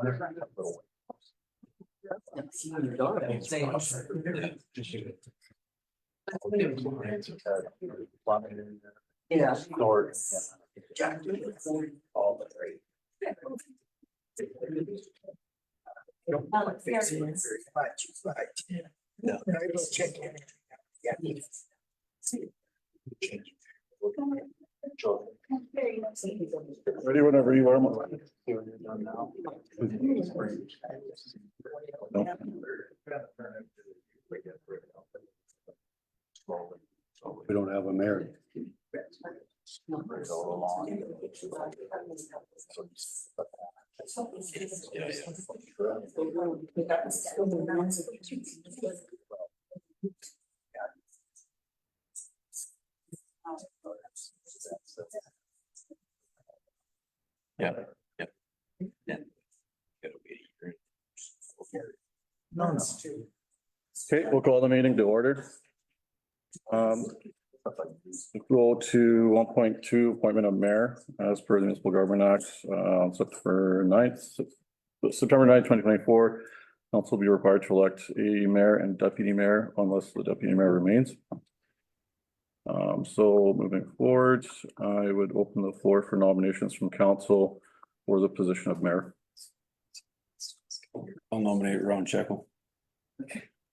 Yeah. Ready whenever you are. We don't have a mayor. Yeah. No. Okay, we'll call the meeting to order. Go to 1.2 appointment of mayor as per the Municipal Government Act, September 9th, 2024. Council will be required to elect a mayor and deputy mayor unless the deputy mayor remains. So moving forward, I would open the floor for nominations from council for the position of mayor. I'll nominate Ron Checkle.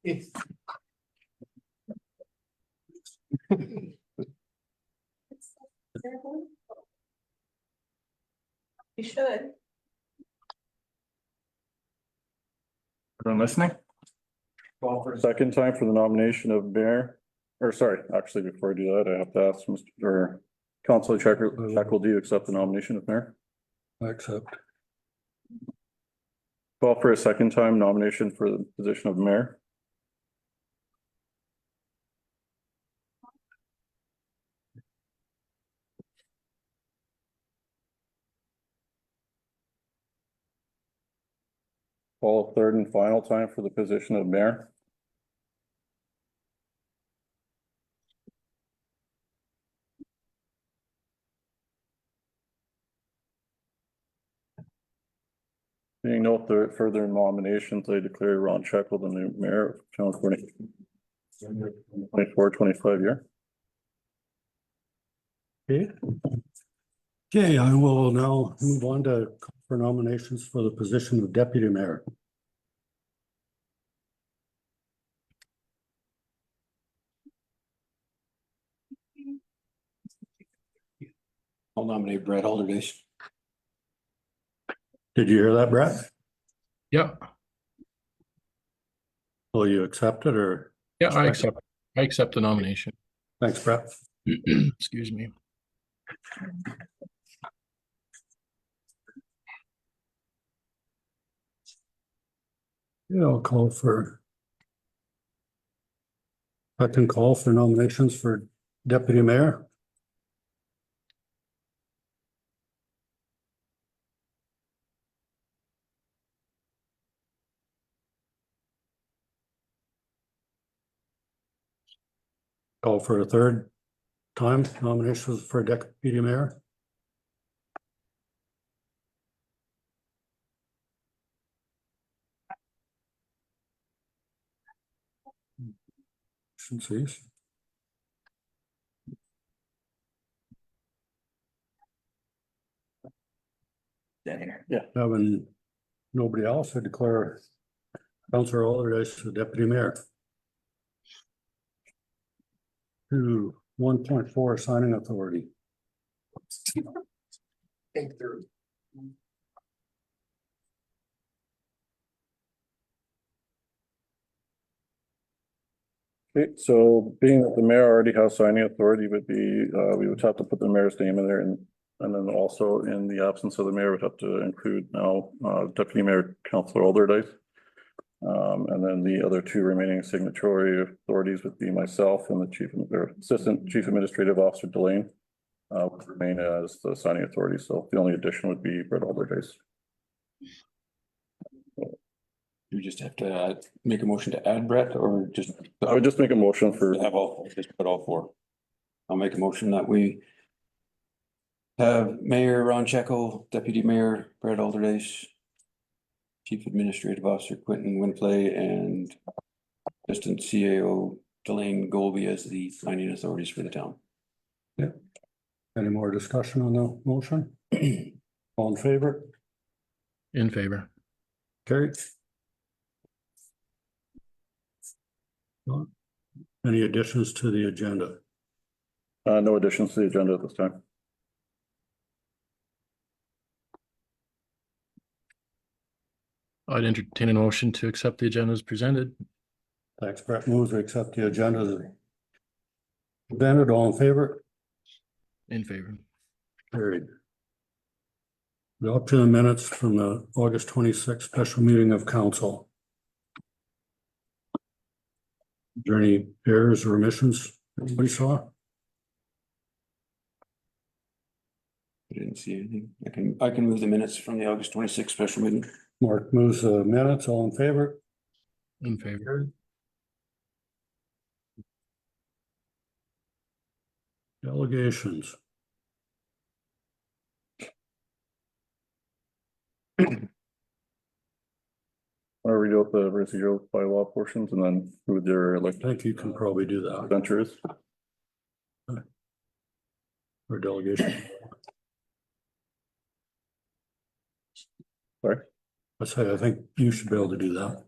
You should. Everyone listening? Call for a second time for the nomination of mayor, or sorry, actually, before I do that, I have to ask Mr. Councilor Checkle, do you accept the nomination of mayor? I accept. Call for a second time nomination for the position of mayor. Call third and final time for the position of mayor. Being no further nominations, I declare Ron Checkle the new mayor of town 24-25 year. Okay, I will now move on to call for nominations for the position of deputy mayor. I'll nominate Brett Alderdice. Did you hear that, Brett? Yeah, Will you accept it or? yeah, I accept the nomination. Thanks, Brett. Excuse me. Yeah, I'll call for. I can call for nominations for deputy mayor. Call for a third time nominations for deputy mayor. Cease. Having nobody else, I declare Councillor Alderdice the deputy mayor. To 1.4 signing authority. Think through. Okay, so being that the mayor already has signing authority would be, we would have to put the mayor's name in there and then also in the absence of the mayor would have to include now, Deputy Mayor Councillor Alderdice. And then the other two remaining signatory authorities would be myself and the Assistant Chief Administrative Officer Delane. Would remain as the signing authority, so the only addition would be Brett Alderdice. You just have to make a motion to add Brett or just. I would just make a motion for. Have all, just put all four. I'll make a motion that we have Mayor Ron Checkle, Deputy Mayor Brett Alderdice, Chief Administrative Officer Quentin Winplay and Assistant CAO Delane Golby as the signing authorities for the town. Any more discussion on the motion? All in favor? In favor. Carried. Any additions to the agenda? No additions to the agenda at this time. I'd entertain a motion to accept the agenda as presented. Thanks, Brett. Moves to accept the agenda as presented. All in favor? In favor. Carried. We're up to the minutes from the August 26th special meeting of council. Is there any errors or omissions anybody saw? I didn't see anything. I can move the minutes from the August 26th special meeting. Mark moves the minutes. All in favor? In favor. Carried. Delegations. I'll read out the procedural bylaw portions and then who their I elected think you can probably do that presenter is. for delegation. Sorry. I think you should be able to do that.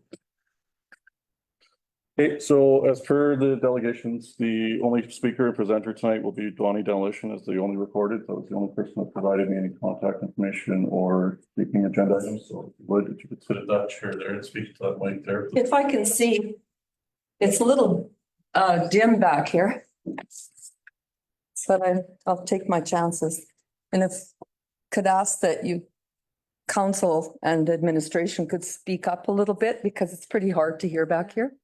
Okay, so as per the delegations, the only speaker and presenter tonight will be Donnie Demolition as the only recorded. That was the only person that provided me any contact information or speaking agenda items. So if you could sit at that chair there and speak to that mic there. If I can see, it's a little dim back here. But I'll take my chances. And if could ask that you council and administration could speak up a little bit because it's pretty hard to hear back here.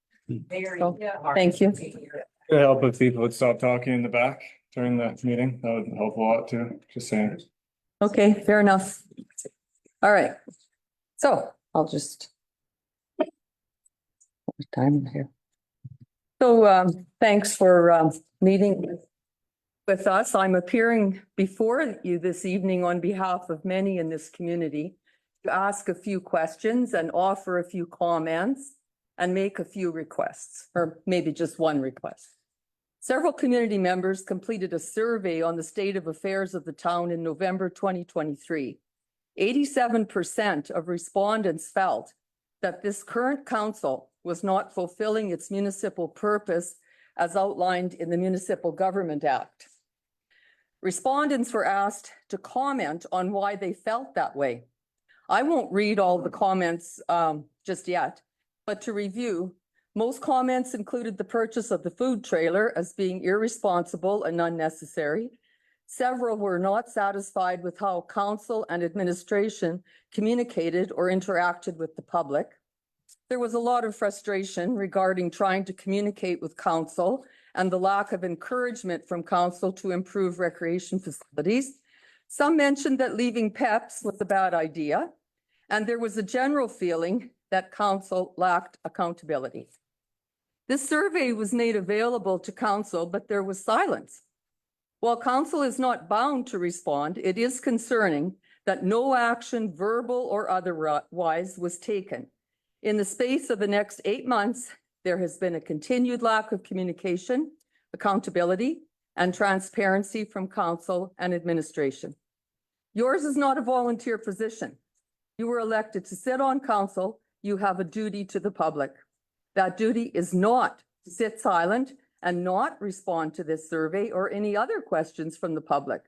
So, thank you. Could help if people would stop talking in the back during the meeting. That would help a lot too, just saying. Okay, fair enough. All right. So I'll just. Time here. So thanks for meeting with us. I'm appearing before you this evening on behalf of many in this community to ask a few questions and offer a few comments and make a few requests, or maybe just one request. Several community members completed a survey on the state of affairs of the town in November 2023. 87% of respondents felt that this current council was not fulfilling its municipal purpose as outlined in the Municipal Government Act. Respondents were asked to comment on why they felt that way. I won't read all the comments just yet, but to review, most comments included the purchase of the food trailer as being irresponsible and unnecessary. Several were not satisfied with how council and administration communicated or interacted with the public. There was a lot of frustration regarding trying to communicate with council and the lack of encouragement from council to improve recreation facilities. Some mentioned that leaving PEPs was a bad idea, and there was a general feeling that council lacked accountability. This survey was made available to council, but there was silence. While council is not bound to respond, it is concerning that no action, verbal or otherwise, was taken. In the space of the next 8 months, there has been a continued lack of communication, accountability, and transparency from council and administration. Yours is not a volunteer position. You were elected to sit on council. You have a duty to the public. That duty is not to sit silent and not respond to this survey or any other questions from the public.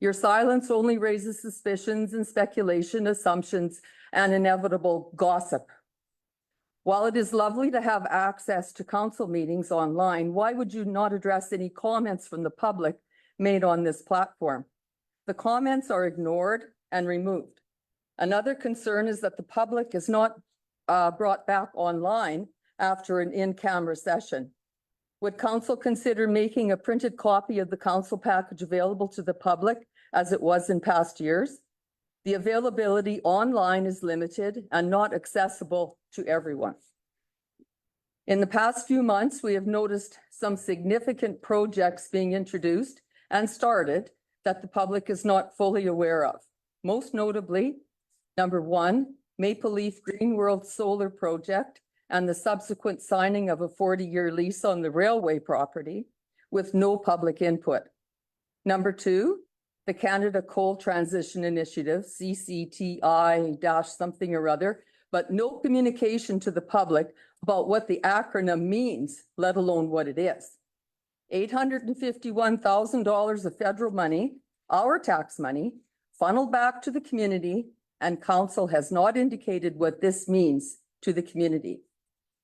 Your silence only raises suspicions and speculation, assumptions, and inevitable gossip. While it is lovely to have access to council meetings online, why would you not address any comments from the public made on this platform? The comments are ignored and removed. Another concern is that the public is not brought back online after an in-camera session. Would council consider making a printed copy of the council package available to the public as it was in past years? The availability online is limited and not accessible to everyone. In the past few months, we have noticed some significant projects being introduced and started that the public is not fully aware of. Most notably, number one, Maple Leaf Green World Solar Project and the subsequent signing of a 40-year lease on the railway property with no public input. Number two, the Canada Coal Transition Initiative, CCTI something or other, but no communication to the public about what the acronym means, let alone what it is. $851,000 of federal money, our tax money, funneled back to the community, and council has not indicated what this means to the community.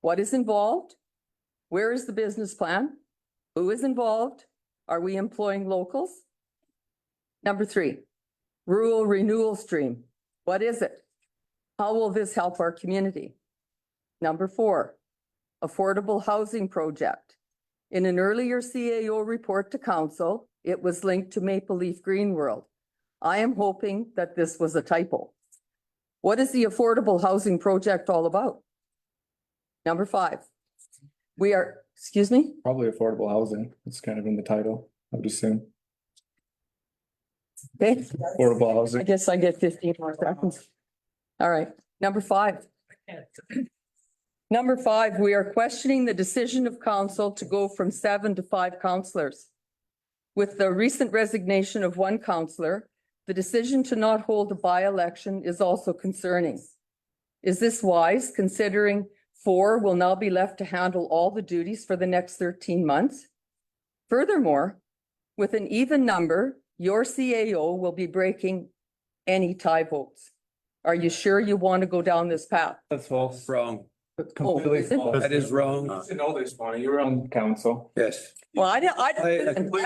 What is involved? Where is the business plan? Who is involved? Are we employing locals? Number three, rural renewal stream. What is it? How will this help our community? Number four, affordable housing project. In an earlier CAO report to council, it was linked to Maple Leaf Green World. I am hoping that this was a typo. What is the affordable housing project all about? Number five, excuse me? Probably affordable housing. It's kind of in the title, I would assume. Okay, Affordable I housing. guess I get 15 more seconds. All right, number five. Number five, we are questioning the decision of council to go from 7 to 5 councillors. With the recent resignation of one councillor, the decision to not hold a by-election is also concerning. Is this wise, considering 4 will now be left to handle all the duties for the next 13 months? Furthermore, with an even number, your CAO will be breaking any tie votes. Are you sure you want to go down this path? That's false. Wrong. Completely is it? false. That is wrong. You should know this, Bonnie. You were on council. Yes. Well, I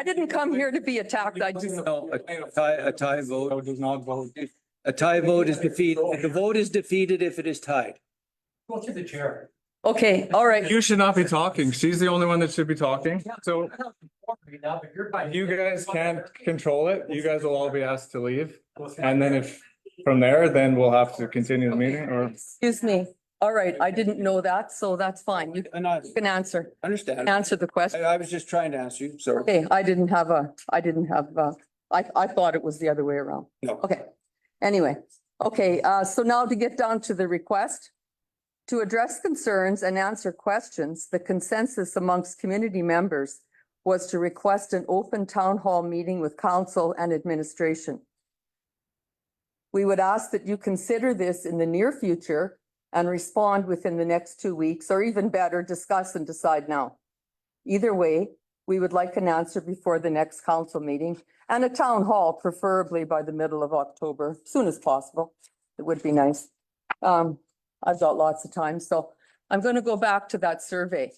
didn't come here to be attacked. I just, No, a tie vote. So does not vote. A tie vote is defeated. The vote is defeated if it is tied. Go to the chair. okay, all right. You should not be talking. She's the only one that should be talking. So if you guys can't control it, you guys will all be asked to leave. And then if from there, then we'll have to continue the meeting or. Excuse me. All right, I didn't know that, so that's fine. You And I can answer understand. the question. I was just trying to answer you, sorry. Okay, I thought it was the other way around. No. Okay, anyway, okay, so now to get down to the request. To address concerns and answer questions, the consensus amongst community members was to request an open town hall meeting with council and administration. We would ask that you consider this in the near future and respond within the next 2 weeks, or even better, discuss and decide now. Either way, we would like an answer before the next council meeting and a town hall, preferably by the middle of October, soon as possible. It would be nice. I've got lots of time, so I'm going to go back to that survey.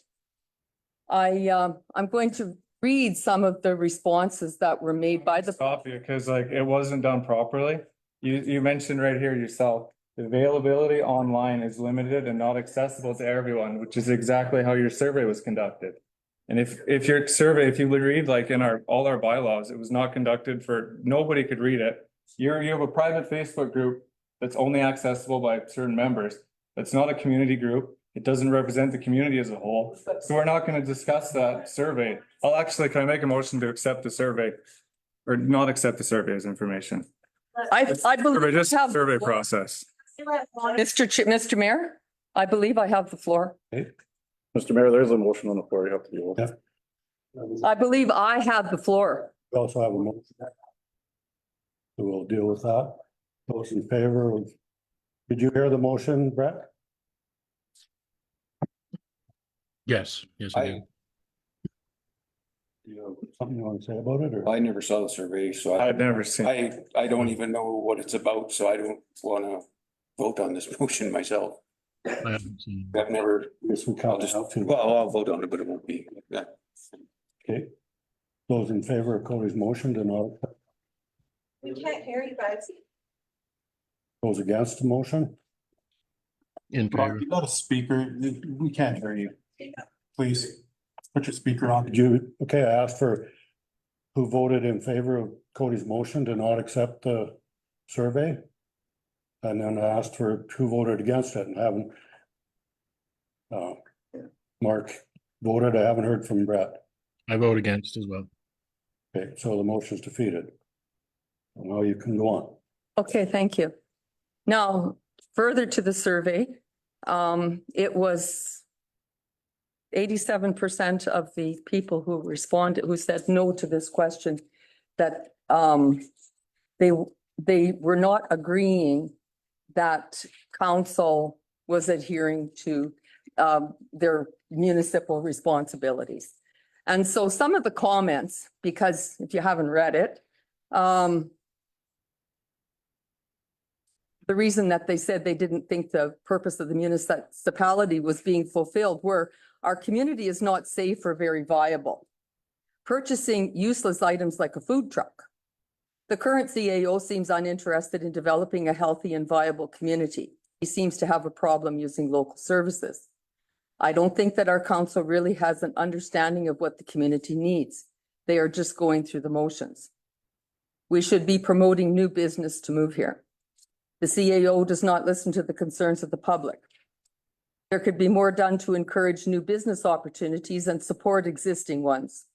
I'm going to read some of the responses that were made by the. Stop you, because like it wasn't done properly. You mentioned right here yourself, the availability online is limited and not accessible to everyone, which is exactly how your survey was conducted. And if your survey, if you would read like in all our bylaws, it was not conducted for, nobody could read it. You have a private Facebook group that's only accessible by certain members. That's not a community group. It doesn't represent the community as a whole. So we're not going to discuss that survey. Can I make a motion to accept the survey? Or not accept the survey as information? I believe. Survey, just I have- survey process. Mr. Mayor, I believe I have the floor. Mr. Mayor, there's a motion on the floor you have to deal with. Yeah. I believe I have the floor. We also have a motion. So we'll deal with that. Those in favor of, did you hear the motion, Brett? Yes, I do. Do you have something you want to say about it, or? I never saw the survey, so I've never seen. I don't even know what it's about, so I don't wanna vote on this motion myself. I haven't seen. I've never, Guess we I'll can't just, help you. well, I'll vote on it, but it won't be, yeah. Okay. Those in favor of Cody's motion to not, We can't hear you guys. those against the motion? In Rob, favor. you got a speaker, we can't hear you. Please, put your speaker on. Did you, okay, I asked for who voted in favor of Cody's motion to not accept the survey? And then I asked for who voted against it and haven't. Mark voted, I haven't heard from Brett. I vote against as well. Okay, so the motion's defeated. Now you can go on. Okay, thank you. Now, further to the survey, it was 87% of the people who responded, who said no to this question, that they were not agreeing that council was adhering to their municipal responsibilities. And so some of the comments, because if you haven't read it, the reason that they said they didn't think the purpose of the municipality was being fulfilled were our community is not safe or very viable. Purchasing useless items like a food truck. The current CAO seems uninterested in developing a healthy and viable community. He seems to have a problem using local services. I don't think that our council really has an understanding of what the community needs. They are just going through the motions. We should be promoting new business to move here. The CAO does not listen to the concerns of the public. There could be more done to encourage new business opportunities and support existing ones.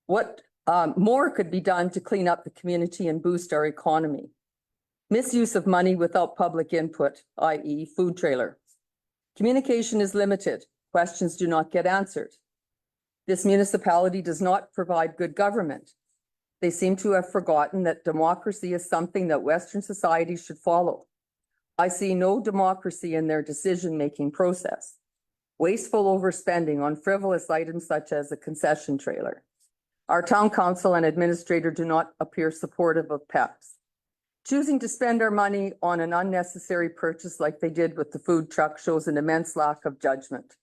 What more could be done to clean up the community and boost our economy? Misuse of money without public input, i.e. food trailer. Communication is limited. Questions do not get answered. This municipality does not provide good government. They seem to have forgotten that democracy is something that Western society should follow. I see no democracy in their decision-making process. Wasteful overspending on frivolous items such as a concession trailer. Our town council and administrator do not appear supportive of PEPs. Choosing to spend our money on an unnecessary purchase like they did with the food truck shows an immense lack of judgment.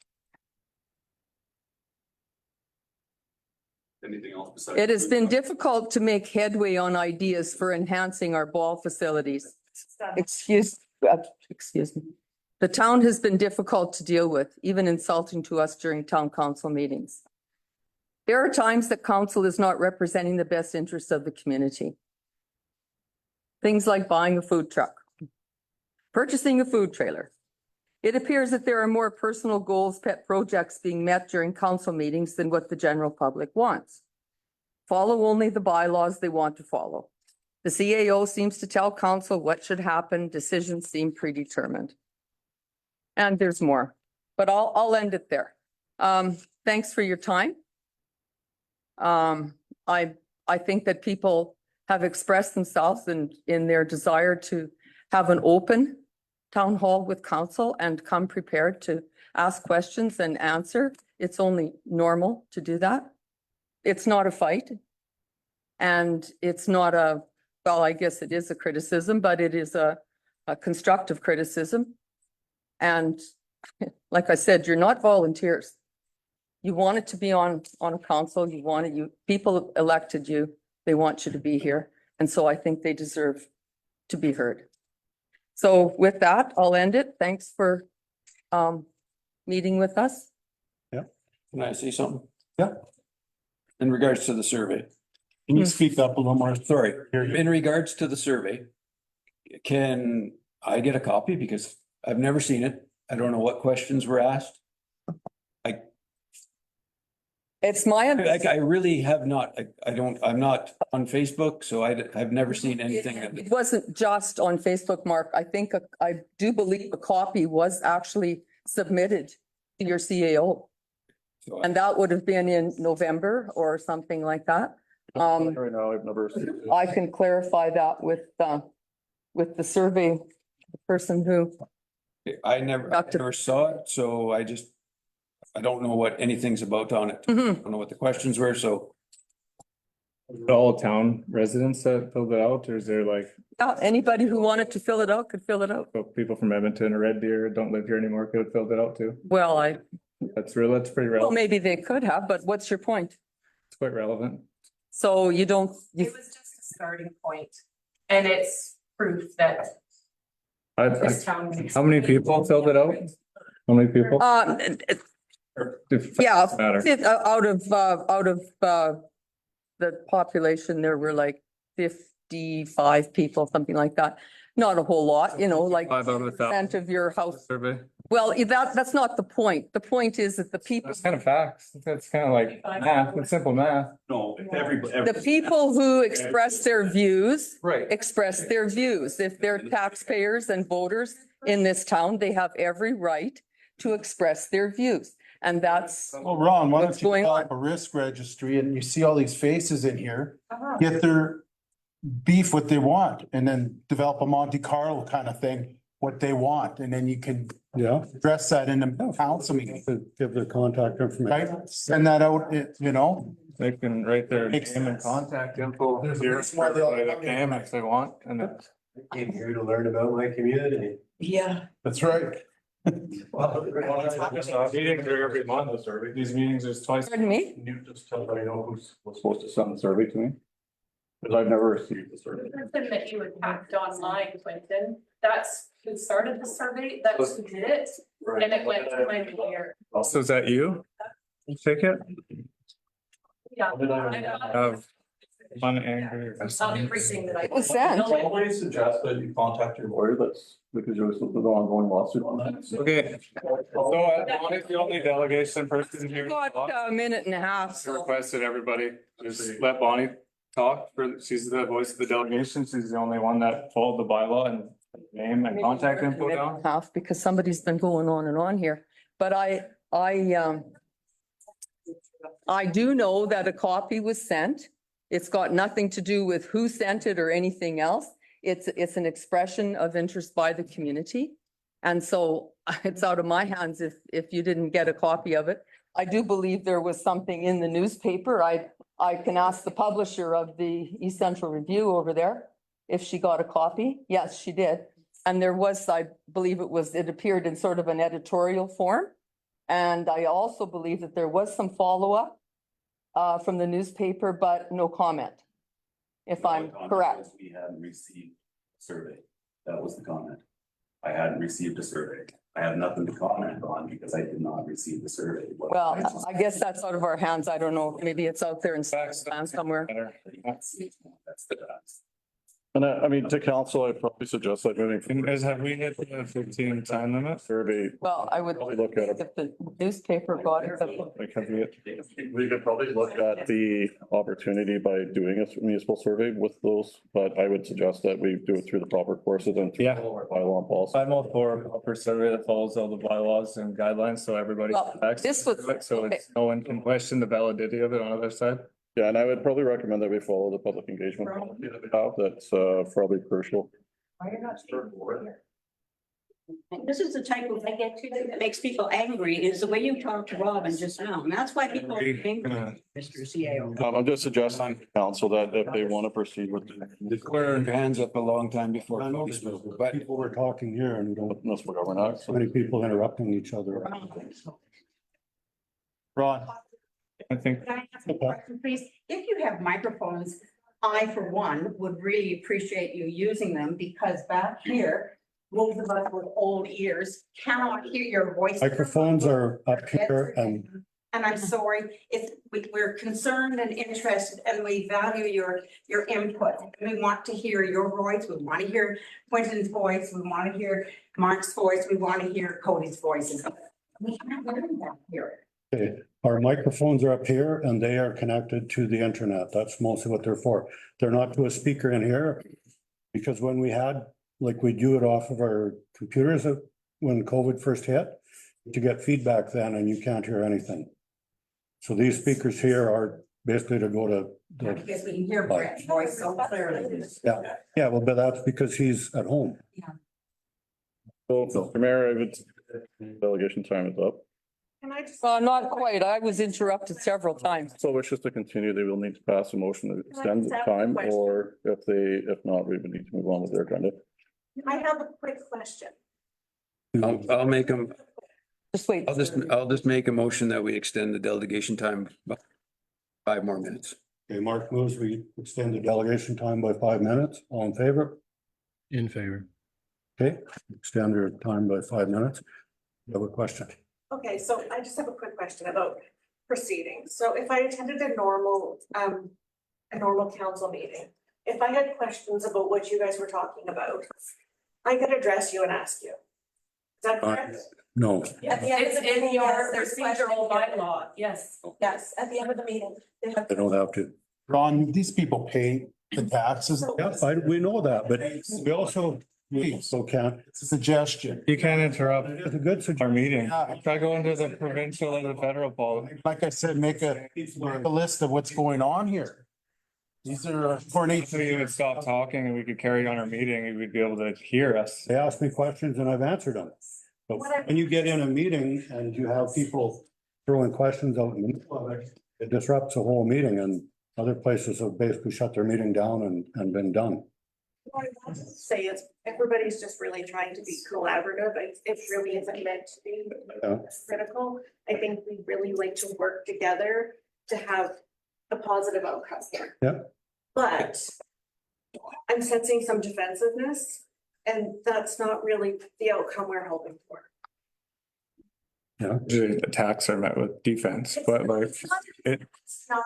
Anything else besides? It has been difficult to make headway on ideas for enhancing our ball facilities. Excuse me. The town has been difficult to deal with, even insulting to us during town council meetings. There are times that council is not representing the best interests of the community. Things like buying a food truck, purchasing a food trailer. It appears that there are more personal goals, pet projects being met during council meetings than what the general public wants. Follow only the bylaws they want to follow. The CAO seems to tell council what should happen. Decisions seem predetermined. And there's more, but I'll end it there. Thanks for your time. I think that people have expressed themselves in their desire to have an open town hall with council and come prepared to ask questions and answer. It's only normal to do that. It's not a fight. And it's not a, well, I guess it is a criticism, but it is a constructive criticism. And like I said, you're not volunteers. You wanted to be on a council, people elected you, they want you to be here. And so I think they deserve to be heard. So with that, I'll end it. Thanks for meeting with us. Can I say something? Yeah. In regards to the survey, Can you speak up a little more? sorry, Hear you. in regards to the survey, can I get a copy? Because I've never seen it. I don't know what questions were asked. It's my, I really have not, I'm not on Facebook, so I've never seen anything. it wasn't just on Facebook, Mark. I think, I do believe a copy was actually submitted to your CAO. So And that would have been in November or something like that. Right now, I've never seen it. I can clarify that with the survey person who, I never saw it, so I don't know what anything's about on it. I Mhm. don't know what the questions were, so. All town residents that filled it out, or is there like yeah, anybody who wanted to fill it out could fill it out. people from Edmonton or Red Deer don't live here anymore could have filled it out too? Well, That's real, that's pretty well, relevant. maybe they could have, but what's your point? It's quite relevant. So you don't, It was just a starting point, and it's proof that this town. How many people filled it out? How many people? yeah, Matter. out of the population, there were like 55 people, something like that. Not a whole lot, like 5 out of 1,000 percent of your house. survey. Well, that's not the point. The point is that the people, That's kind of facts. That's kind of like math, it's simple math. No, the people who express their views Right. express their views. If they're taxpayers and voters in this town, they have every right to express their views. And that's, Well, Ron, why What's don't you going call on? up a risk registry and you see all these faces in here, get their beef what they want and then develop a Monte Carlo kind of thing, what they want, and then you can Yeah, address that in the council meeting, give the contact information. right? Send that out, you know? They can write their Makes name and sense. contact info There's a here reason for why they all everybody that come came here. if they want, and then. Came here to learn about my community. yeah. That's right. Meetings are every month, these meetings is twice. Pardon me? Can you just tell everybody know who's was supposed to send the survey to me? Because I've never received the survey. Something that you would packed online, Quentin, that's who started the survey, that's who did it, and it went to my mayor. So is that you? Take it? Yeah. Have fun, angry. Not everything that I. It was sent. Always suggest that you contact your lawyer, that's because there's an ongoing lawsuit on that. Okay, so Bonnie's the only delegation person here. We've got a minute and a half, I so requested everybody, just let Bonnie talk, she's the voice of the delegation, she's the only one that followed the bylaw and name and contact info down. half, because somebody's been going on and on here. But I do know that a copy was sent. It's got nothing to do with who sent it or anything else. It's an expression of interest by the community. And so it's out of my hands if you didn't get a copy of it. I do believe there was something in the newspaper. I can ask the publisher of the East Central Review over there if she got a copy. Yes, she did. And there was, I believe it appeared in sort of an editorial form. And I also believe that there was some follow-up from the newspaper, but no comment, if I'm correct. We hadn't received a survey. That was the comment. I hadn't received a survey. I have nothing to comment on because I did not receive the survey. Well, I guess that's out of our hands. I don't know. Maybe it's out there in land somewhere. That's the facts. And I mean, to council, I'd probably suggest like moving And forward, have we hit the 15 time limit? survey. Well, I would, Probably look at it. if the newspaper got it, but Like, have we? We could probably look at the opportunity by doing a municipal survey with those, but I would suggest that we do it through the proper courses and through Yeah. our bylaw and policy. I'm all for a proper survey that follows all the bylaws and guidelines, so everybody. Well, this was- So it's, no one can question the validity of it on the other side. Yeah, and I would probably recommend that we follow the public engagement policy that we have. That's probably crucial. This is the type of, I get to, that makes people angry, is the way you talked to Robin just now, and that's why people are angry, Mr. CAO. I'm just suggesting to council that if they want to proceed with Clear your hands up a long time before. I know we this spoke, is- but people were talking here and we don't, municipal government act, so many people interrupting each other. Ron, I think, Can I ask a question, please? If you have microphones, I, for one, would really appreciate you using them, because back here, most of us with old ears cannot hear your voice. Microphones are up here and And I'm sorry, if we're concerned and interested and we value your input. We want to hear your voice. We want to hear Quentin's voice. We want to hear Mark's voice. We want to hear Cody's voices. We can't learn that here. okay, our microphones are up here and they are connected to the internet. That's mostly what they're for. They're not to a speaker in here. Because when we had, like we do it off of our computers when COVID first hit, to get feedback then and you can't hear anything. So these speakers here are basically to go to the, Because we can hear Brett's voice so clearly. yeah, well, but that's because he's at home. So, Mr. Mayor, I would, delegation time is up. Can I just? not quite. I was interrupted several times. So wishes to continue, they will need to pass a motion to extend the Can I just ask a time, question? or if not, we would need to move on with their agenda. I have a quick question. I'll make them, Just wait. I'll just make a motion that we extend the delegation time by 5 more minutes. Okay, Mark moves, we extend the delegation time by 5 minutes. All in favor? In favor. Okay, extend your time by 5 minutes. You have a question? Okay, so I just have a quick question about proceedings. So if I attended a normal council meeting, if I had questions about what you guys were talking about, I could address you and ask you. that correct? No, At the end of It's the meeting, in your yes, there's procedural questions. bylaw, yes. Yes, at the end of the meeting. they have- they don't have to. Ron, these people pay the taxes. Yes, we know that, but we also, we also can't. It's a suggestion. You can't interrupt It's a good our suggestion. meeting. Yeah. Try going to the provincial and the federal policy. Like I said, make a list of what's going on here. These are So you would stop talking and we could carry on our meeting and we'd be able to hear us. They ask me questions and I've answered them. But when you get in a meeting and you have people throwing questions out in the middle of it, it disrupts the whole meeting, and other places have basically shut their meeting down and been done. What I want to say is, everybody's just really trying to be collaborative, it really isn't meant to be Yeah. critical. I think we really like to work together to have a positive outcome here. Yeah. But I'm sensing some defensiveness, and that's not really the outcome we're hoping for. Usually attacks are met with defense, but like it, It's not,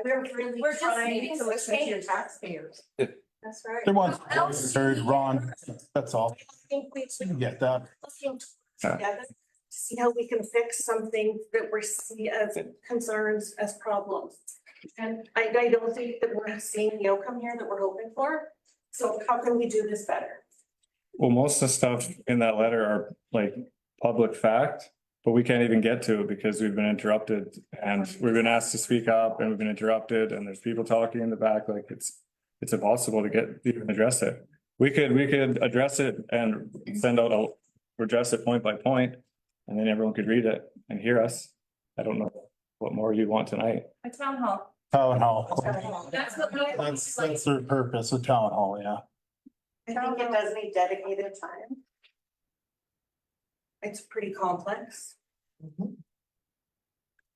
we're really We're just trying needing to to listen to your change. taxpayers. That's right. There was heard, Ron, that's all. I think we We can get that. looking together to see how we can fix something that we're seeing as concerns, as problems. And I don't think that we're seeing the outcome here that we're hoping for. So how can we do this better? well, most of the stuff in that letter are like public fact, but we can't even get to it because we've been interrupted and we've been asked to speak up and we've been interrupted and there's people talking in the back, like it's impossible to even address it. We could address it and send out address it point by point, and then everyone could read it and hear us. I don't know what more you want tonight. A town hall. Town hall. That's what my. That's their purpose, a town hall, yeah. I think it does need dedicated time. It's pretty complex.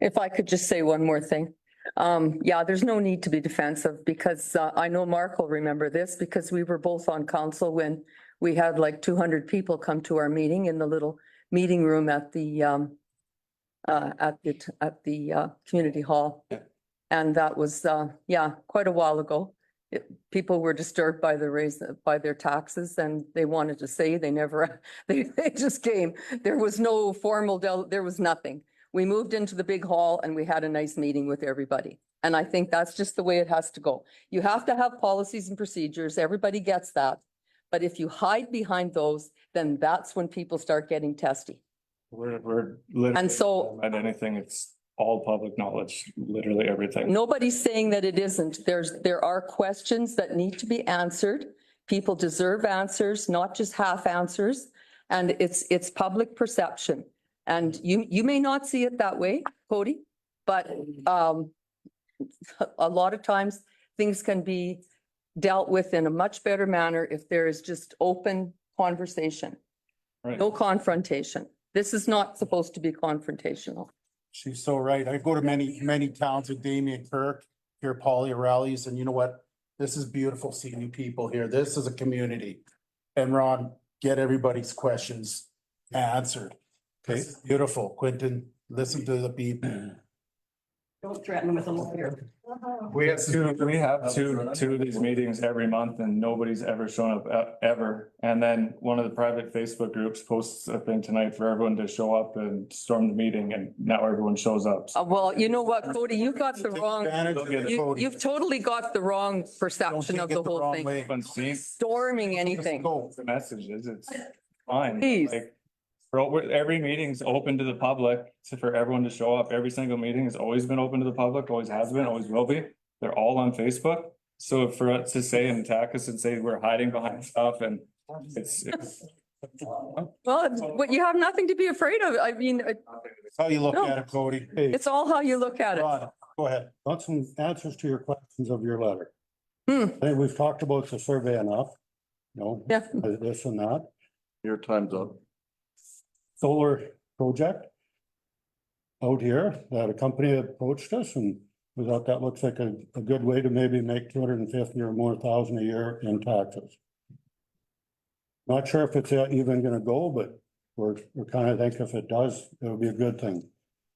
If I could just say one more thing. Yeah, there's no need to be defensive because I know Mark will remember this because we were both on council when we had like 200 people come to our meeting in the little meeting room at the community hall. Yeah. And that was, yeah, quite a while ago. People were disturbed by the raise, by their taxes, and they wanted to say they never, they just came. There was no formal, there was nothing. We moved into the big hall and we had a nice meeting with everybody. And I think that's just the way it has to go. You have to have policies and procedures. Everybody gets that. But if you hide behind those, then that's when people start getting testy. We're literally. And so- At anything, it's all public knowledge, literally everything. Nobody's saying that it isn't. There are questions that need to be answered. People deserve answers, not just half answers. And it's public perception. And you may not see it that way, Cody, but a lot of times things can be dealt with in a much better manner if there is just open conversation, Right. no confrontation. This is not supposed to be confrontational. She's so right. I go to many towns with Damien Kirk, hear Polly rallies, and you know what? This is beautiful seeing you people here. This is a community. And Ron, get everybody's questions answered. Okay, beautiful. Quentin, listen to the people. Don't threaten with a lawyer. We have two of these meetings every month and nobody's ever shown up ever. And then one of the private Facebook groups posts a thing tonight for everyone to show up and storm the meeting, and now everyone shows up. Well, you know what, Cody, you got the Take wrong, advantage of it, you, Cody. you've totally got the wrong Don't perception take of it the the whole wrong thing. way. Everyone's seen Storming anything. Go. the messages, it's fine. Please. Like, every meeting's open to the public, for everyone to show up. Every single meeting has always been open to the public, always has been, always will be. They're all on Facebook. So for us to say and attack us and say we're hiding behind stuff, and it's. Well, what you have nothing to be afraid of. I mean, That's how you look No. at it, Cody. Hey, it's all how you look at it. Ron, go ahead. Got some answers to your questions of your letter. Hmm. I think we've talked about the survey enough. No, Yeah. this and that. Your time's up. Solar project out here that a company approached us, and we thought that looks like a good way to maybe make 250 or more thousand a year in taxes. Not sure if it's even gonna go, but we're kind of think if it does, it'll be a good thing.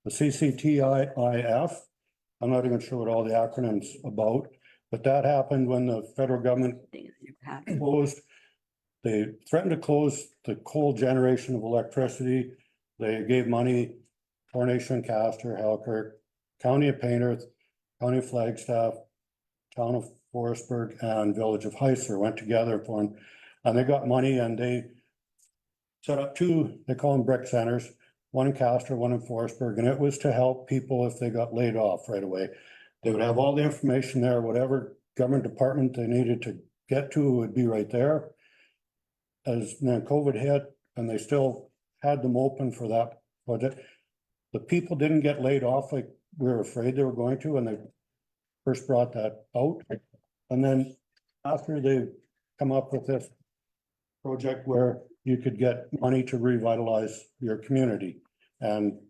The CCTIF, I'm not even sure what all the acronyms about, but that happened when the federal government closed They threatened to close the coal generation of electricity. They gave money, Coronation, Castor, Halkirk, County of Painter, County of Flagstaff, Town of Forestburg and Village of Heisler went together for, and they got money and they set up two, they call them brick centers, one in Castor, one in Forestburg, and it was to help people if they got laid off right away. They would have all the information there, whatever government department they needed to get to would be right there. As then COVID hit and they still had them open for that project. The people didn't get laid off like we were afraid they were going to when they first brought that out. And then after they come up with this project where you could get money to revitalize your community. And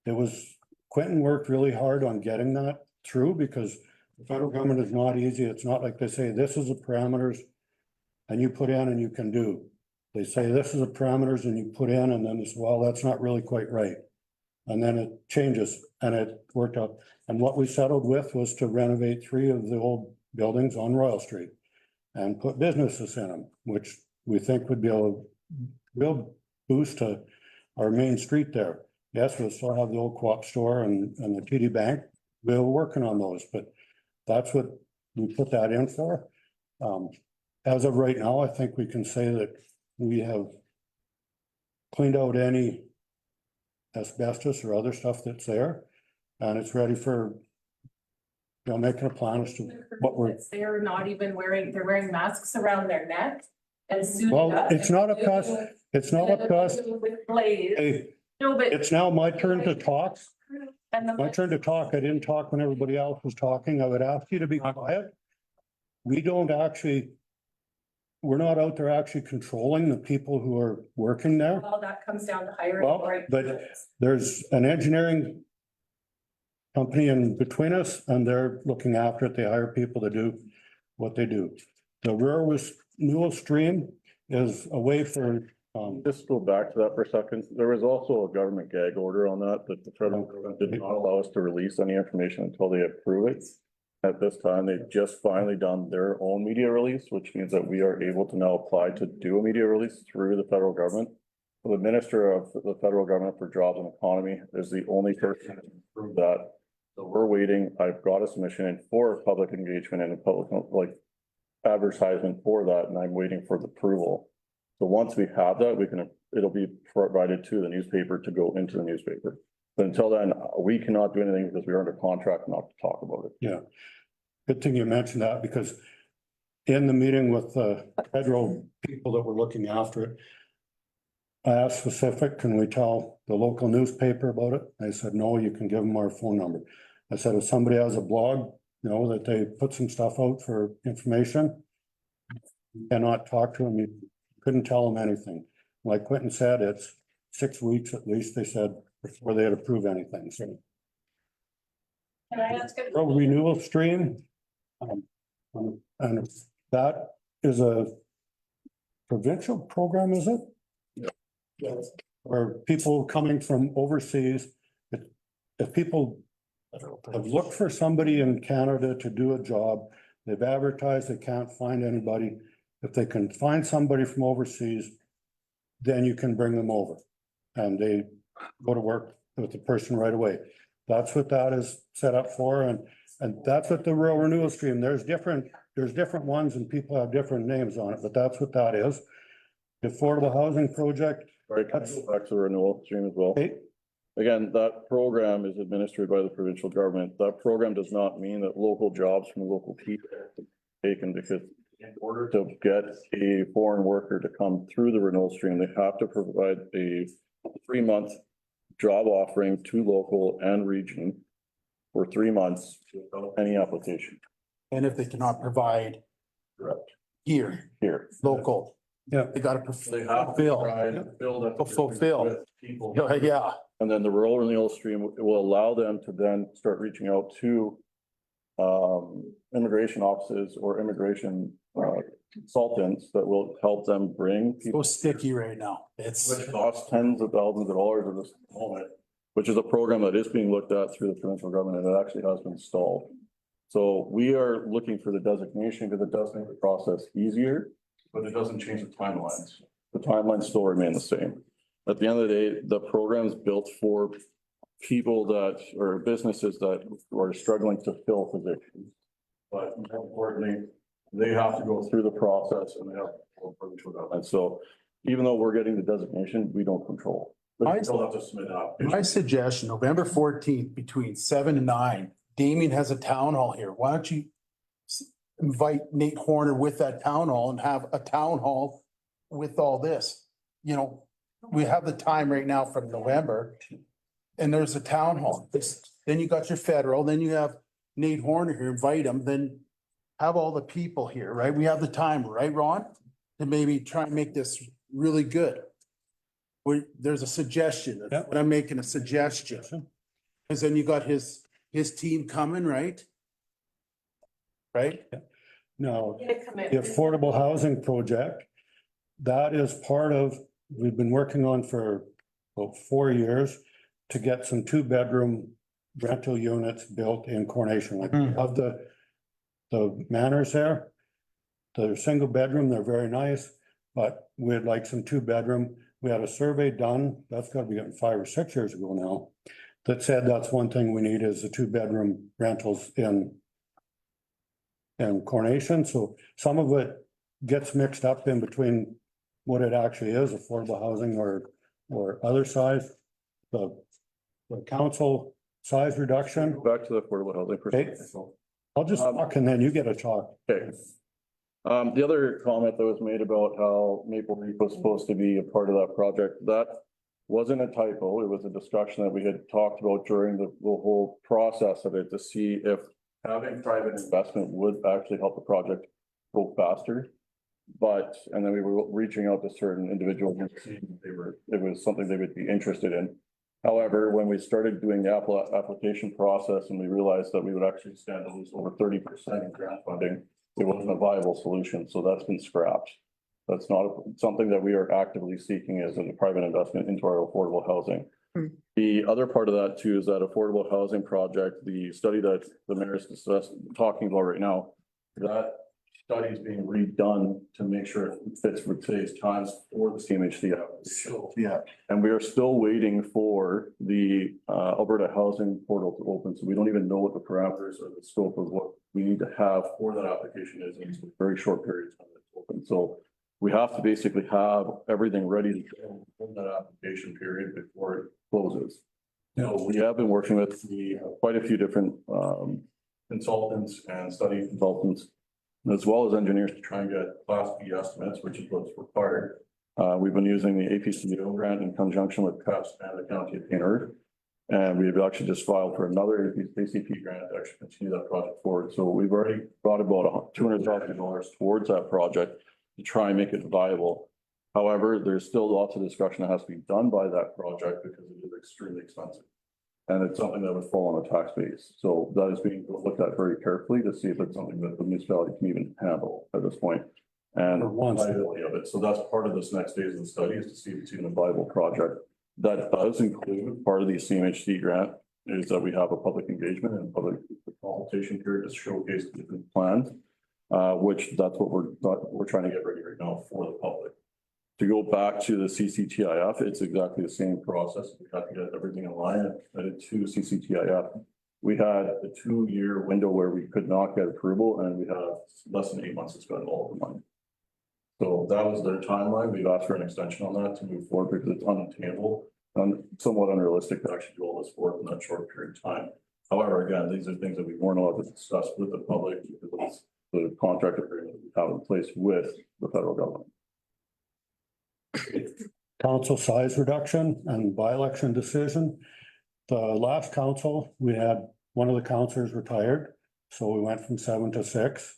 it was, Quentin worked really hard on getting that through because the federal government is not easy. It's not like they say, this is the parameters and you put in and you can do. They say, this is the parameters and you put in and then it's, well, that's not really quite right. And then it changes and it worked out. And what we settled with was to renovate 3 of the old buildings on Royal Street and put businesses in them, which we think would be a real boost to our main street there. Yes, we'll still have the old co-op store and the TD Bank. We're working on those, but that's what we put that in for. As of right now, I think we can say that we have cleaned out any asbestos or other stuff that's there. And it's ready for, you know, making a plan as to what we're. They're not even wearing, they're wearing masks around their neck and suited Well, up. it's not up to us. It's not up to us. With blades. Hey, No, but. it's now my turn to talk. And My turn to talk. I didn't talk when everybody else was talking. I would ask you to be quiet. We don't actually, we're not out there actually controlling the people who are working there. Well, that comes down to hiring. Well, right? but there's an engineering company in between us and they're looking after it. They hire people to do what they do. The renewal stream is a way for, Just go back to that for a second. There was also a government gag order on that the federal government did not allow us to release any information until they approve it. At this time, they've just finally done their own media release, which means that we are able to now apply to do a media release through the federal government. The Minister of the Federal Government for Jobs and Economy is the only person to approve that. So we're waiting. I've got a submission in for public engagement and a public, like, advertisement for that, and I'm waiting for the approval. So once we have that, we can, it'll be provided to the newspaper to go into the newspaper. But until then, we cannot do anything because we are under contract not to talk about it. yeah. Good thing you mentioned that because in the meeting with the federal people that were looking after it, I asked specific, can we tell the local newspaper about it? They said, no, you can give them our phone number. I said, if somebody has a blog, you know, that they put some stuff out for information, you cannot talk to them. You couldn't tell them anything. Like Quentin said, it's 6 weeks at least, they said, before they'd approve anything. So Can I ask a renewal stream. And that is a provincial program, is it? Yes. Or people coming from overseas, if people have looked for somebody in Canada to do a job, they've advertised, they can't find anybody. If they can find somebody from overseas, then you can bring them over. And they go to work with the person right away. That's what that is set up for, and that's what the rural renewal stream, there's different ones and people have different names on it, but that's what that is. The affordable housing project. Right, can I go back to the renewal stream as well? Okay. Again, that program is administered by the provincial government. That program does not mean that local jobs from local people are taken, because in order to get a foreign worker to come through the renewal stream, they have to provide a 3-month job offering to local and region for 3 months without any application. And if they cannot provide Correct. here, local, Yeah. they gotta They have to fulfill. try and build up Fulfill. with people. Yeah, And then the rural renewal stream will allow them to then start reaching out to immigration offices or immigration consultants that will help them bring so people, sticky right now. It's, which costs tens of thousands of dollars at this moment, which is a program that is being looked at through the provincial government, and it actually has been stalled. So we are looking for the designation because it does make the process easier. but it doesn't change the timelines. The timelines still remain the same. At the end of the day, the program is built for people that, or businesses that are struggling to fill positions. But more importantly, they have to go through the process and they have to go through that. And so even though we're getting the designation, we don't control. But we still have to submit an application. My suggestion, November 14th, between 7 and 9, Damien has a town hall here. Why don't you invite Nate Horner with that town hall and have a town hall with all this? You know, we have the time right now from November. And there's a town hall. Then you got your federal, then you have Nate Horner here, invite him, then have all the people here, right? We have the time, right, Ron? To maybe try and make this really good. There's a suggestion, Yep. but I'm making a suggestion. Cause then you got his team coming, right? Right? No, Get a the commitment. affordable housing project, that is part of, we've been working on for about 4 years to get some 2-bedroom rental units built in Coronation. Like of the manors there, they're single bedroom, they're very nice, but we'd like some 2-bedroom. We had a survey done, that's gotta be getting 5 or 6 years ago now, that said that's one thing we need is the 2-bedroom rentals in Coronation. So some of it gets mixed up in between what it actually is, affordable housing or other size. The council size reduction, Back to the affordable housing. Okay. I'll just talk and then you get a talk. Okay. The other comment that was made about how Maple Leaf was supposed to be a part of that project, that wasn't a typo. It was a discussion that we had talked about during the whole process of it to see if having private investment would actually help the project go faster. But, and then we were reaching out to certain individuals and seeing if it was something they would be interested in. However, when we started doing the application process and we realized that we would actually stand to lose over 30% in grant funding, it wasn't a viable solution, so that's been scrapped. That's not something that we are actively seeking as a private investment into our affordable housing. The other part of that too is that affordable housing project, the study that the mayor is talking about right now, that study is being redone to make sure it fits for today's times for the CMHC application. Yeah. And we are still waiting for the Alberta Housing Portal to open, so we don't even know what the parameters or the scope of what we need to have for that application is. And it's a very short period of time it's open. So we have to basically have everything ready to go in that application period before it closes. So we have been working with quite a few different consultants and study consultants, as well as engineers to try and get Class B estimates, which is what's required. We've been using the APCO grant in conjunction with PEPS and the County of Painter. And we've actually just filed for another ACP grant to actually continue that project forward. So we've already brought about $200,000 towards that project to try and make it viable. However, there's still lots of discussion that has to be done by that project because it is extremely expensive. And it's something that would fall on a tax base. So that is being looked at very carefully to see if it's something that the municipality can even handle at this point. And the viability of it. So that's part of this next phase of the study is to see if it's even a viable project. That does include part of the CMHC grant is that we have a public engagement and public consultation period to showcase different plans. Which that's what we're trying to get ready right now for the public. To go back to the CCTIF, it's exactly the same process. We have to get everything in line and to CCTIF. We had a 2-year window where we could not get approval and we have less than 8 months to spend all of the money. So that was their timeline. We've asked for an extension on that to move forward because it's unattainable and somewhat unrealistic to actually do all this work in that short period of time. However, again, these are things that we weren't allowed to discuss with the public because the contract agreement we have in place with the federal government. Council size reduction and by-election decision. The last council, we had one of the councillors retired, so we went from 7 to 6.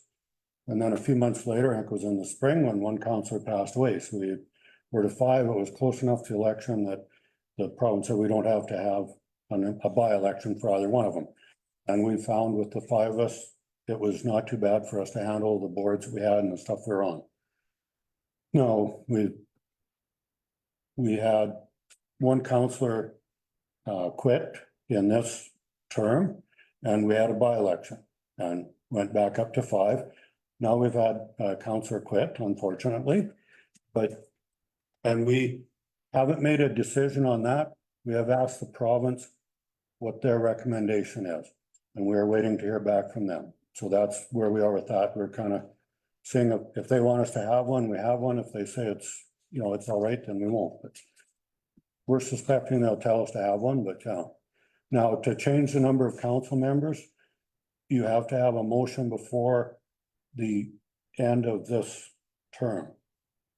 And then a few months later, I think it was in the spring when one councillor passed away, so we were to 5. It was close enough to election that the province said we don't have to have a by-election for either one of them. And we found with the 5 of us, it was not too bad for us to handle the boards that we had and the stuff we were on. No, we had one councillor quit in this term and we had a by-election and went back up to 5. Now we've had Counselor quit, unfortunately, and we haven't made a decision on that. We have asked the province what their recommendation is, and we're waiting to hear back from them. So that's where we are with that. We're kind of seeing if they want us to have one, we have one. If they say it's, it's all right, then we won't. But we're suspecting they'll tell us to have one, but now to change the number of council members, you have to have a motion before the end of this term.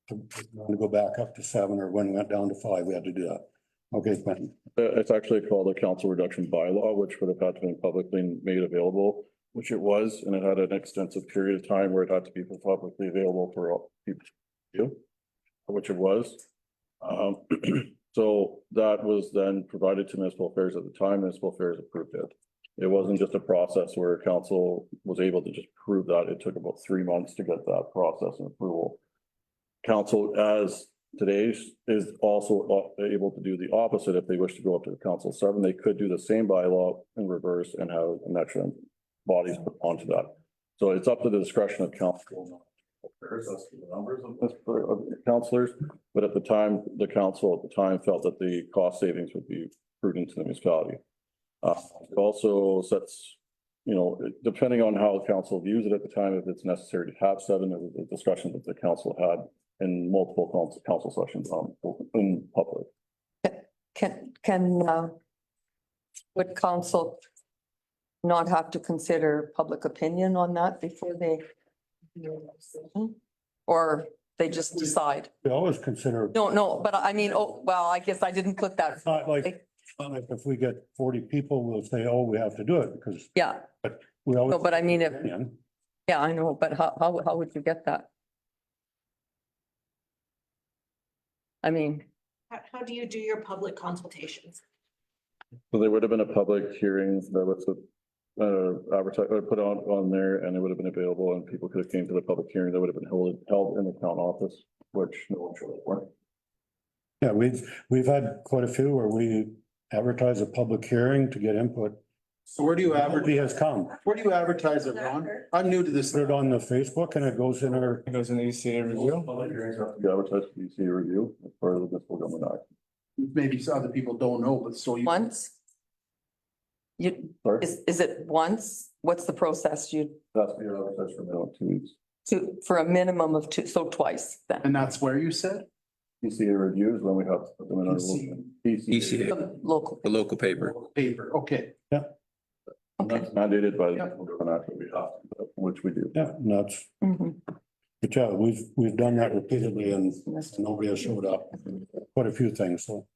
To go back up to 7, or when we went down to 5, we had to do that. Okay, Quentin. It's actually called a council reduction bylaw, which would have had to be publicly made available, which it was, and it had an extensive period of time where it had to be publicly available for all people to view, which it was. So that was then provided to municipal affairs at the time. Municipal affairs approved it. It wasn't just a process where council was able to just prove that. It took about 3 months to get that process and approval. Council, as today's, is also able to do the opposite. If they wish to go up to Council 7, they could do the same bylaw in reverse and have an extra bodies put onto that. So it's up to the discretion of council. As to the numbers of councillors, but at the time, the council at the time felt that the cost savings would be prudent to the municipality. It also sets, depending on how council views it at the time, if it's necessary to have 7, it was a discussion that the council had in multiple council sessions in public. Would council not have to consider public opinion on that before they? Or they just decide? We always consider, No, but I mean, I guess I didn't put that. not like if we get 40 people, we'll say, oh, we have to do it because Yeah, we always. no, but I mean, Opinion. yeah, I know, but how would you get that? I mean, How do you do your public consultations? So there would have been a public hearing that was advertised or put on there, and it would have been available, and people could have came to the public hearing that would have been held in the town office, which no one showed up for. Yeah, we've had quite a few where we advertise a public hearing to get input. So where do you Nobody advertise, has come. where do you advertise it, Ron? I'm new to this. Put it on the Facebook and it goes in our, It goes in the ECA review. Public hearings have to be advertised for the ECA review as part of the municipal government act. Maybe some other people don't know, but so you. once? You, Sorry, is it once? What's the process? You, that's be advertised for minimum 2 weeks. for a minimum of 2, so twice then? And that's where you said? ECA reviews when we have to put them in our ECA. The local. The local paper. Paper, okay. And that's mandated by the municipal government act that we have, which we do. yeah, and that's, Mhm. but yeah, we've done that repeatedly and nobody has showed up. Quite a few things, so.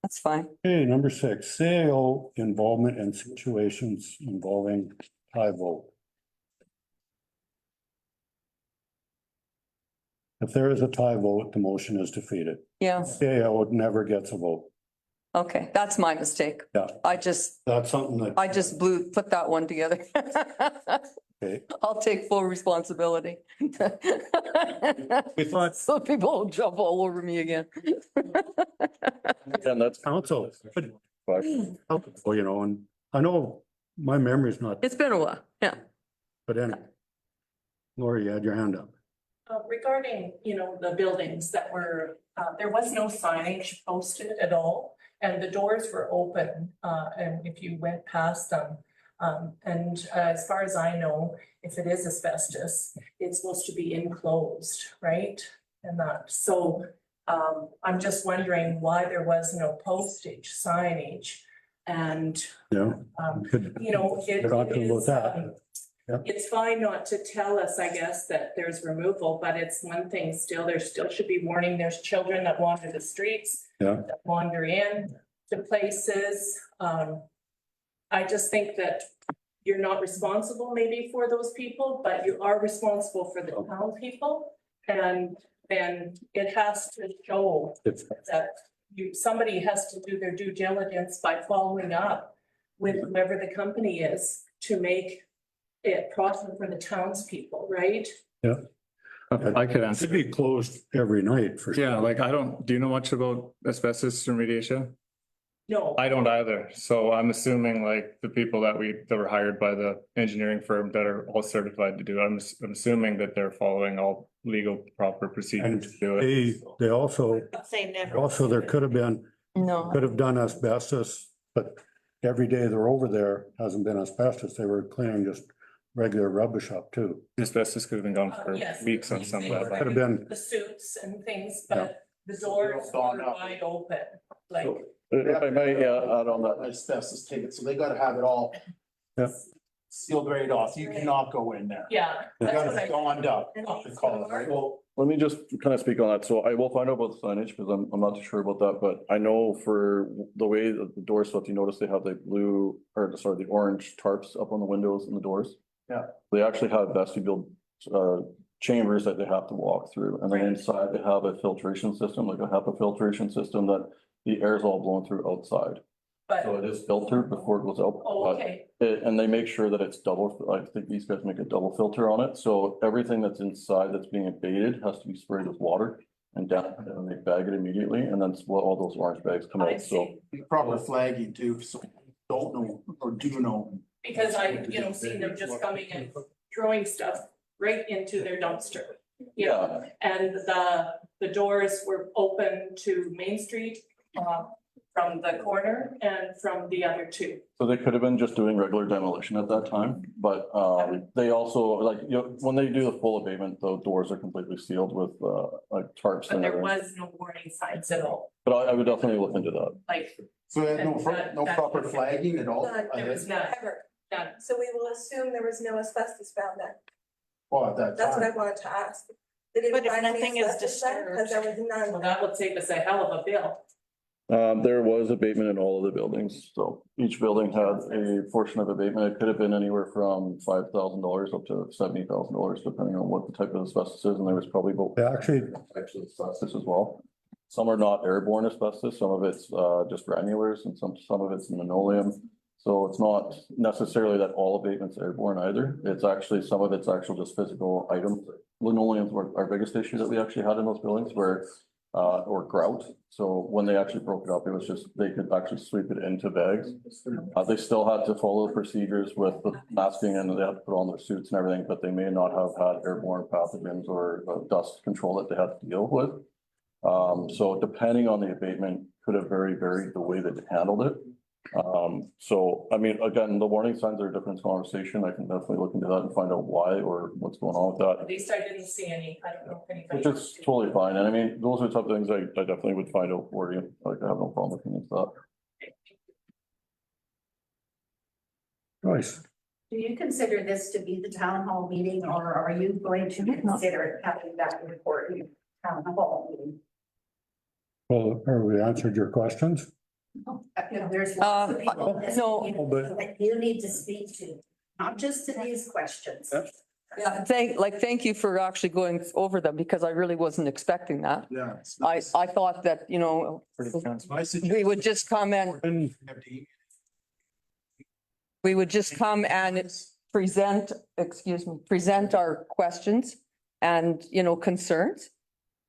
That's fine. Okay, number 6, CAO involvement in situations involving tie vote. If there is a tie vote, the motion is defeated. Yeah, CAO never gets a vote. okay, that's my mistake. Yeah. That's something that. I just put that one together. Okay. I'll take full responsibility. We thought So people will jump all over me again. And that's council, fine. well, and I know my memory's not, It's been a while, yeah. but anyway. Lori, you had your hand up. Regarding, the buildings that were, there was no signage posted at all. And the doors were open, and if you went past them. And as far as I know, if it is asbestos, it's supposed to be enclosed, right? And that, so I'm just wondering why there was no postage signage. And, Yeah. Could it on to is, that. Yeah. it's fine not to tell us, I guess, that there's removal, but it's one thing still, there still should be warning. There's children that wander the streets. Yeah. That wander in to places. I just think that you're not responsible maybe for those people, but you are responsible for the town people. And then it has to show that somebody has to do their due diligence by following up with whoever the company is to make it profitable for the townspeople, right? Yeah. I could It answer. should be closed every night for sure. Yeah, like do you know much about asbestos remediation? No, I don't either, so I'm assuming like the people that were hired by the engineering firm that are all certified to do it, I'm assuming that they're following all legal proper And procedures to do it. they also, Say never. also there could have been, No. could have done asbestos, but every day they're over there hasn't been asbestos. They were cleaning just regular rubbish up too. Asbestos could have been gone for Yes. weeks on some of that. Could have been, the suits and things, but the doors were Gone up. wide open, like. If I may, add on that, Asbestos ticket, so they gotta have it all. Yeah. Sealed right off. You cannot go in there. Yeah. You That's gotta what I- be gone up, they call it, right? well, let me just kind of speak on that. So I will find out about the signage because I'm not too sure about that, but I know for the way that the doors, so if you notice, they have the blue, or sorry, the orange tarps up on the windows and the doors. Yeah. They actually have vestibule chambers that they have to walk through, and then Right. inside they have a filtration system, like a HEPA filtration system that the air is all blown through outside. But, So it is filtered before it goes out. oh, but okay, and they make sure that it's double, I think these guys make a double filter on it, so everything that's inside that's being abated has to be sprayed with water and down, and then they bag it immediately, and then all those orange bags come I out, so. see, Proper flagging too, so don't know or do know. because I, seen them just coming and throwing stuff right into their dumpster. Yeah, and the doors were open to Main Street, from the corner and from the other two. So they could have been just doing regular demolition at that time, but they also, like, when they do the full abatement, the doors are completely sealed with like tarps But and there everything. was no warning signs at all, But I would definitely look into that. like, So they had no, That- no that- proper flagging at all? there was none, Ever. none. So we will assume there was no asbestos found then. Well, at that That's what I time. wanted to ask. They didn't But if find any nothing is asbestos then, because there was Well, none. that would save us a hell of a bill. There was abatement in all of the buildings, so each building had a portion of abatement. It could have been anywhere from $5,000 up to $70,000, depending on what the type of asbestos is, and there was probably both they actually, types of asbestos as well. Some are not airborne asbestos, some of it's just granulars, and some of it's linoleum. So it's not necessarily that all abatement's airborne either. It's actually, some of it's actual just physical items. Linoleums were our biggest issue that we actually had in those buildings where or grout. So when they actually broke it up, it was just, they could actually sweep it into bags. They still had to follow the procedures with the masking and they had to put on their suits and everything, but they may not have had airborne pathogens or dust control that they had to deal with. So depending on the abatement, could have very varied the way that they handled it. So, I mean, again, the warning signs are a different conversation. I can definitely look into that and find out why or what's going on with that. At least I didn't see any, I don't know if anybody. Which is totally fine. And I mean, those are the type of things I definitely would find out for you. Like, I have no problem looking into that. Joyce, Do you consider this to be the town hall meeting, or are you going to consider having that report in town hall meeting? well, have we answered your questions? There's lots of people in this no. community that you need to speak to, not just to these questions. Yeah, thank you for actually going over them because I really wasn't expecting that. Yeah. it's I nice. thought that, Pretty transparent. we would just come and And present, present our questions and, concerns.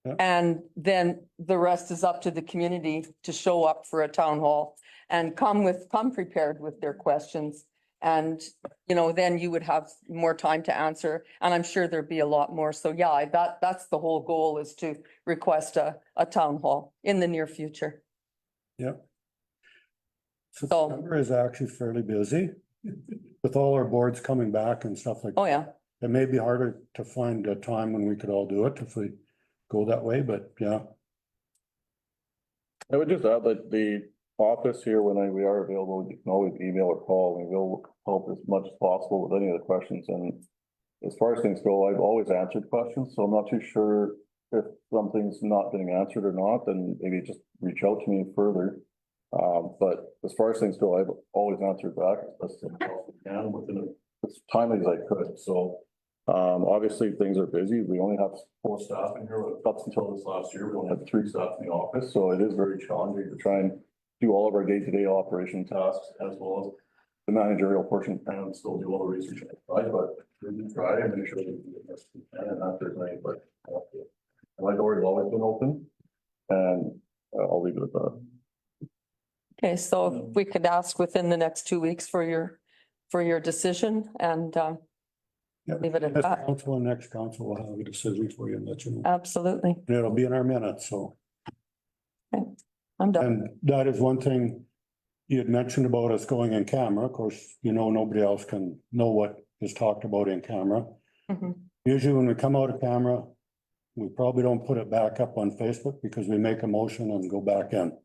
Yeah. And then the rest is up to the community to show up for a town hall and come prepared with their questions. And, then you would have more time to answer, and I'm sure there'd be a lot more. So yeah, that's the whole goal, is to request a town hall in the near future. September is actually fairly busy with all our boards coming back and stuff like. Oh, yeah. It may be harder to find a time when we could all do it if we go that way, but yeah. I would just add that the office here, when we are available, you can always email or call. We will help as much as possible with any of the questions. And as far as things go, I've always answered questions, so I'm not too sure if something's not getting answered or not, then maybe just reach out to me further. But as far as things go, I've always answered back as best as I can within as timely as I could. So obviously things are busy. We only have 4 staff in here. Up until this last year, we only had 3 staff in the office, so it is very challenging to try and do all of our day-to-day operation tasks as well as the managerial portion and still do all the research on the side, but we do try and make sure that we do the best we can and not there's any, but my door has always been open and I'll leave it at that. Okay, so if we could ask within the next 2 weeks for your decision and leave it at This that. council and next council will have a decision for you and let you know. Absolutely. And it'll be in our minutes, so. I'm done. And that is one thing you had mentioned about us going in camera. Of course, you know, nobody else can know what is talked about in camera. Mhm. Usually when we come out of camera, we probably don't put it back up on Facebook because we make a motion and go back in.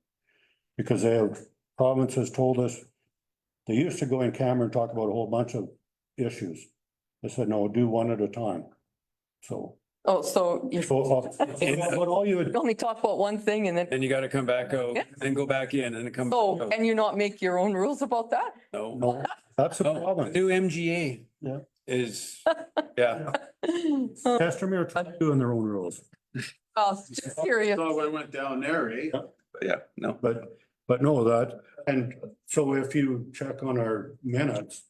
Because they have, provinces told us, they used to go in camera and talk about a whole bunch of issues. They said, no, do one at a time. So. Oh, so you But all you would, only talk about one thing and then, And you gotta come back out, Yeah. then go back in and then come. oh, out. can you not make your own rules about that? No, no, that's the no, problem. new MGA. Yeah. Is, yeah. Castamere tried doing their own rules, Oh, just serious. So I went down there, eh? Yeah, no. but no, that, and so if you check on our minutes.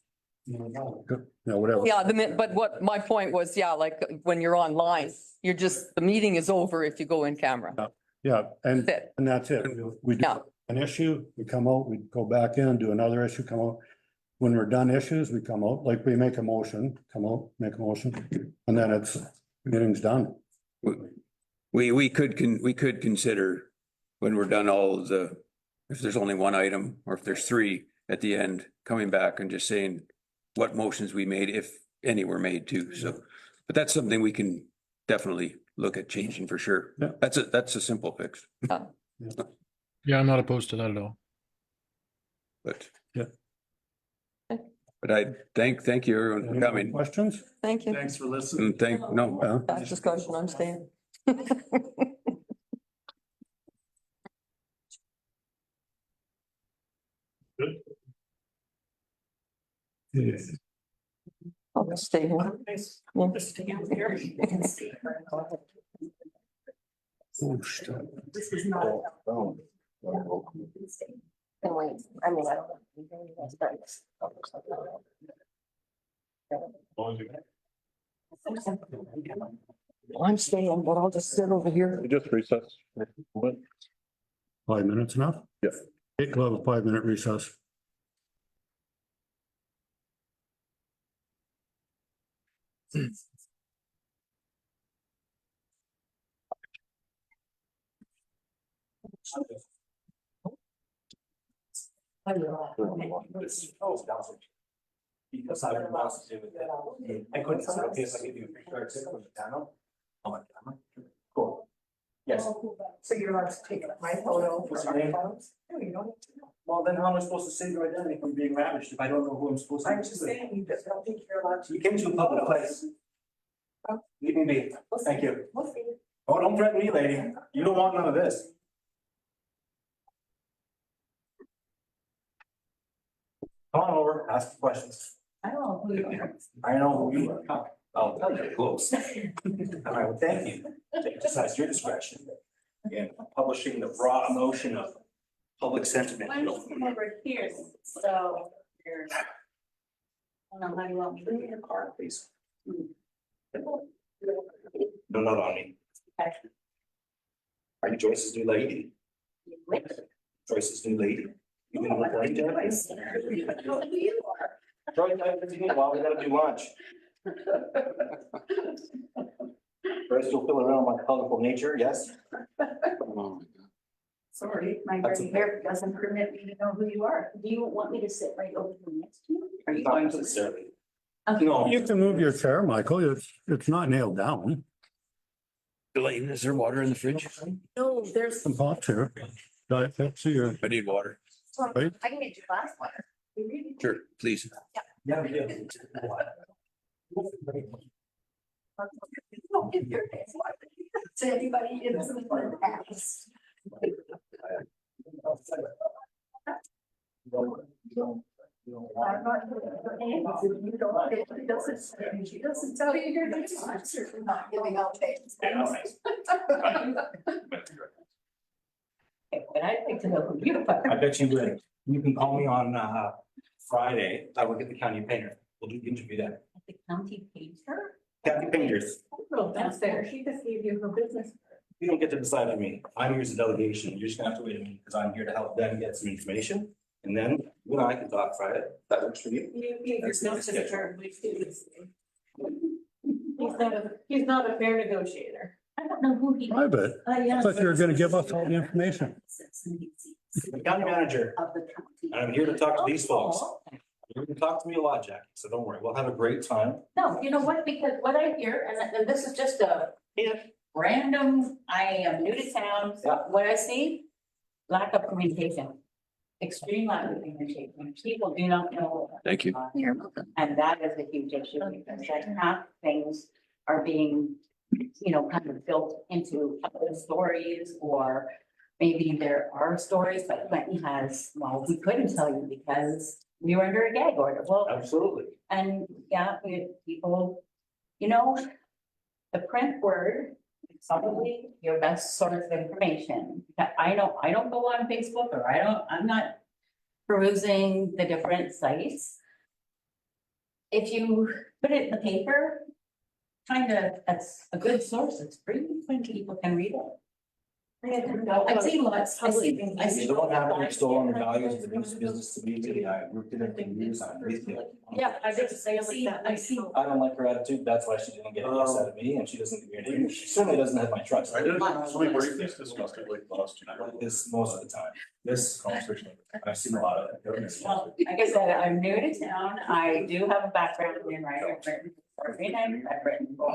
Whatever. Yeah, but what my point was, yeah, like when you're online, you're just, the meeting is over if you go in camera. Yeah, and, That's it. and that's it. We do Yeah. an issue, we come out, we go back in, do another issue, come out. When we're done issues, we come out, like we make a motion, come out, make a motion, and then it's, meeting's done. We could consider when we're done all of the, if there's only one item or if there's three at the end, coming back and just saying what motions we made, if any were made too. So, but that's something we can definitely look at changing for sure. Yeah. That's a simple fix, Yeah, I'm not opposed to that at all. but. Yeah. But I thank you everyone Any for more coming. questions? Thank you. Thanks for listening. And no, That's discussion, I'm staying. I'll just stay here. Yeah. This is not. And wait, I mean, I don't know. I'm staying, but I'll just sit over here. We just recess. 5 minutes enough? Yeah. We'll have a 5-minute recess. Because I would want to do with that. I couldn't, so I guess I give you a picture, it's from the panel. On my camera. Cool. Yes. So you're allowed to take my photo. What's your name? No, you don't need to know. Well, then how am I supposed to save your identity from being ravished if I don't know who I'm supposed to? I'm just saying, you just don't think you're allowed to. You came to a public place. Leave me be. Thank you. We'll see. Oh, don't threaten me, lady. You don't want none of this. Come on over, ask the questions. I don't know who you are. I know who you are. Come, I'll tell you close. All right, well, thank you. Exercise your discretion in publishing the raw emotion of public sentiment. I'm just over here, so you're. I don't know how you want me to. Bring me your card, please. No, not on me. Are you Joyce's new lady? Joyce's new lady? You gonna look like that? Joyce, well, we gotta do lunch. Joyce, you'll fill around my colorful nature, yes? Sorry, my That's gray hair doesn't permit me to know who you are. Do you want me to sit right over here next to you? Are you Not going to? necessarily. Okay. No. You can move your chair, Michael. It's not nailed down. Elaine, is there water in the fridge? No, there's. Some pots here. Diet Pepsi or. I need water. Right. I can get you glass water. You really? Sure, please. Yeah, we do. Don't give your face water to anybody in the house. I'm not giving her names. You don't, she doesn't tell you your name. I'm certainly not giving out names. But I'd like to know who you are. I bet you would. You can call me on Friday. I work at the county painter. We'll do the interview then. The county painter? County painters. Oh, that's fair. She just gave you her business. You don't get to decide for me. I'm here as a delegation. You're just gonna have to wait a minute because I'm here to help them get some information. And then you and I can talk Friday. That works for you? He's not a fair negotiator. I don't know who he. Private. I thought you were gonna give us all the information. The county manager, Of the county. and I'm here to talk to these folks. You're gonna talk to me a lot, Jackie, so don't worry. We'll have a great time. No, you know what, because what I hear, and this is just a random, I am new to town, Yeah. what I see, lack of communication. Extreme lack of communication, people do not know. Thank you. You're welcome. And that is a huge issue, because like half things are being, kind of built into other stories, or maybe there are stories, but Clinton has, well, we couldn't tell you because we were under a gag order, well, Absolutely. and yeah, we, people, the print word is probably your best source of information. I don't go on Facebook, or I'm not perusing the different sites. If you put it in the paper, that's a good source, it's free, when people can read it. I've seen lots, I see. You don't have to extol on the values of the news business to me today. I worked in it for years. I'm with you. Yeah, I see. I don't like her attitude. That's why she didn't get any upset at me and she doesn't give me any. She certainly doesn't have my trust. I didn't, so we briefly discussed it like last year. This most of the time. This conversation, I've seen a lot of it. Well, like I said, I'm new to town, I do have a background in writing, I've written for Freedom, I've written for.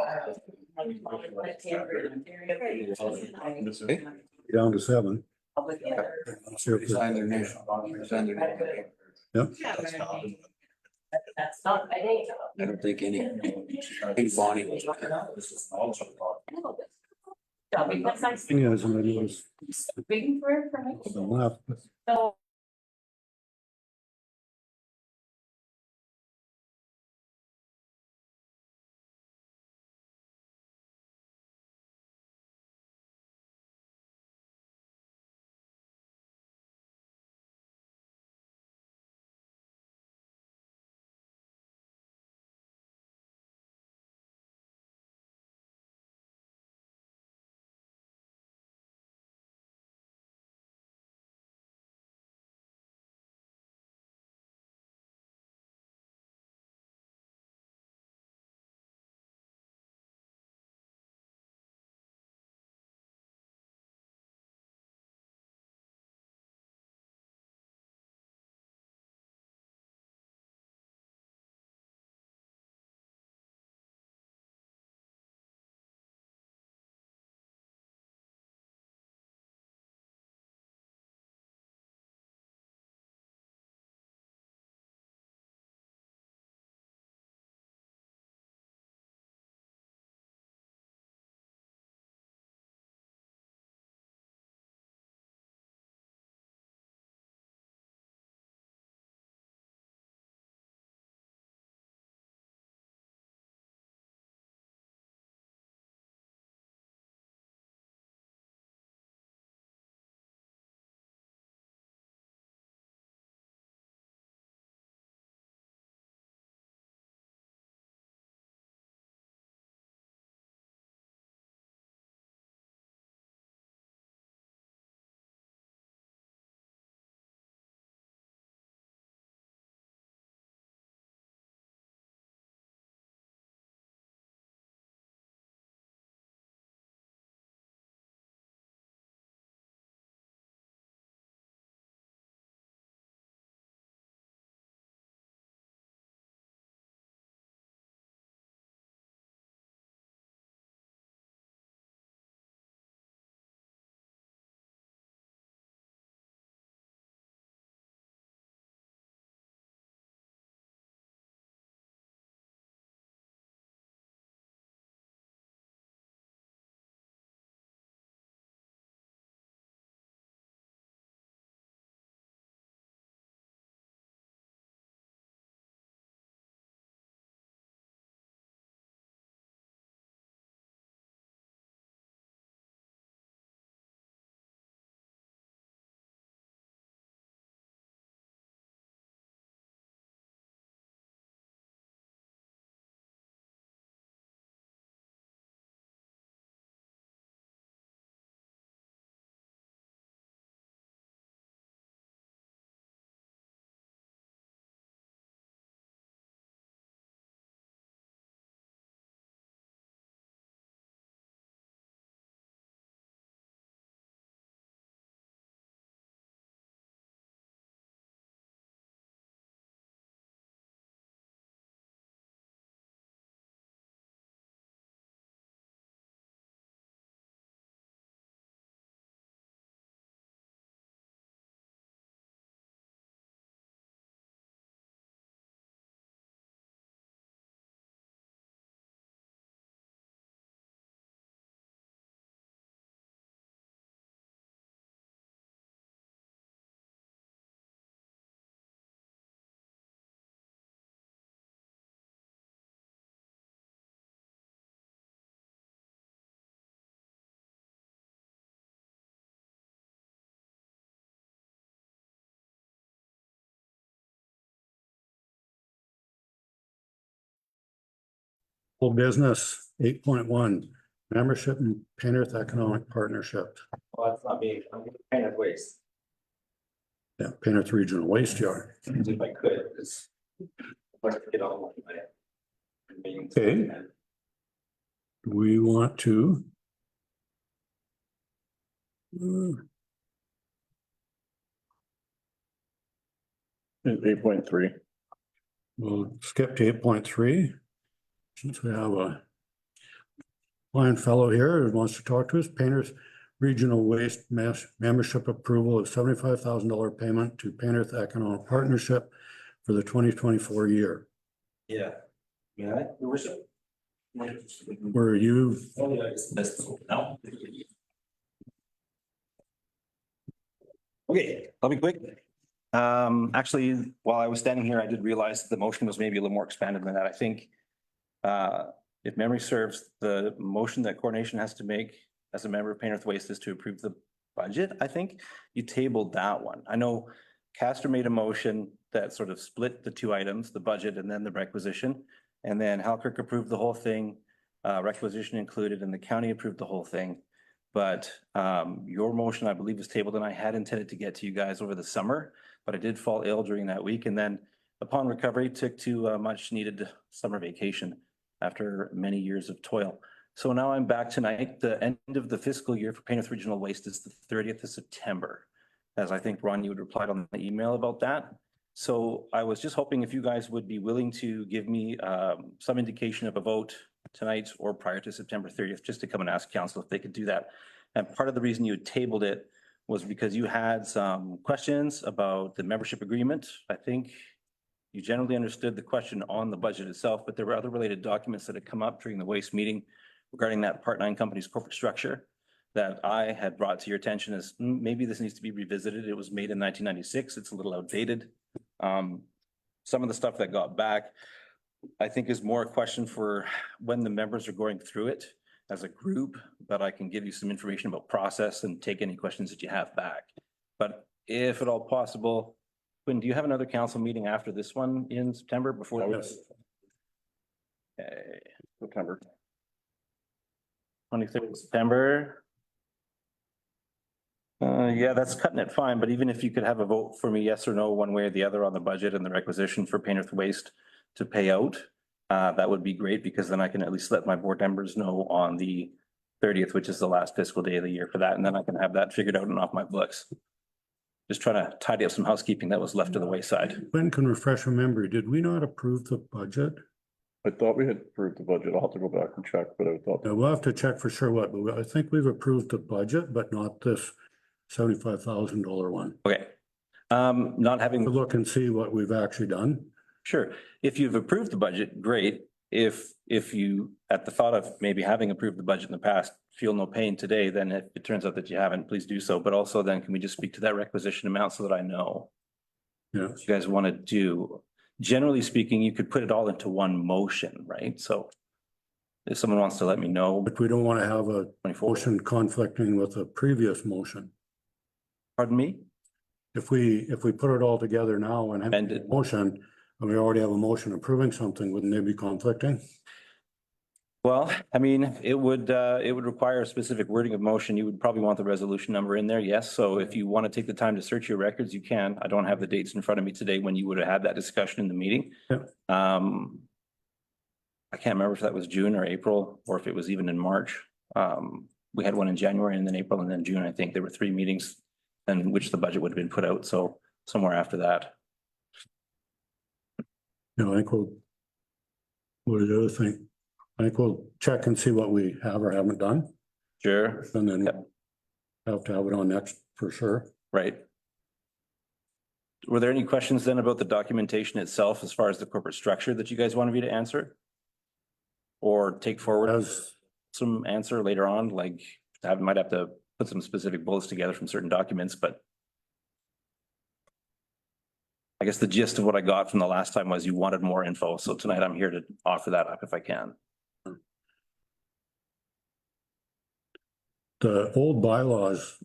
Down to 7. Public other. Sign their name. Sign their name. That's not my day job. I don't think any. I think Bonnie was. Because I'm Yeah, somebody was speaking for information, left. so. Whole business, 8.1, membership in Penrith Economic Partnership. Well, that's not me, I'm kind of waste, Yeah, Penrith Regional Waste Yard. if I could, because. Let's get on with my. meetings. Okay. We want to. 8.3. We'll skip to 8.3. Since we have a fine fellow here who wants to talk to us, Penrith Regional Waste Membership Approval of $75,000 payment to Penrith Economic Partnership for the 2024 year. Yeah. Yeah, your worship. Were you, Oh, yeah, it's this, no. Okay, I'll be quick. Actually, while I was standing here, I did realize the motion was maybe a little more expanded than that. I think if memory serves, the motion that coordination has to make as a member of Penrith Waste is to approve the budget. I think you tabled that one. I know Castor made a motion that sort of split the two items, the budget and then the requisition. And then Halkirk approved the whole thing, requisition included, and the county approved the whole thing. But your motion, I believe, was tabled, and I had intended to get to you guys over the summer, but I did fall ill during that week. And then upon recovery, took to a much needed summer vacation after many years of toil. So now I'm back tonight. The end of the fiscal year for Penrith Regional Waste is the 30th of September. As I think, Ron, you would replied on the email about that. So I was just hoping if you guys would be willing to give me some indication of a vote tonight or prior to September 30th, just to come and ask council if they could do that. And part of the reason you had tabled it was because you had some questions about the membership agreement. I think you generally understood the question on the budget itself, but there were other related documents that had come up during the waste meeting regarding that Part 9 company's corporate structure that I had brought to your attention as maybe this needs to be revisited. It was made in 1996. It's a little outdated. Some of the stuff that got back, I think, is more a question for when the members are going through it as a group, but I can give you some information about process and take any questions that you have back. But if at all possible, Quinn, do you have another council meeting after this one in September before this? Okay, September. 23rd of September. Yeah, that's cutting it fine, but even if you could have a vote for me, yes or no, one way or the other on the budget and the requisition for Penrith Waste to pay out, that would be great, because then I can at least let my board members know on the 30th, which is the last fiscal day of the year for that, and then I can have that figured out and off my books. Just trying to tidy up some housekeeping that was left to the wayside. when can refresh my memory, did we not approve the budget? I thought we had approved the budget. I'll have to go back and check, but I thought. Now, we'll have to check for sure what, but I think we've approved the budget, but not this $75,000 one. Okay. Not having. To look and see what we've actually done. Sure. If you've approved the budget, great. If you, at the thought of maybe having approved the budget in the past, feel no pain today, then if it turns out that you haven't, please do so. But also then can we just speak to that requisition amount so that I know Yeah. what you guys want to do? Generally speaking, you could put it all into one motion, right? So if someone wants to let me know. But we don't want to have a 24. motion conflicting with a previous motion. Pardon me? If we put it all together now and have a Amended. motion, and we already have a motion approving something, wouldn't they be conflicting? Well, I mean, it would require a specific wording of motion. You would probably want the resolution number in there, yes. So if you want to take the time to search your records, you can. I don't have the dates in front of me today when you would have had that discussion in the meeting. Yeah. I can't remember if that was June or April, or if it was even in March. We had one in January and then April and then June. I think there were 3 meetings in which the budget would have been put out. So somewhere after that. No, I think what do the other thing? I think we'll check and see what we have or haven't done, Sure. and then Yep. have to have it on next for sure. Right. Were there any questions then about the documentation itself as far as the corporate structure that you guys wanted me to answer? Or take forward As some answer later on, like I might have to put some specific bullets together from certain documents, but I guess the gist of what I got from the last time was you wanted more info. So tonight I'm here to offer that up if I can. the old bylaws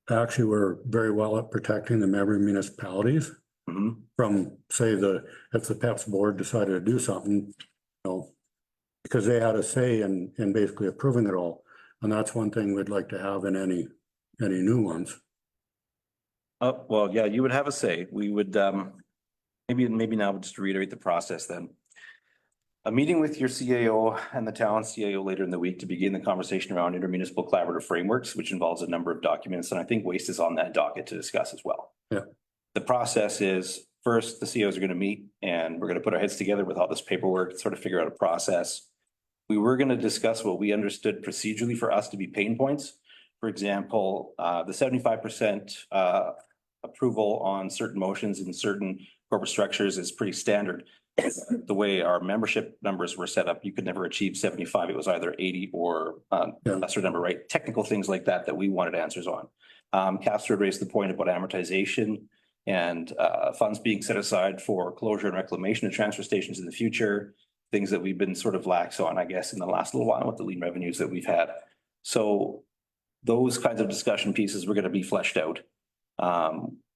actually were very well at protecting the member municipalities Mhm. from, say, if the PEP's board decided to do something, you know, because they had a say in basically approving it all. And that's one thing we'd like to have in any new ones. Oh, well, yeah, you would have a say. We would, maybe now just to reiterate the process then. A meeting with your CAO and the town CAO later in the week to begin the conversation around intermunicipal collaborative frameworks, which involves a number of documents, and I think waste is on that docket to discuss as well. Yeah. The process is, first, the CAOs are gonna meet and we're gonna put our heads together with all this paperwork, sort of figure out a process. We were gonna discuss what we understood procedurally for us to be pain points. For example, the 75% approval on certain motions in certain corporate structures is pretty standard. The way our membership numbers were set up, you could never achieve 75. It was either 80 or lesser number, right? Technical things like that that we wanted answers on. Castor raised the point about amortization and funds being set aside for closure and reclamation of transfer stations in the future. Things that we've been sort of lax on, I guess, in the last little while with the lean revenues that we've had. So those kinds of discussion pieces were going to be fleshed out.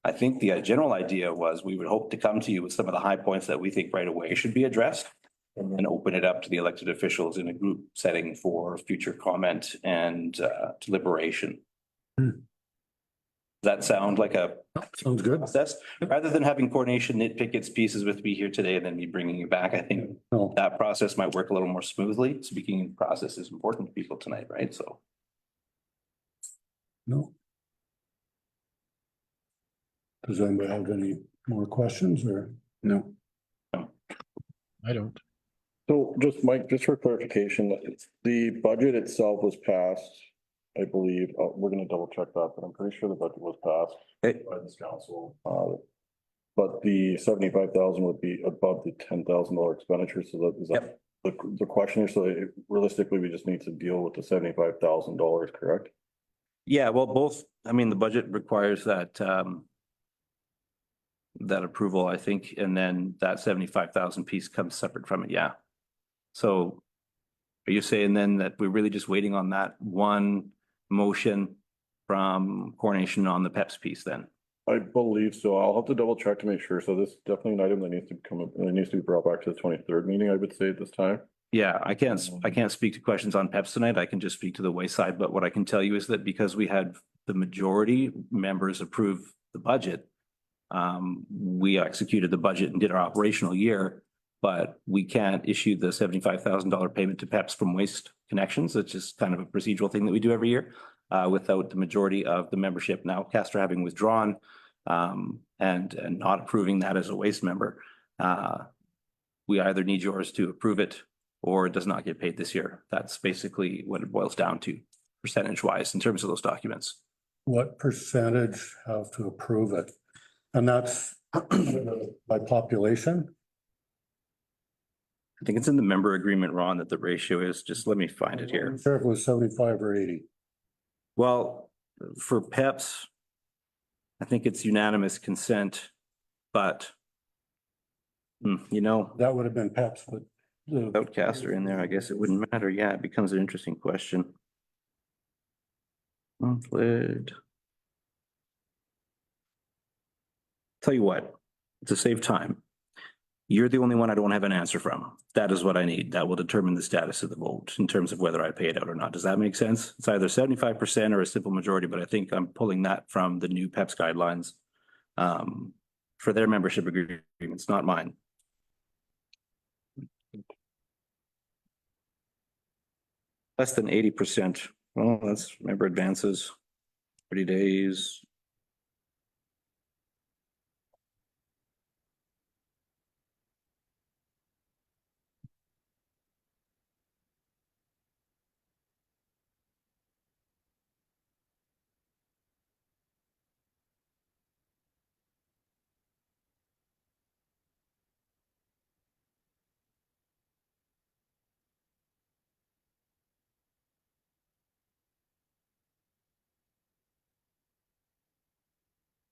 I think the general idea was we would hope to come to you with some of the high points that we think right away should be addressed and open it up to the elected officials in a group setting for future comment and deliberation. Does that sound like a Sounds good. process? Rather than having coordination nitpick its pieces with me here today and then me bringing you back, I think No, that process might work a little more smoothly. Speaking in process is important to people tonight, right? So. no. Does anybody have any more questions or? No. I don't. So just Mike, just for clarification, the budget itself was passed, I believe, we're gonna double check that, but I'm pretty sure the budget was passed Okay. by this council. But the 75,000 would be above the $10,000 expenditure, so that is that the question here, so realistically, we just need to deal with the $75,000, correct? Yeah, well, both, I mean, the budget requires that, that approval, I think, and then that 75,000 piece comes separate from it, yeah. So are you saying then that we're really just waiting on that one motion from coordination on the PEPS piece then? I believe so. I'll have to double check to make sure. So this is definitely an item that needs to come up, and it needs to be brought back to the 23rd meeting, I would say at this time. Yeah, I can't speak to questions on PEPS tonight. I can just speak to the waste side, but what I can tell you is that because we had the majority members approve the budget, we executed the budget and did our operational year, but we can't issue the $75,000 payment to PEPS from Waste Connections. It's just kind of a procedural thing that we do every year, without the majority of the membership. Now, Castor having withdrawn, and not approving that as a waste member, we either need yours to approve it or it does not get paid this year. That's basically what it boils down to, percentage wise, in terms of those documents. What percentage have to approve it? And that's by population? I think it's in the member agreement, Ron, that the ratio is, just let me find it here. I'm sure if it was 75 or 80. Well, for PEPS, I think it's unanimous consent, but you know, That would have been PEPS, but. without Castor in there, I guess it wouldn't matter. Yeah, it becomes an interesting question. Monthly. Tell you what, to save time, you're the only one I don't have an answer from. That is what I need. That will determine the status of the vote in terms of whether I pay it out or not. Does that make sense? It's either 75% or a simple majority, but I think I'm pulling that from the new PEPS guidelines for their membership agreements, not mine. Less than 80%. Well, that's member advances, 30 days.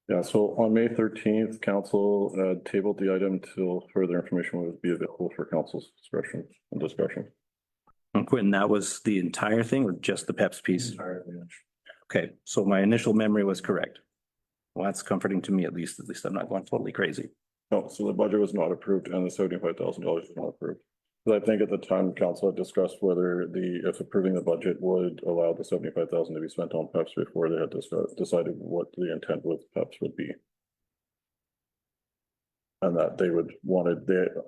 Yeah, so on May 13th, council tabled the item till further information would be available for council's discretion and discussion. And Quentin, that was the entire thing or just the PEPS piece? Okay, so my initial memory was correct. Well, that's comforting to me, at least I'm not going totally crazy. No, so the budget was not approved and the $75,000 was not approved. But I think at the time, council had discussed whether if approving the budget would allow the 75,000 to be spent on PEPs before they had decided what the intent with PEPs would be. And that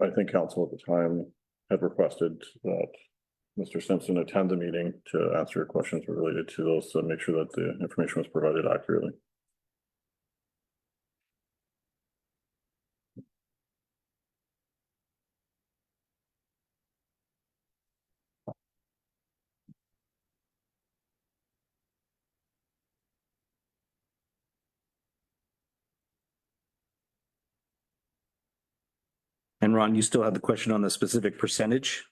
I think council at the time had requested that Mr. Simpson attend the meeting to answer questions related to those, to make sure that the information was provided accurately. And Ron, you still have the question on the specific percentage?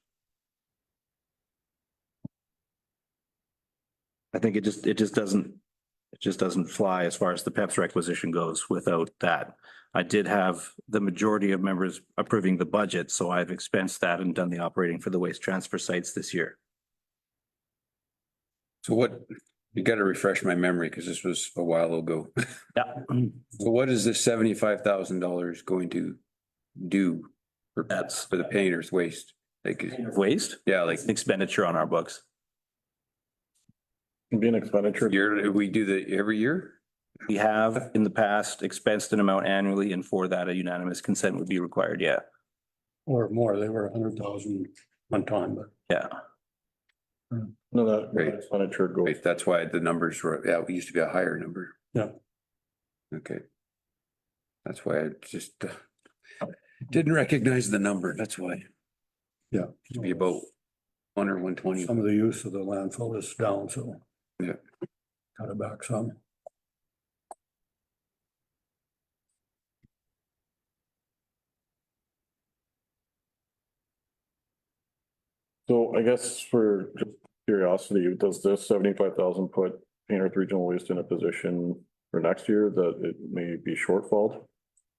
I think it just doesn't fly as far as the PEPs requisition goes without that. I did have the majority of members approving the budget, so I've expensed that and done the operating for the waste transfer sites this year. So what, you gotta refresh my memory because this was a while ago. Yeah. So what is this $75,000 going to do for the painter's waste? Like, Waste? yeah, like Expenditure on our books. Can be an expenditure. we do every year? We have in the past expensed an amount annually, and for that, a unanimous consent would be required, yeah. Or more, they were 100,000 one time, but. Yeah. No, that Right. expenditure goes. Right, that's why the numbers were, yeah, it used to be a higher number. Yeah. Okay. That's why I just didn't recognize the number, that's why. Yeah. Used to be about 1 or 120. Some of the use of the landfill is down, so. Yeah. Cut it back some. So I guess for just curiosity, does this 75,000 put Painter Regional Waste in a position for next year that it may be shortfall?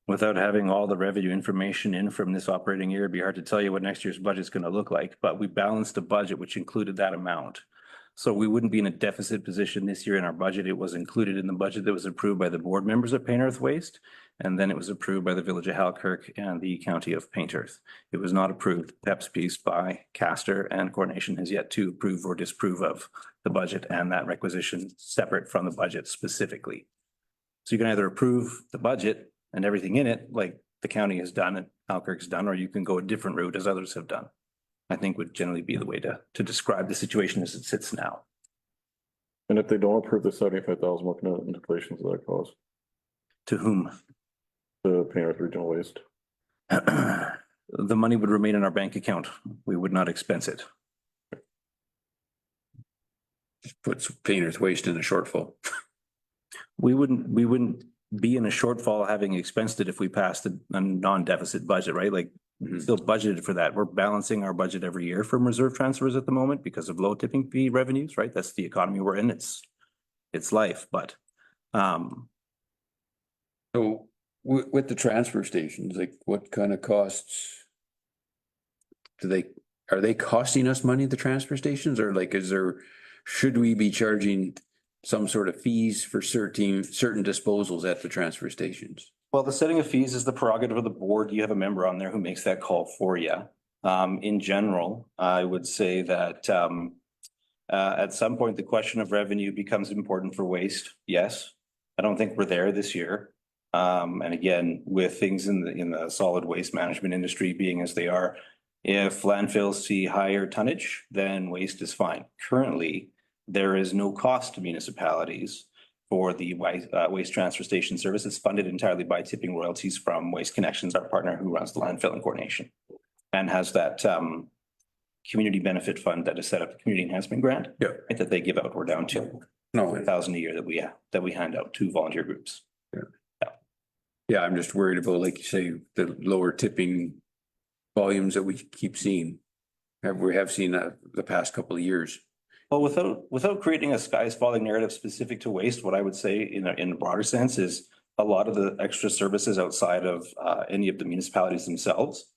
Without having all the revenue information in from this operating year, it'd be hard to tell you what next year's budget is going to look like, but we balanced a budget which included that amount. So we wouldn't be in a deficit position this year in our budget. It was included in the budget that was approved by the board members of Paint Earth Waste. And then it was approved by the Village of Halkirk and the County of Paint Earth. It was not approved PEP's piece by Castor, and Coronation has yet to approve or disapprove of the budget and that requisition separate from the budget specifically. So you can either approve the budget and everything in it, like the county has done and Halkirk's done, or you can go a different route as others have done. I think would generally be the way to describe the situation as it sits now. And if they don't approve the 75,000, what kind of implications does that cause? To whom? The Painter Regional Waste. The money would remain in our bank account. We would not expense it. Just puts Painter's Waste in a shortfall. We wouldn't be in a shortfall having expensed it if we passed a non-deficit budget, right? Like still budgeted for that. We're balancing our budget every year from reserve transfers at the moment because of low tipping fee revenues, right? That's the economy we're in. It's life, but So with the transfer stations, like what kind of costs are they costing us money at the transfer stations, or like should we be charging some sort of fees for certain disposals at the transfer stations? well, the setting of fees is the prerogative of the board. You have a member on there who makes that call for you. In general, I would say that at some point, the question of revenue becomes important for waste. Yes. I don't think we're there this year. And again, with things in the solid waste management industry being as they are, if landfills see higher tonnage, then waste is fine. Currently, there is no cost to municipalities for the waste transfer station service. It's funded entirely by tipping royalties from Waste Connections, our partner who runs the landfill in Coronation, and has that community benefit fund that is set up, the community enhancement grant. Yeah. Right, that they give out. We're down to $1,000 a year that we hand out to volunteer groups. Yeah, I'm just worried about, like you say, the lower tipping volumes that we keep seeing. We have seen that the past couple of years. Well, without creating a skies falling narrative specific to waste, what I would say in a broader sense is a lot of the extra services outside of any of the municipalities themselves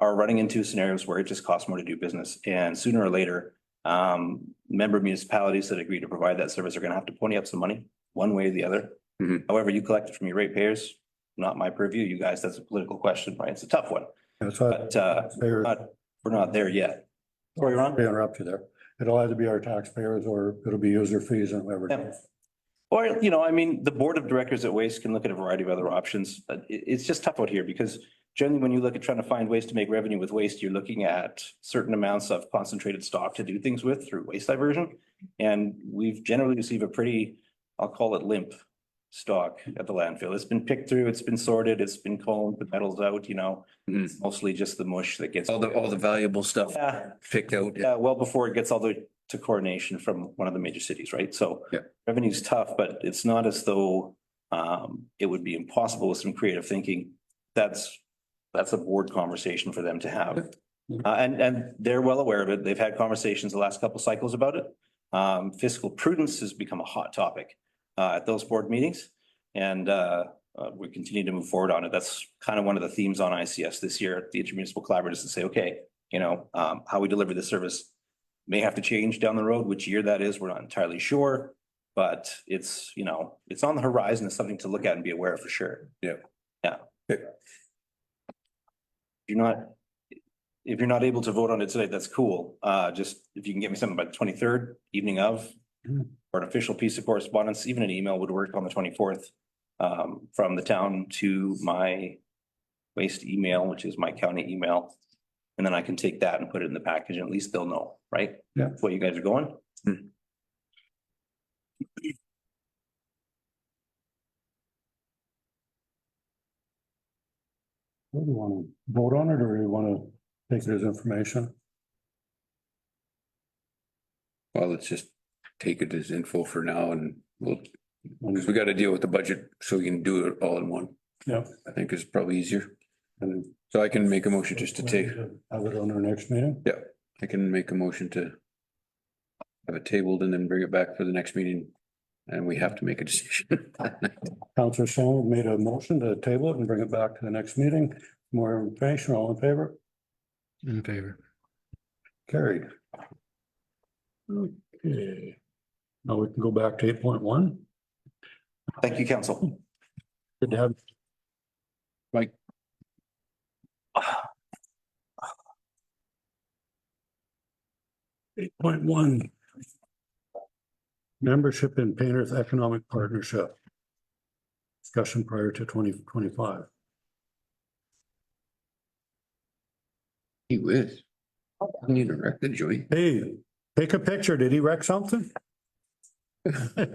are running into scenarios where it just costs more to do business. And sooner or later, member municipalities that agree to provide that service are going to have to pony up some money one way or the other. Mhm. However, you collect it from your ratepayers, not my purview. You guys, that's a political question, right? It's a tough one. That's But we're not there yet. Sorry, Ron? Sorry to interrupt you there. It'll either be our taxpayers or it'll be user fees and whatever. Yeah. Or, you know, I mean, the board of directors at Waste can look at a variety of other options. But it's just tough out here because generally when you look at trying to find ways to make revenue with waste, you're looking at certain amounts of concentrated stock to do things with through waste diversion. And we've generally received a pretty, I'll call it limp stock at the landfill. It's been picked through, it's been sorted, it's been combed, the metal's out, you know. It's mostly just the mush that gets. All the valuable stuff Yeah, picked out. yeah, well before it gets all the way to coordination from one of the major cities, right? So. Yeah. Revenue's tough, but it's not as though it would be impossible with some creative thinking. That's a board conversation for them to have. And they're well aware of it. They've had conversations the last couple cycles about it. Fiscal prudence has become a hot topic at those board meetings. And we continue to move forward on it. That's kind of one of the themes on ICS this year at the Intermunicipal Collaborative, to say, okay, you know, how we deliver the service may have to change down the road. Which year that is, we're not entirely sure. But it's, you know, it's on the horizon. It's something to look at and be aware of for sure. Yeah. Yeah. If you're not able to vote on it today, that's cool. Just if you can get me something by the 23rd, evening of, or an official piece of correspondence, even an email would work on the 24th. From the town to my waste email, which is my county email. And then I can take that and put it in the package and at least they'll know, right? Yeah. What you guys are going. Do you want to vote on it or do you want to take it as information? Well, let's just take it as info for now and because we got to deal with the budget so we can do it all in one. Yeah. I think is probably easier. And So I can make a motion just to take, have it on our next meeting. I can make a motion to have it tabled and then bring it back for the next meeting. And we have to make a decision. Councillor Sloan made a motion to table it and bring it back to the next meeting. More information, all in favor? In favor. Carried. Okay. Now we can go back to 8.1. Thank you, council. Good to have. Mike. 8.1. Membership in Painters Economic Partnership. Discussion prior to 2025. He was. I need to wreck the joint. Hey, take a picture. Did he wreck something? Are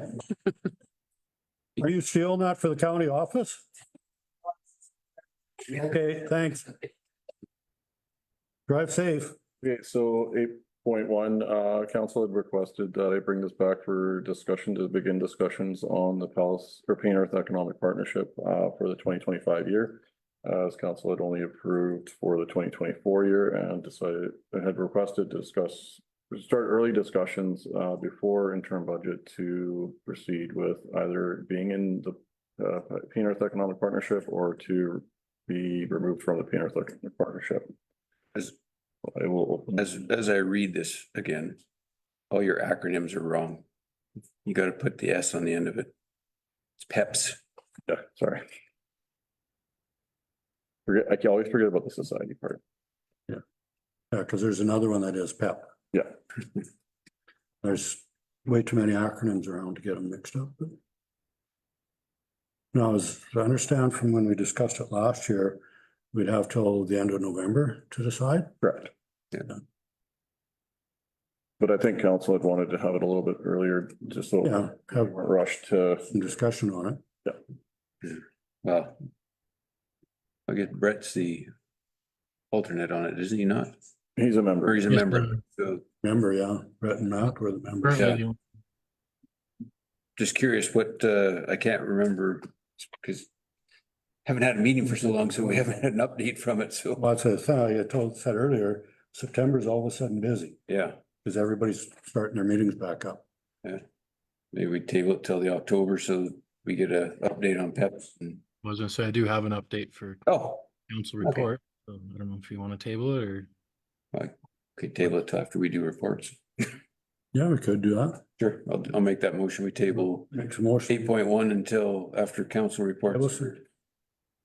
you stealing that for the county office? Okay, thanks. Drive safe. Okay, so 8.1, council had requested that I bring this back for discussion to begin discussions on the Palace or Paint Earth Economic Partnership for the 2025 year. As council had only approved for the 2024 year and decided, had requested to start early discussions before interim budget to proceed with either being in the Paint Earth Economic Partnership or to be removed from the Paint Earth Economic Partnership. I will. As I read this again, all your acronyms are wrong. You got to put the S on the end of it. It's PEPS. Yeah, sorry. I can always forget about the society part. Yeah, because there's another one that is PEP. Yeah. There's way too many acronyms around to get them mixed up. Now, as I understand from when we discussed it last year, we'd have till the end of November to decide. Correct. Yeah. But I think council had wanted to have it a little bit earlier, just so Yeah, have we weren't rushed to. some discussion on it. Well, I guess Brett's the alternate on it, isn't he not? He's a member. Or he's a Yes, member. member. So Member, yeah, Brett and Matt were the members. Currently, just curious what, I can't remember because haven't had a meeting for so long, so we haven't had an update from it. So, Well, that's a thing I said earlier, September's all of a sudden busy yeah, because everybody's starting their meetings back up. maybe we table it till the October so we get a update on PEPs and, I was gonna say, I do have an update for oh, council Okay. report. So I don't know if you want to table it or. okay, table it till after we do reports. Yeah, we could do that. Sure, I'll make that motion. We table Make some motion 8.1 until after council reports.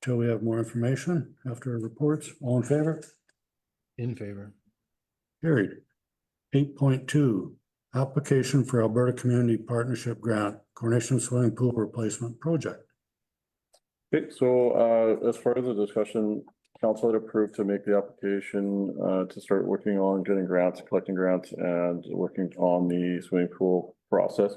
till we have more information after reports. All in favor? In favor. Carried. 8.2, application for Alberta Community Partnership Grant, Coronation Swimming Pool Replacement Project. Okay, so as far as the discussion, council had approved to make the application to start working on getting grants, collecting grants and working on the swimming pool process.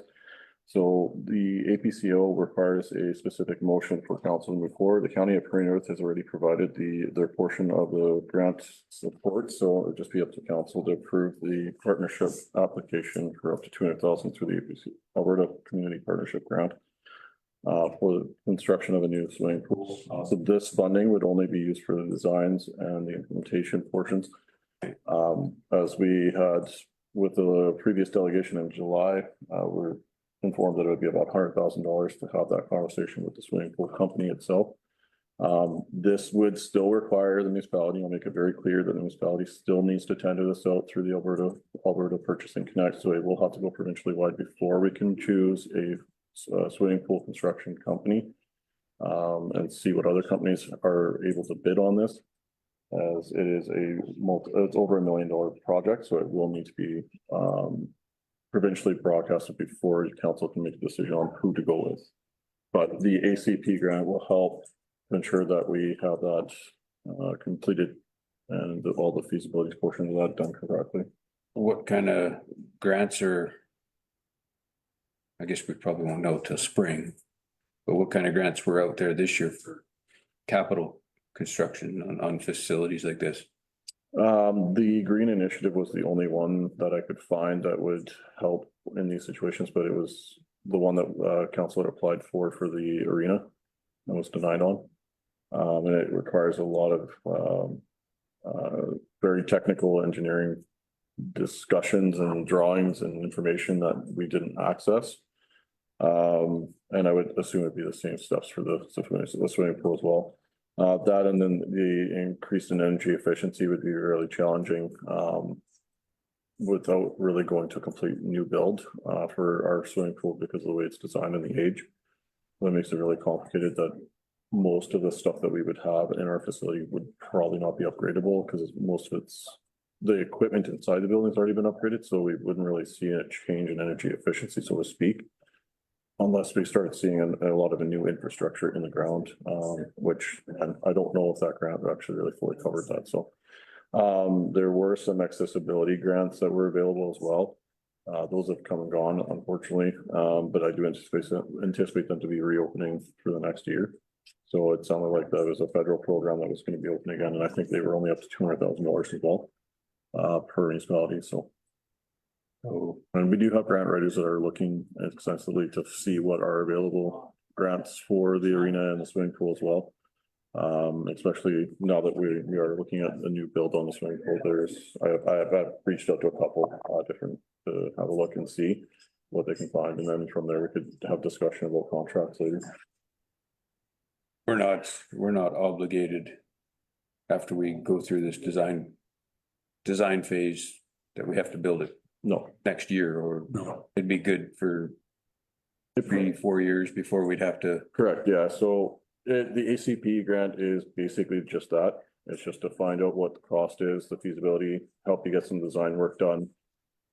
So the APCO requires a specific motion for council to move forward. The County of Prairie North has already provided their portion of the grant support, so it'd just be up to council to approve the partnership application for up to 200,000 through the APC Alberta Community Partnership Grant for the construction of a new swimming pool. So this funding would only be used for the designs and the implementation portions. As we had with the previous delegation in July, we're informed that it would be about $100,000 to have that conversation with the swimming pool company itself. This would still require the municipality, I'll make it very clear that the municipality still needs to tender this out through the Alberta Purchasing Connect. So it will have to go provincially wide before we can choose a swimming pool construction company and see what other companies are able to bid on this. As it is it's over $1 million project, so it will need to be provincially broadcasted before council can make a decision on who to go with. But the ACP grant will help ensure that we have that completed and all the feasibility portion of that done correctly. What kind of grants are? I guess we probably won't know till spring, but what kind of grants were out there this year for capital construction on facilities like this? The Green Initiative was the only one that I could find that would help in these situations, but it was the one that council had applied for the arena and was denied on. And it requires a lot of very technical engineering discussions and drawings and information that we didn't access. And I would assume it'd be the same steps for the swimming pool as well. That and then the increase in energy efficiency would be really challenging without really going to a complete new build for our swimming pool because of the way it's designed and the age. That makes it really complicated that most of the stuff that we would have in our facility would probably not be upgradable because most of the equipment inside the building's already been upgraded, so we wouldn't really see a change in energy efficiency, so to speak. Unless we start seeing a lot of a new infrastructure in the ground, which and I don't know if that grant actually really fully covered that. So there were some accessibility grants that were available as well. Those have come and gone, unfortunately, but I do anticipate them to be reopening for the next year. So it sounded like that was a federal program that was going to be open again, and I think they were only up to $200,000 as well per municipality. So, and we do have grant writers that are looking extensively to see what are available grants for the arena and the swimming pool as well. Especially now that we are looking at a new build on the swimming pool. I've reached out to a couple different to have a look and see what they can find, and then from there we could have discussion about contracts later. We're not obligated after we go through this design phase that we have to build it. No, next year, or no, it'd be good for 3-4 years before we'd have to. Correct, yeah, so the ACP grant is basically just that. It's just to find out what the cost is, the feasibility, help you get some design work done.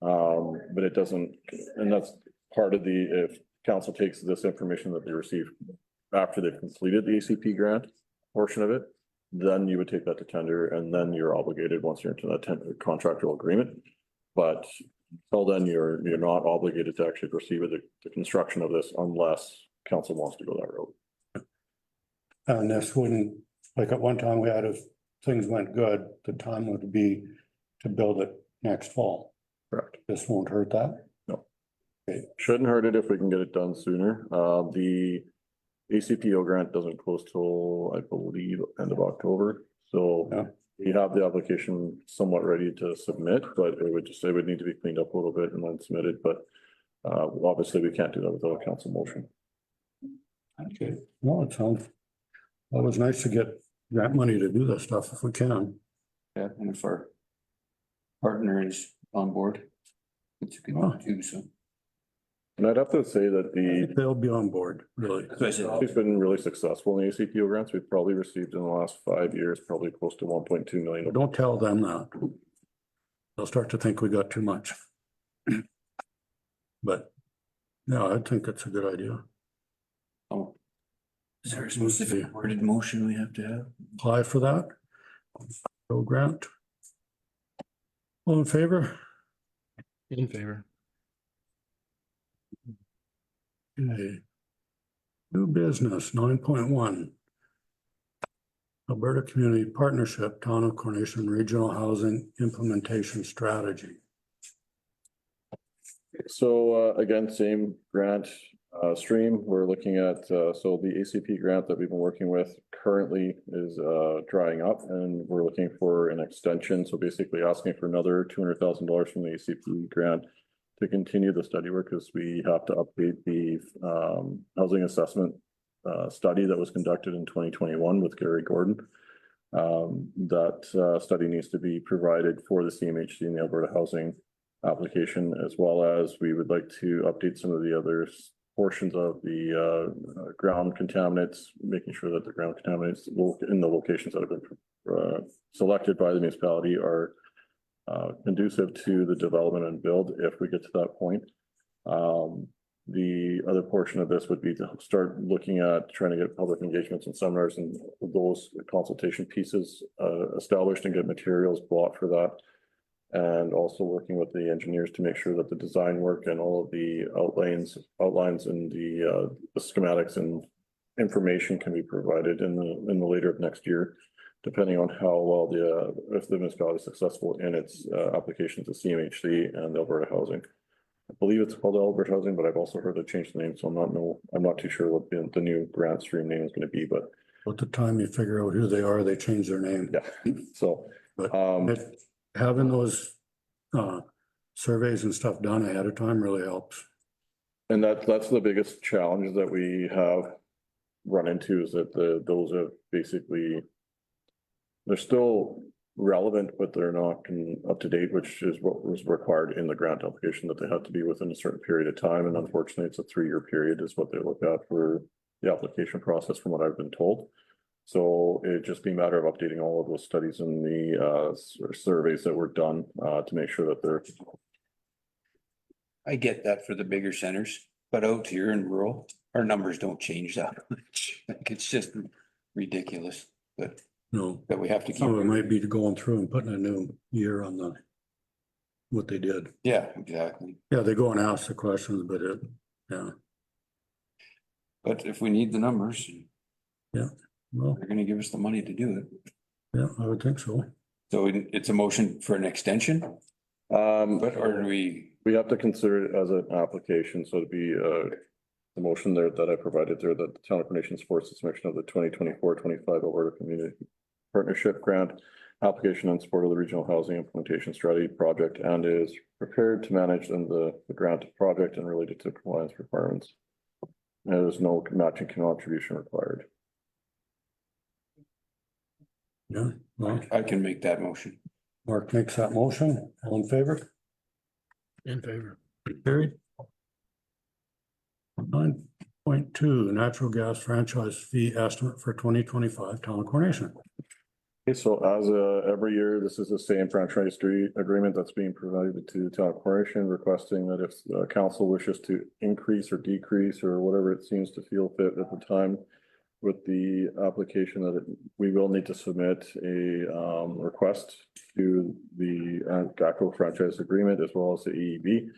But it doesn't, and that's part of if council takes this information that they receive after they've completed the ACP grant portion of it, then you would take that to tender, and then you're obligated once you're into that contractual agreement. But until then, you're not obligated to actually proceed with the construction of this unless council wants to go that road. And this wouldn't, like at one time we had, if things went good, the time would be to build it next fall. Correct. This won't hurt that? No. Okay. Shouldn't hurt it if we can get it done sooner. The ACPO grant doesn't close till, I believe, end of October. So yeah. We have the application somewhat ready to submit, but it would need to be cleaned up a little bit and then submitted. But obviously we can't do that without a council motion. Okay, well, that was nice to get grant money to do this stuff if we can. Yeah, and if our partner is on board, which you can do so. And I'd have to say that They'll be on board, really. It's been really successful in the ACPO grants. We've probably received in the last 5 years, probably close to 1.2 million. Don't tell them that. they'll start to think we got too much. But, no, I think it's a good idea. Oh. Is there a specific worded motion we have to have? Apply for that. Go grant. All in favor? In favor. Okay. New business, 9.1. Alberta Community Partnership, Town of Cornation Regional Housing Implementation Strategy. So again, same grant stream. We're looking at, so the ACP grant that we've been working with currently is drying up, and we're looking for an extension. So basically asking for another $200,000 from the ACP grant to continue the study work, because we have to update the housing assessment study that was conducted in 2021 with Gary Gordon. That study needs to be provided for the CMHC and the Alberta Housing application, as well as we would like to update some of the other portions of the ground contaminants, making sure that the ground contaminants in the locations that have been selected by the municipality are conducive to the development and build if we get to that point. The other portion of this would be to start looking at trying to get public engagements and seminars and those consultation pieces established and get materials bought for that. And also working with the engineers to make sure that the design work and all of the outlines and the schematics and information can be provided in the later of next year, depending on how well if the municipality is successful in its application to CMHC and Alberta Housing. I believe it's called Alberta Housing, but I've also heard it change the name, so I'm not too sure what the new grant stream name is going to be, but At the time you figure out who they are, they change their name. yeah. So But having those surveys and stuff done ahead of time really helps. and that's the biggest challenge that we have run into, is that those have basically, they're still relevant, but they're not up to date, which is what was required in the grant application, that they had to be within a certain period of time. And unfortunately, it's a 3-year period is what they look at for the application process, from what I've been told. So it'd just be a matter of updating all of those studies and the surveys that were done to make sure that they're. I get that for the bigger centers, but out here in rural, our numbers don't change that much. Like, it's just ridiculous, but No, that we have to keep. some of it might be going through and putting a new year on what they did. Yeah, exactly. Yeah, they go and ask the questions, but yeah, But if we need the numbers, well, they're gonna give us the money to do it. yeah, I would think so. So it's a motion for an extension, but or do We have to consider it as an application, so it'd be the motion there that I provided there, that the Town of Cornation supports the submission of the 2024-25 Alberta Community Partnership Grant application in support of the Regional Housing Implementation Strategy project, and is prepared to manage the grant project and related to compliance requirements. And there's no matching contribution required. Yeah, well, I can make that motion. Mark makes that motion. All in favor? In favor. Carried. 9.2, natural gas franchise fee estimate for 2025 Town of Cornation. Okay, so as every year, this is the same franchise agreement that's being provided to the Town of Cornation, requesting that if council wishes to increase or decrease or whatever it seems to feel fit at the time with the application, that we will need to submit a request to the GACO franchise agreement, as well as the AEB,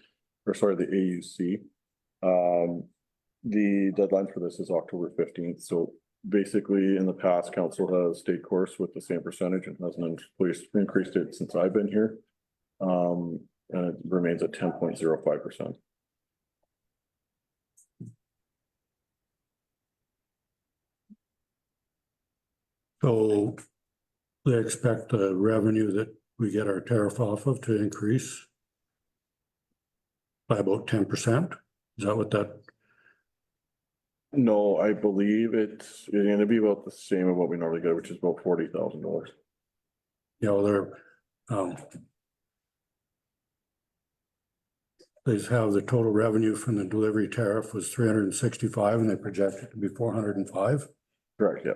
or sorry, the AUC. The deadline for this is October 15th. So basically, in the past, council has stayed course with the same percentage and hasn't increased it since I've been here. And it remains at 10.05%. So they expect the revenue that we get our tariff off of to increase by about 10%. Is that what that? No, I believe it's going to be about the same of what we normally get, which is about $40,000. You know, they're, they have the total revenue from the delivery tariff was 365 and they project it to be 405. Correct, yeah.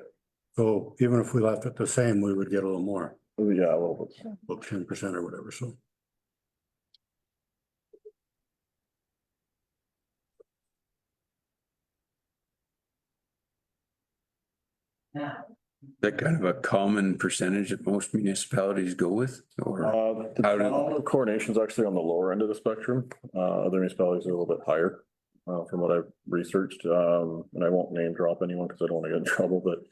So even if we left it the same, we would get a little more, Yeah, a little bit. about 10% or whatever, so. That kind of a common percentage that most municipalities go with, or The How do- town of Coronation's actually on the lower end of the spectrum. Other municipalities are a little bit higher, from what I've researched. And I won't name drop anyone because I don't want to get in trouble, but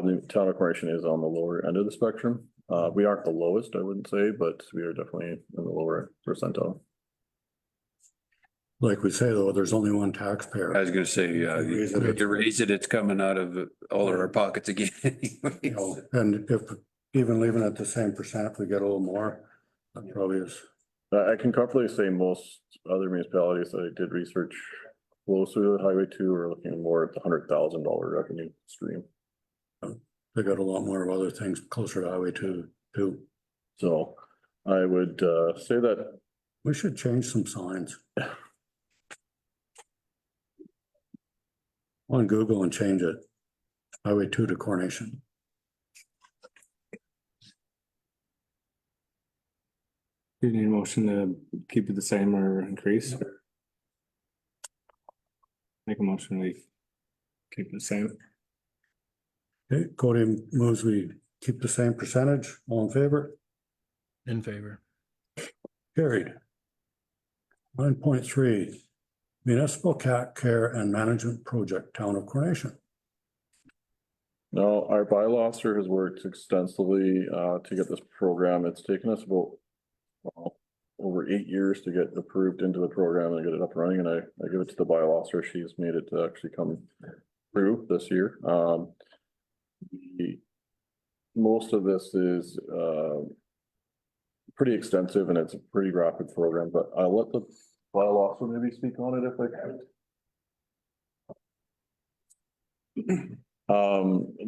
the town of Coronation is on the lower end of the spectrum. We aren't the lowest, I wouldn't say, but we are definitely in the lower percentile. Like we say, though, there's only one taxpayer. I was gonna say, to raise it, it's coming out of all of our pockets again. You know, and if even leaving it the same percent, if we get a little more, that probably is. I can comfortably say most other municipalities that I did research closer to the Highway 2 are looking more at the $100,000 revenue stream. They got a lot more of other things closer to Highway 2 too. So I would say that We should change some signs. On Google and change it. Highway 2 to Coronation. Do you need a motion to keep it the same or increase? Make a motion, we keep it the same. Okay, Cody moves, we keep the same percentage. All in favor? In favor. Carried. 9.3 Municipal Cat Care and Management Project, Town of Coronation. no, our bylaw officer has worked extensively to get this program. It's taken us about over 8 years to get approved into the program and get it up and running. And I give it to the bylaw officer. She's made it to actually come through this year. Most of this is pretty extensive and it's a pretty rapid program, but I'll let the bylaw officer maybe speak on it if I could.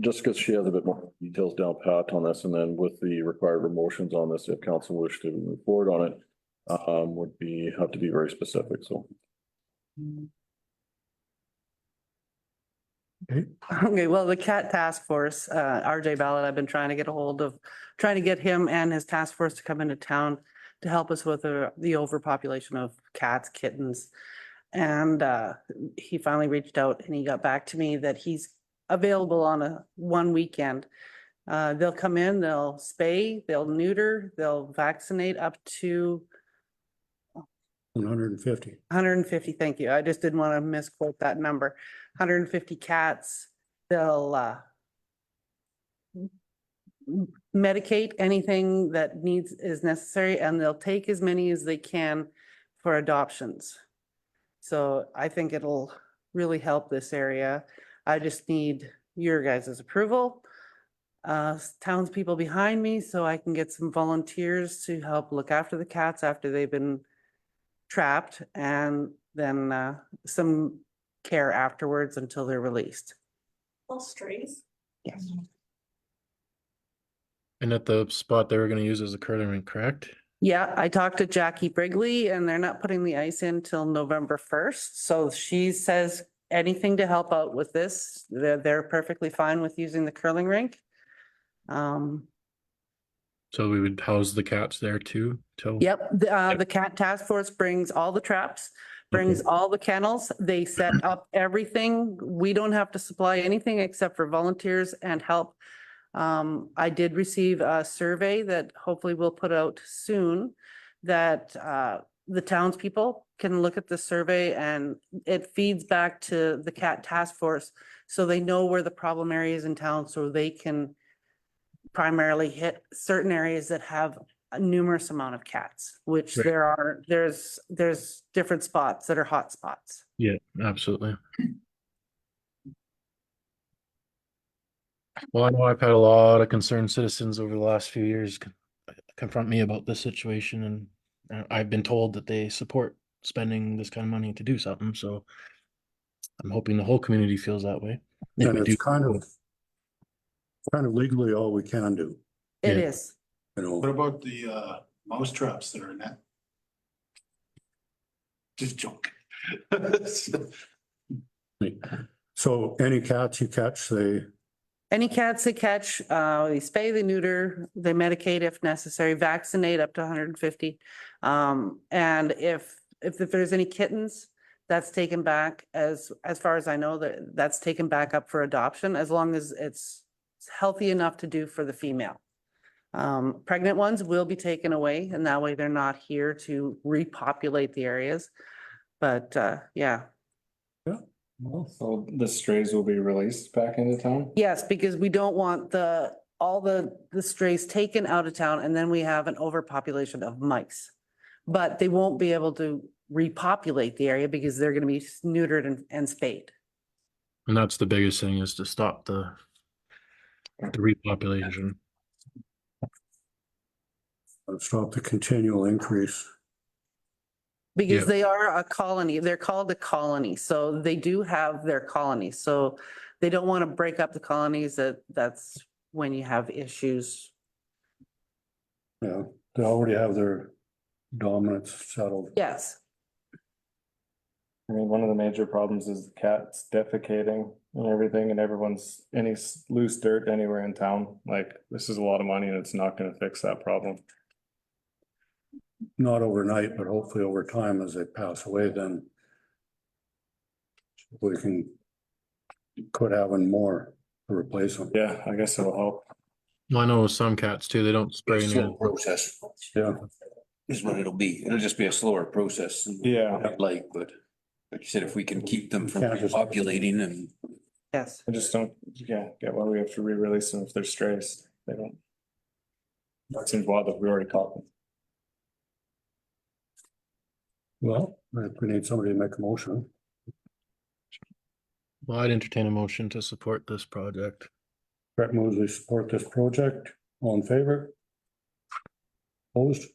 Just because she has a bit more details down pat on this, and then with the required motions on this, if council wish to move forward on it, would have to be very specific, so. Okay, well, the cat task force, RJ Ballard, I've been trying to get a hold of, trying to get him and his task force to come into town to help us with the overpopulation of cats, kittens. And he finally reached out and he got back to me that he's available on one weekend. They'll come in, they'll spay, they'll neuter, they'll vaccinate up to 150. 150, thank you. I just didn't want to misquote that number. 150 cats. They'll medicate anything that is necessary, and they'll take as many as they can for adoptions. So I think it'll really help this area. I just need your guys' approval. Townspeople behind me, so I can get some volunteers to help look after the cats after they've been trapped, and then some care afterwards until they're released. All strays. Yes. And at the spot they were gonna use as a curling rink, correct? Yeah, I talked to Jackie Brigley and they're not putting the ice in till November 1st. So she says anything to help out with this, they're perfectly fine with using the curling rink. So we would house the cats there too, till. Yep, the cat task force brings all the traps, brings all the kennels. They set up everything. We don't have to supply anything except for volunteers and help. I did receive a survey that hopefully we'll put out soon that the townspeople can look at the survey and it feeds back to the cat task force. So they know where the problem areas in town, so they can primarily hit certain areas that have a numerous amount of cats, which Right. there's different spots that are hot spots. Yeah, absolutely. Well, I know I've had a lot of concerned citizens over the last few years confront me about this situation, and I've been told that they support spending this kind of money to do something, so I'm hoping the whole community feels that way. If And we it's do- kind of legally all we can do, It Yeah. is. you know. What about the mouse traps that are in that? Just joking. So any cats you catch, Any cats they catch, they spay, they neuter, they medicate if necessary, vaccinate up to 150. And if there's any kittens, that's taken back as far as I know, that's taken back up for adoption, as long as it's healthy enough to do for the female. Pregnant ones will be taken away, and that way they're not here to repopulate the areas. But, yeah, So the strays will be released back into town? yes, because we don't want all the strays taken out of town, and then we have an overpopulation of mice. But they won't be able to repopulate the area because they're gonna be neutered and spayed. And that's the biggest thing, is to stop the repopulation. Stop the continual increase. Because Yeah. they are a colony, they're called a colony, so they do have their colonies, so they don't want to break up the colonies, that's when you have issues. Yeah, they already have their dominance settled. Yes, I mean, one of the major problems is cats defecating and everything, and everyone's, any loose dirt anywhere in town, like, this is a lot of money and it's not gonna fix that problem. Not overnight, but hopefully over time as they pass away, then we can quit having more to replace them. Yeah, I guess it'll help. Well, I know with some cats too, they don't spray any. Slow process Yeah, is what it'll be. It'll just be a slower process. than Yeah. I'd like, but like you said, if we can keep them from Can't just- populating and yes. I just don't, get why we have to re-release them if they're strays. They don't. That seems wild that we already caught them. well, if we need somebody to make a motion. Well, I'd entertain a motion to support this project. Brett moves we support this project. All in favor? Opposed?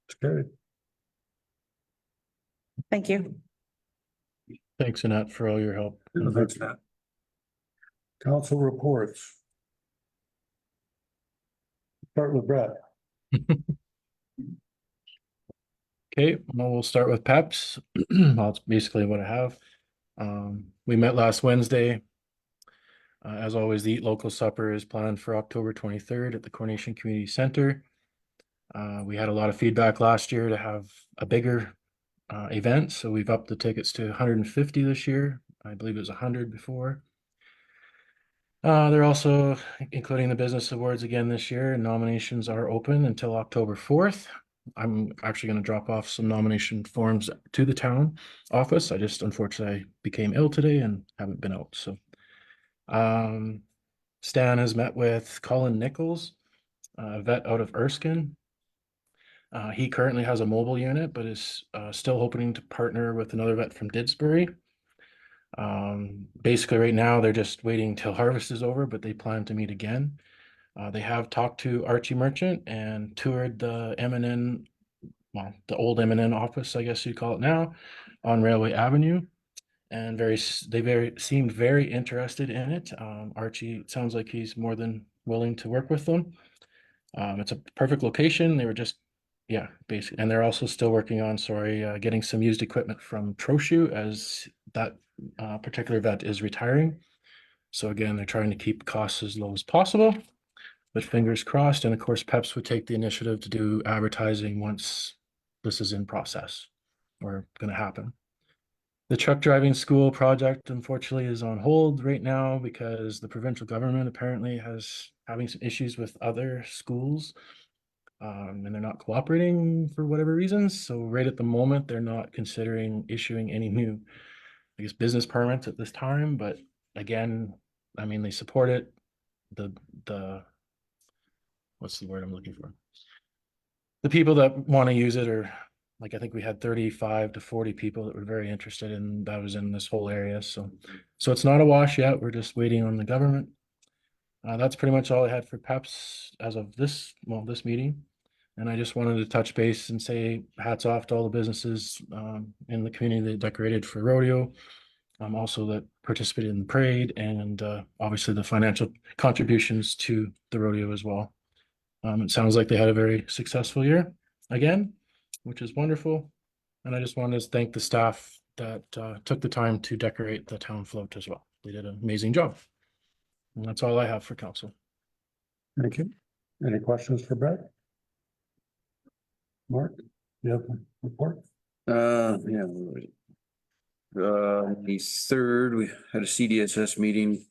It's carried. Thank you. Thanks, Annette, for all your help. Thanks, Matt. Council reports. Start with Brett. Okay, well, we'll start with PEPs. Well, it's basically what I have. We met last Wednesday. As always, the Eat Local Supper is planned for October 23rd at the Coronation Community Center. We had a lot of feedback last year to have a bigger event, so we've upped the tickets to 150 this year. I believe it was 100 before. They're also including the business awards again this year, and nominations are open until October 4th. I'm actually going to drop off some nomination forms to the town office. I just unfortunately became ill today and haven't been out. So Stan has met with Colin Nichols, a vet out of Erskine. He currently has a mobile unit, but is still hoping to partner with another vet from Didsbury. Basically right now they're just waiting till harvest is over, but they plan to meet again. They have talked to Archie Merchant and toured the M&N, well, the old M&N office, I guess you'd call it now, on Railway Avenue. And they seemed very interested in it. Archie, it sounds like he's more than willing to work with them. It's a perfect location. They were just, yeah, basically, and they're also still working on, getting some used equipment from Trochu, as that particular vet is retiring. So again, they're trying to keep costs as low as possible. But fingers crossed, and of course, PEPS would take the initiative to do advertising once this is in process or going to happen. The truck driving school project, unfortunately, is on hold right now because the provincial government apparently has having some issues with other schools, and they're not cooperating for whatever reasons. So right at the moment, they're not considering issuing any new, I guess, business permits at this time. But again, I mean, they support it. What's the word I'm looking for? The people that want to use it are, like, I think we had 35 to 40 people that were very interested in, that was in this whole area. So it's not a wash yet. We're just waiting on the government. That's pretty much all I had for PEPs as of this meeting. And I just wanted to touch base and say hats off to all the businesses in the community that decorated for rodeo. Also that participated in the parade, and obviously the financial contributions to the rodeo as well. It sounds like they had a very successful year again, which is wonderful. And I just wanted to thank the staff that took the time to decorate the town float as well. They did an amazing job. And that's all I have for council. Thank you. Any questions for Brett? Mark, you have a report? yeah. the third, we had a CDSS meeting.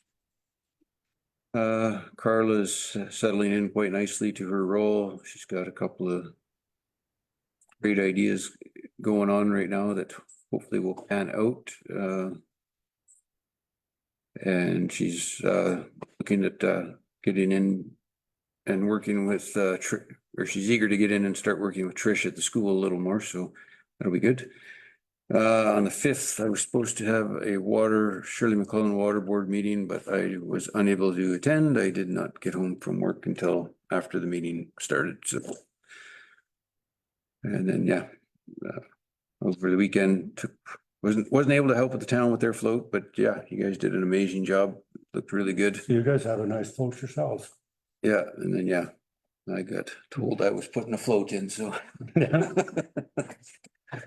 Carla's settling in quite nicely to her role. She's got a couple of great ideas going on right now that hopefully will pan out. And she's looking at getting in and working with or she's eager to get in and start working with Trish at the school a little more, so that'll be good. On the 5th, I was supposed to have a Shirley McClellan Water Board meeting, but I was unable to attend. I did not get home from work until after the meeting started, so. And then, yeah, over the weekend, wasn't able to help with the town with their float, but yeah, you guys did an amazing job. Looked really good. You guys had a nice float yourselves. Yeah, and then, yeah, I got told I was putting a float in, so.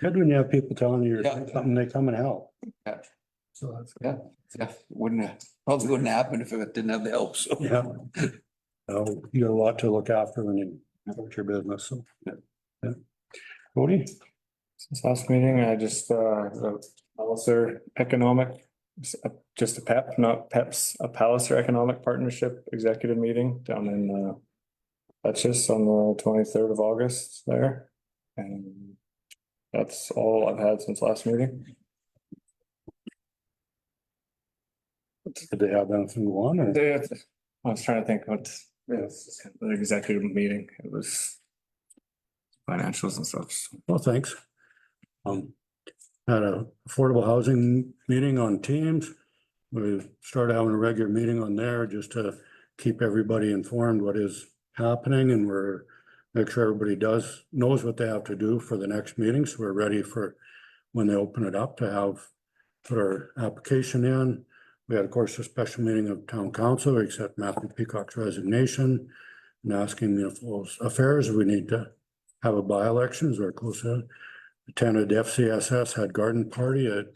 Good when you have people telling you Yeah. something, they come and help. Yeah. So that's, Yeah, probably wouldn't happen if it didn't have the help, so. yeah. Oh, you got a lot to look after when you start your business, so. Yeah. Cody? Since last meeting, I just, Palliser Economic, just a PEP, not PEPs, a Palliser Economic Partnership Executive Meeting down in, Dutchess on the 23rd of August there. And that's all I've had since last meeting. Did they have anything go on or? I was trying to think what, the executive meeting, it was financials and stuff. So. Well, thanks. Had a affordable housing meeting on Teams. We started having a regular meeting on there just to keep everybody informed what is happening, and make sure everybody knows what they have to do for the next meeting. So we're ready for when they open it up to put our application in. We had, of course, a special meeting of town council, we accept Matthew Peacock's resignation and asking municipal affairs. We need to have a by-elections or close to attended FCSS, had garden party at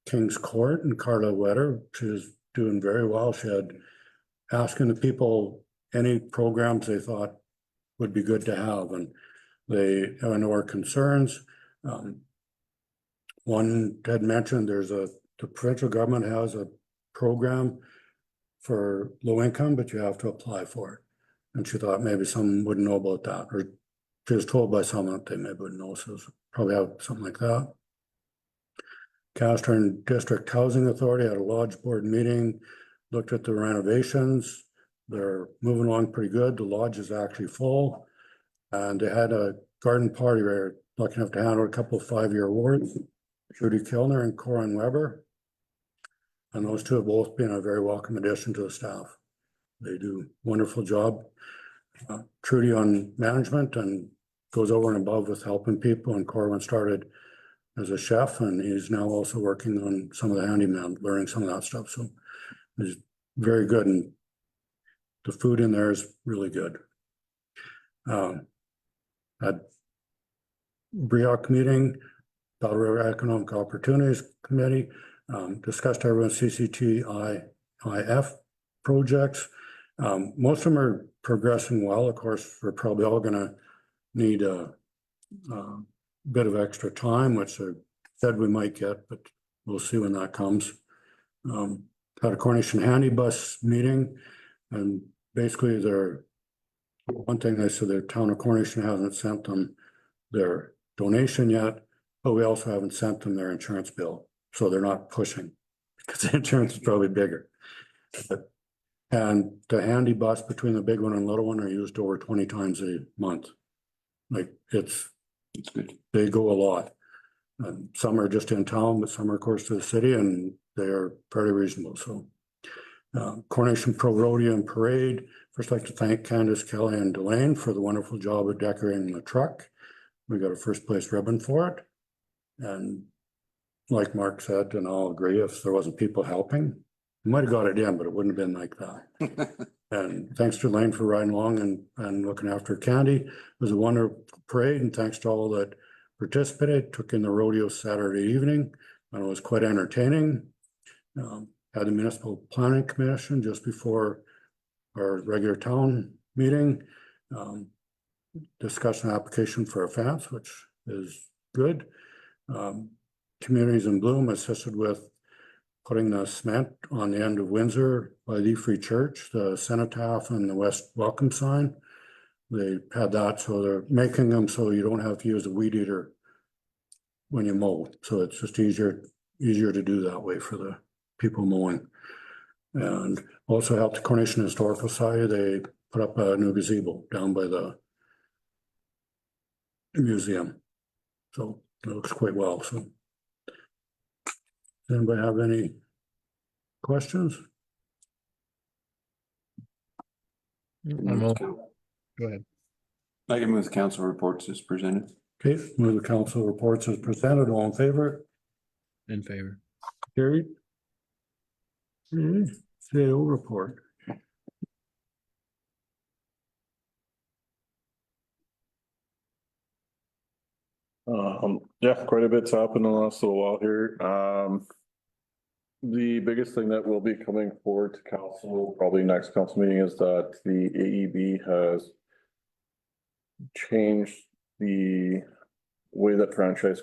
King's Court, and Carla Wetter, she's doing very well. She had asking the people any programs they thought would be good to have, and they have no concerns. One had mentioned the provincial government has a program for low income, but you have to apply for it. And she thought maybe someone wouldn't know about that, or she was told by someone that they maybe wouldn't know, so probably have something like that. Castern District Housing Authority had a lodge board meeting, looked at the renovations. They're moving along pretty good. The lodge is actually full. And they had a garden party where lucky enough to handle a couple of 5-year awards, Judy Kilner and Corin Weber. And those two have both been a very welcome addition to the staff. They do a wonderful job. Trudy on management and goes over and above with helping people, and Corwin started as a chef and he's now also working on some of the handyman, learning some of that stuff. So he's very good, and the food in there is really good. At BREOC meeting, Battle River Economic Opportunities Committee, discussed everyone's CCTIF projects. Most of them are progressing well. Of course, we're probably all gonna need a bit of extra time, which I said we might get, but we'll see when that comes. Had a Coronation Handy Bus meeting, and basically one thing they said, the town of Coronation hasn't sent them their donation yet, but we also haven't sent them their insurance bill, so they're not pushing because the insurance is probably bigger. And the handy bus between the big one and little one are used over 20 times a month. Like it's good. They go a lot. And some are just in town, but some are of course to the city, and they are very reasonable. So Coronation Pro Rodeo and Parade. First, I'd like to thank Candace, Kelly and Delane for the wonderful job of decorating the truck. We got a first place ribbon for it. And like Mark said, and I'll agree, if there wasn't people helping, we might have got it in, but it wouldn't have been like that. And thanks to Lane for riding along and looking after Candy. It was a wonderful parade, and thanks to all that participated. Took in the rodeo Saturday evening, and it was quite entertaining. Had the Municipal Planning Commission just before our regular town meeting. Discussed an application for a fence, which is good. Communities in Bloom assisted with putting the cement on the end of Windsor by the Free Church, the cenotaph and the West Welcome sign. They had that, so they're making them so you don't have to use a weed eater when you mow. So it's just easier to do that way for the people mowing. And also helped the Coronation Historical Society. They put up a new gazebo down by the museum. So it looks quite well, so. Does anybody have any questions? Go ahead. I can move the council reports as presented. Okay, move the council reports as presented. All in favor? In favor. Carried. CAO report. Yeah, quite a bit's happened in the last little while here. The biggest thing that will be coming forward to council, probably next council meeting, is that the AEB has changed the way that franchise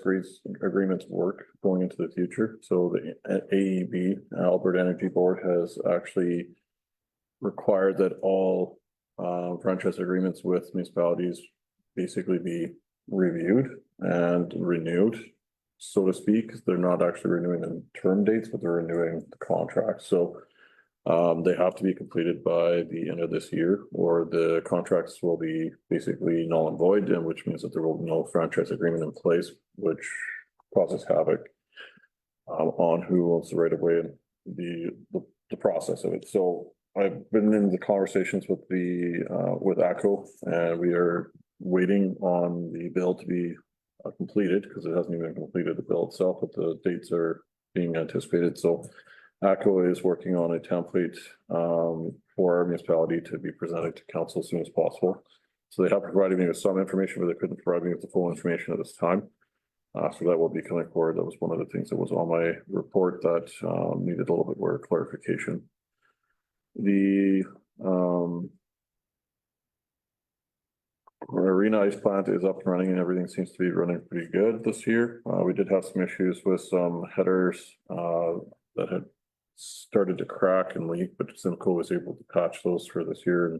agreements work going into the future. So the AEB, Alberta Energy Board, has actually required that all franchise agreements with municipalities basically be reviewed and renewed, so to speak. They're not actually renewing the term dates, but they're renewing the contract. So they have to be completed by the end of this year, or the contracts will be basically null and void, and which means that there will be no franchise agreement in place, which causes havoc on who owns the right of way and the process of it. So I've been in the conversations with with ACO, and we are waiting on the bill to be completed, because it hasn't even completed the bill itself, but the dates are being anticipated. So ACO is working on a template for our municipality to be presented to council as soon as possible. So they have provided me with some information, but they couldn't provide me with the full information at this time. So that will be coming forward. That was one of the things that was on my report that needed a little bit more clarification. The Arena Ice Plant is up and running, and everything seems to be running pretty good this year. We did have some issues with some headers that had started to crack and leak, but Simcoe was able to patch those for this year,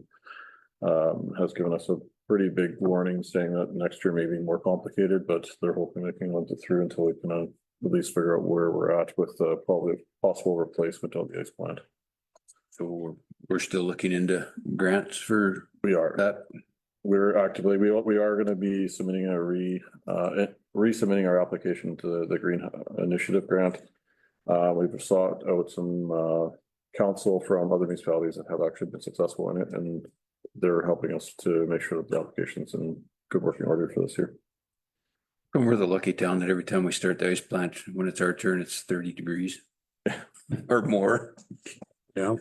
and has given us a pretty big warning saying that next year may be more complicated, but they're hoping they can live it through until we can at least figure out where we're at with probably possible replacement of the ice plant. So we're still looking into grants for We are. that. We're actively, we are gonna be submitting resubmitting our application to the Green Initiative Grant. We've sought out some counsel from other municipalities that have actually been successful in it, and they're helping us to make sure that the application's in good working order for this year. And we're the lucky town that every time we start the ice plant, when it's our turn, it's 30 degrees or more. Yeah.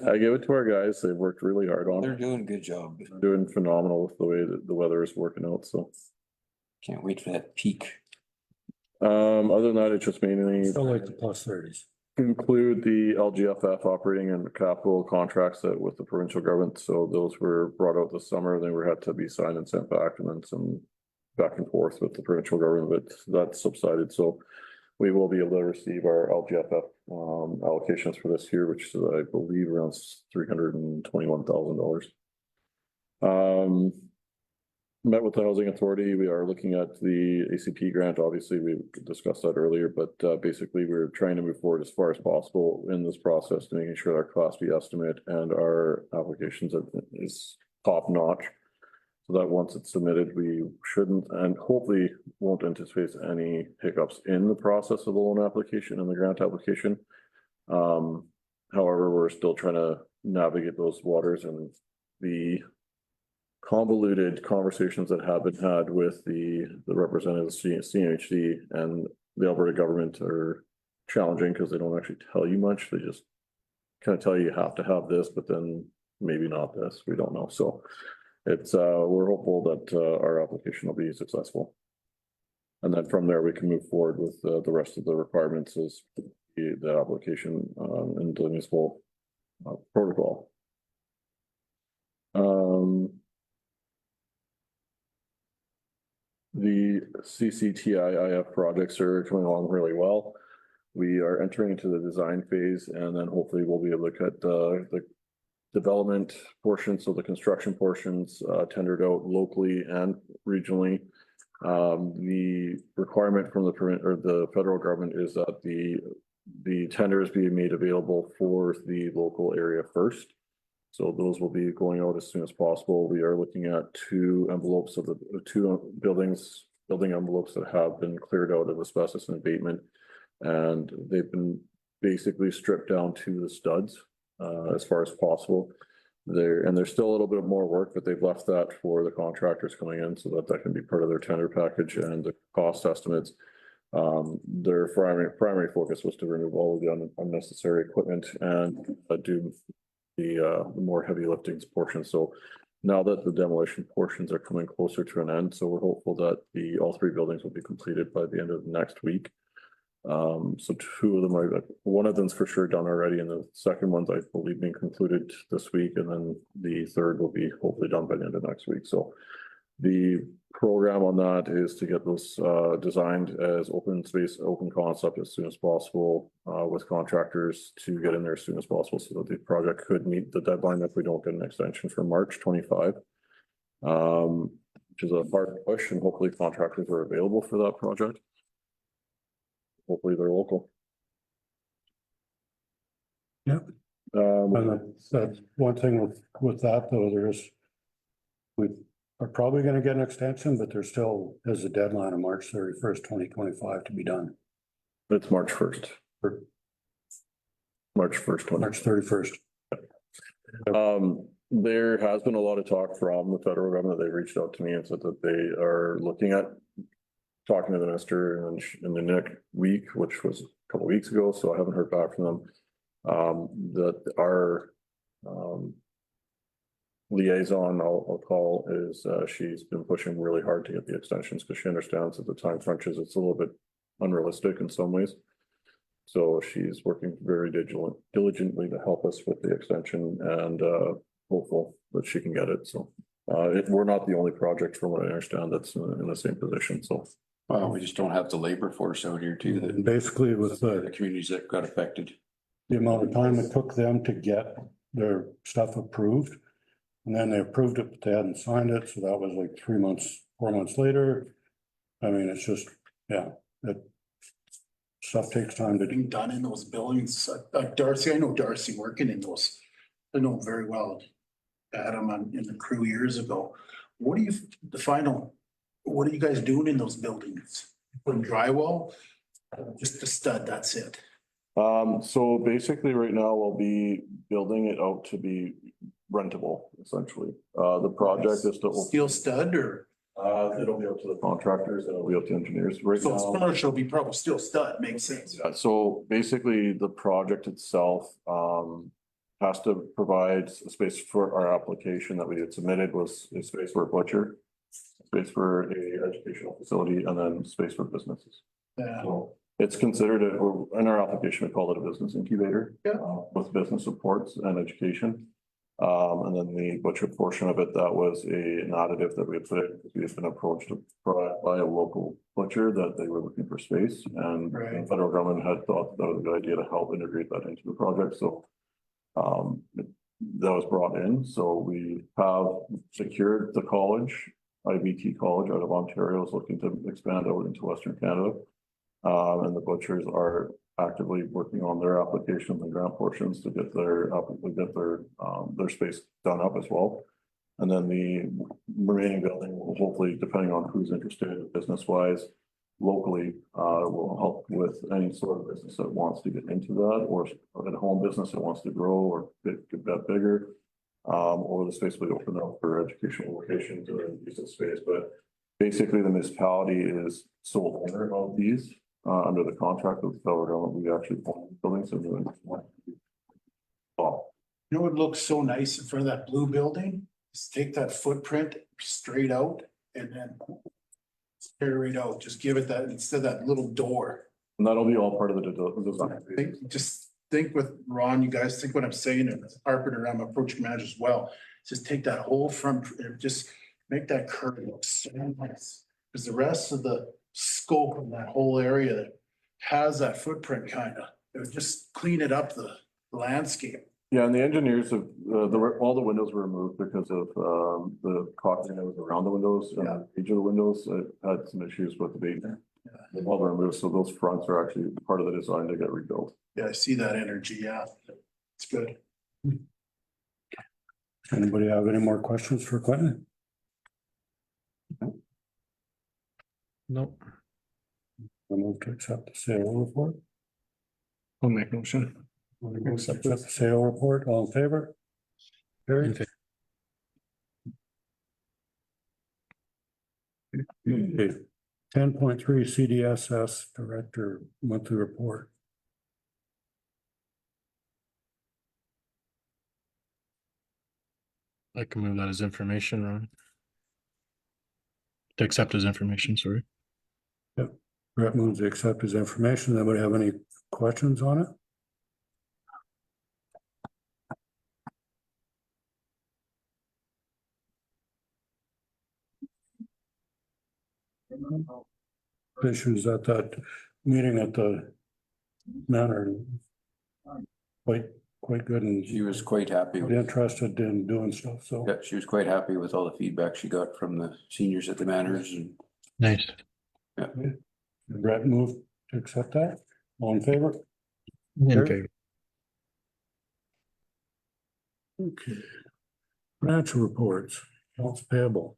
I give it to our guys. They've worked really hard on They're it. doing a good job. They're doing phenomenal with the way that the weather is working out, so. Can't wait for that peak. Other than that, it's just mainly Still like the +30s. include the LGFF operating and capital contracts that with the provincial government. So those were brought out this summer. They had to be signed and sent back, and then some back and forth with the provincial government, but that subsided. So we will be able to receive our LGFF allocations for this year, which is, I believe, around $321,000. Met with the Housing Authority. We are looking at the ACP grant. Obviously, we discussed that earlier, but basically we're trying to move forward as far as possible in this process to making sure our Class B estimate and our applications is top notch. So that once it's submitted, we shouldn't and hopefully won't anticipate any hiccups in the process of the loan application and the grant application. However, we're still trying to navigate those waters, and the convoluted conversations that have been had with the representatives, CMHC and the Alberta government, are challenging because they don't actually tell you much. They just kind of tell you have to have this, but then maybe not this. We don't know. So it's we're hopeful that our application will be successful. And then from there, we can move forward with the rest of the requirements as the application and the municipal protocol. The CCTIIF projects are coming along really well. We are entering into the design phase and then hopefully we'll be able to cut the development portions, so the construction portions tendered out locally and regionally. The requirement from the permit or the federal government is that the tenders be made available for the local area first. So those will be going out as soon as possible. We are looking at two envelopes of the two building envelopes that have been cleared out of asbestos and abatement. And they've been basically stripped down to the studs as far as possible. There's still a little bit more work, but they've left that for the contractors coming in so that that can be part of their tender package and the cost estimates. Their primary focus was to remove all of the unnecessary equipment and do the more heavy lifting portion. So now that the demolition portions are coming closer to an end, so we're hopeful that all three buildings will be completed by the end of next week. So two of them one of them's for sure done already, and the second one's, I believe, being concluded this week, and then the third will be hopefully done by the end of next week. So the program on that is to get those designed as open space, open concept as soon as possible with contractors to get in there as soon as possible so that the project could meet the deadline if we don't get an extension for March 25. Which is a hard push, and hopefully contractors are available for that project. Hopefully they're local. Yep. That's one thing with that though, we are probably gonna get an extension, but there still is a deadline of March 31st, 2025 to be done. It's March 1st. March 1st. March 31st. There has been a lot of talk from the federal government. They reached out to me and said that they are looking at talking to the minister in the next week, which was a couple of weeks ago, so I haven't heard back from them. That our liaison, I'll call, is she's been pushing really hard to get the extensions because she understands that the time crunches, it's a little bit unrealistic in some ways. So she's working very diligently to help us with the extension and hopeful that she can get it. So we're not the only project, from what I understand, that's in the same position. So. Well, we just don't have the labor force out here too, And basically with the communities that got affected. the amount of time it took them to get their stuff approved. And then they approved it, but they hadn't signed it, so that was like 3 months, 4 months later. I mean, it's just, yeah, that stuff takes time to do. Being done in those buildings, like Darcy, I know Darcy working in those, I know very well. Adam in the crew years ago. What are you guys doing in those buildings? Putting drywall? Just a stud, that's it. So basically right now we'll be building it out to be rentable, essentially. The project is to. Steel stud or? It'll be up to the contractors and it'll be up to engineers. Right So it's now. commercial, be probably steel stud, makes sense. Yeah, so basically the project itself has to provide a space for our application that we had submitted was a space for a butcher, space for a educational facility, and then space for businesses. Yeah. So it's considered in our application, we call it a business incubator. Yeah. With business supports and education. And then the butcher portion of it, that was an additive that we had put in, because we had been approached by a local butcher that they were looking for space, and the federal government had thought that was a good idea to help integrate that into the project, so that was brought in. So we have secured the college, IBT College out of Ontario is looking to expand out into Western Canada. And the butchers are actively working on their applications and grant portions to get their space done up as well. And then the remaining building will hopefully, depending on who's interested business wise, locally, will help with any sort of business that wants to get into that, or a home business that wants to grow or get that bigger. Or the space will be opened up for educational locations or use of space. But basically the municipality is sole owner of these. Under the contract with the federal government, we actually own buildings and doing. You know what looks so nice in front of that blue building? Just take that footprint straight out and then tear it out. Just give it that, instead of that little door. And that'll be all part of the design. Just think with Ron, you guys think what I'm saying, and as a carpenter, I'm a project manager as well. Just take that whole front, just make that curve look so nice. Because the rest of the scope of that whole area has that footprint kind of, it would just clean it up the landscape. Yeah, and the engineers have, all the windows were removed because of, the caulking that was around the windows and the edge of the windows, had some issues with the bait. They've all been removed, so those fronts are actually part of the design to get rebuilt. Yeah, I see that energy, yeah. It's good. Anybody have any more questions for Quentin? Nope. I move to accept the sale report. I'll make motion. Accept the sale report, all in favor? In Carried. favor. 10.3 CDSS Director Monthly Report. I can move that as information, Ron. To accept as information, sorry. Brett moves to accept his information. Anybody have any questions on it? Issues at that meeting at the manor. Quite good and She was quite happy. interested in doing stuff, so. Yeah, she was quite happy with all the feedback she got from the seniors at the manors and. Nice. Brett moved to accept that. All in favor? In Carried. favor. Okay. Financial reports, accounts payable.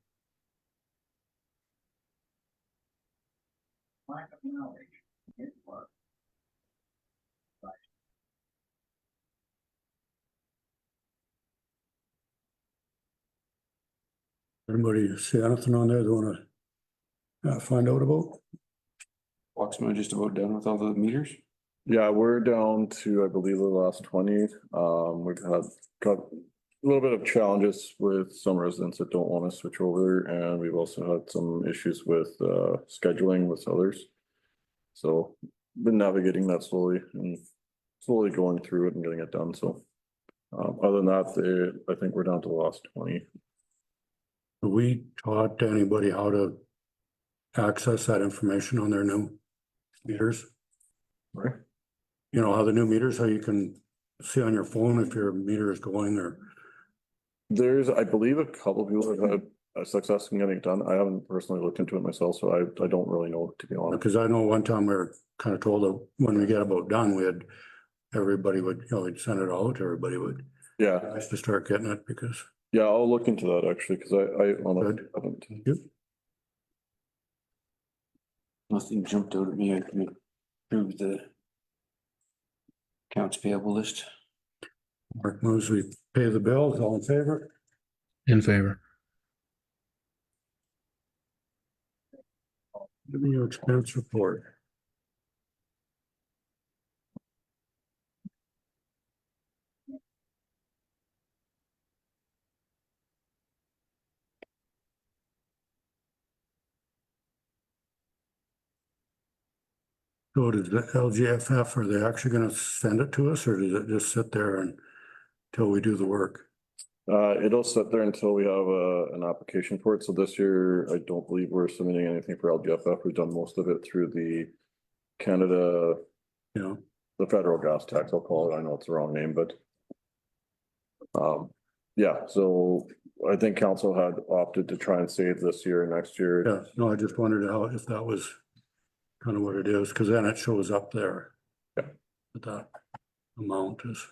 Anybody see anything on there they wanna find out about? Waxman just about done with all the meters? Yeah, we're down to, I believe, the last 20. We've got a little bit of challenges with some residents that don't want to switch over, and we've also had some issues with scheduling with others. So been navigating that slowly and slowly going through it and getting it done. So other than that, I think we're down to the last 20. Have we taught anybody how to access that information on their new meters? Right. You know, how the new meters, how you can see on your phone if your meter is going or. There's, I believe, a couple people have had a success in getting it done. I haven't personally looked into it myself, so I don't really know, to be honest. Because I know one time we were kind of told that when we get about done, everybody would, we'd send it out, everybody would. Yeah, Nice to start getting it because. yeah, I'll look into that actually, because I honestly haven't. Yep. Nothing jumped out at me. I can approve the accounts payable list. Mark moves, we pay the bills, all in favor? In favor. Give me your expense report. So does the LGFF, are they actually gonna send it to us or does it just sit there until we do the work? It'll sit there until we have an application for it. So this year, I don't believe we're submitting anything for LGFF. We've done most of it through the Canada, You know, the federal gas tax, I'll call it. I know it's the wrong name, but yeah, so I think council had opted to try and save this year, next year. yeah, no, I just wondered if that was kind of what it is, because then it shows up there. Yeah. What that amount is.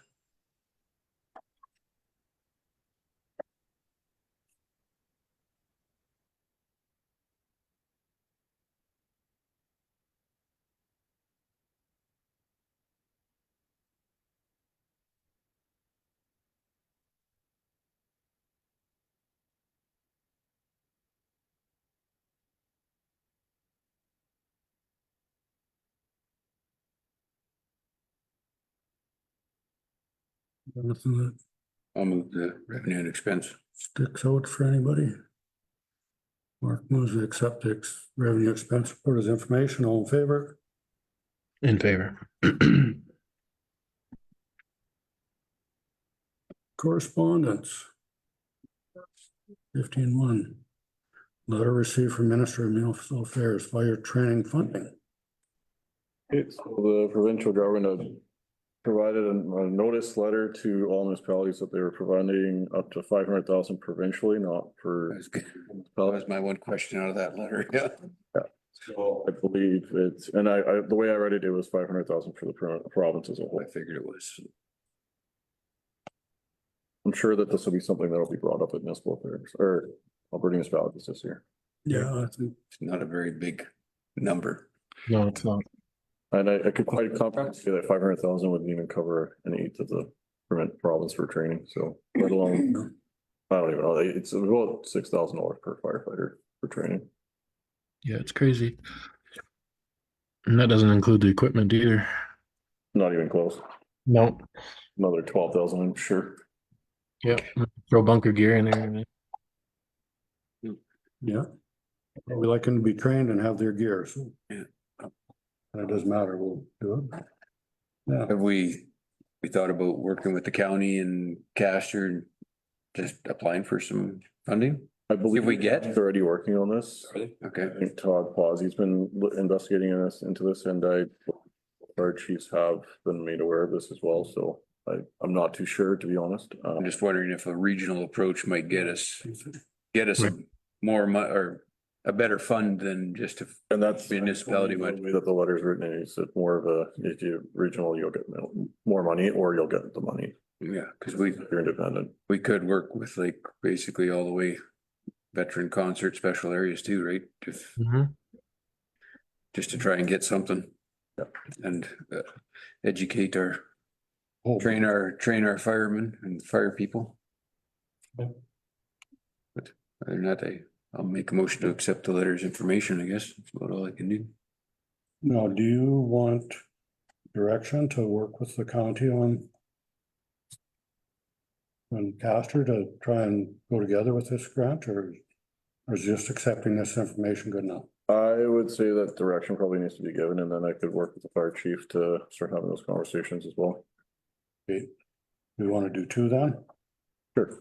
Nothing that I'll move the revenue and expense. sticks out for anybody. Mark moves to accept the revenue expense report as information, all in favor? In favor. Correspondence. 15-1. Letter received from Minister of Municipal Affairs, fire training funding. Okay, so the provincial government had provided a notice letter to all municipalities that they were providing up to 500,000 provincially, not for. That was my one question out of that letter, yeah. So I believe it's, and I, the way I read it, it was 500,000 for the province as a whole. I figured it was. I'm sure that this will be something that will be brought up at municipal affairs or Alberta municipalities this year. Yeah, I think. It's not a very big number. No, it's not. And I could quite confidently say that 500,000 wouldn't even cover an eighth of the province for training, so let alone. I don't even know, it's about $6,000 per firefighter for training. Yeah, it's crazy. And that doesn't include the equipment either. Not even close, No. another 12,000, I'm sure. Yeah. Throw bunker gear in there. Yeah. We like them to be trained and have their gear, so. Yeah. And it doesn't matter, we'll do it. Yeah, Have we thought about working with the county and Castor and just applying for some funding? I believe we get- he's already working on this. Okay, I think Todd Pawsey's been investigating into this, and our chiefs have been made aware of this as well, so I'm not too sure, to be honest. I'm just wondering if a regional approach might get us Right. more or a better fund than just a And that's municipality the might. way that the letter's written, is it more of a, if you regional, you'll get more money, or you'll get the money. Yeah, because You're independent. we could work with like basically all the way veteran concert special areas too, right? If Mhm. just to try and get something. And educate Oh, train our firemen and fire people. Yeah. But other than that, I'll make a motion to accept the letter's information, I guess. That's about all I can do. Now, do you want direction to work with the county on Castor to try and go together with this grant, or is just accepting this information good enough? I would say that direction probably needs to be given, and then I could work with the fire chief to start having those conversations as well. Okay. We want to do two then? Sure.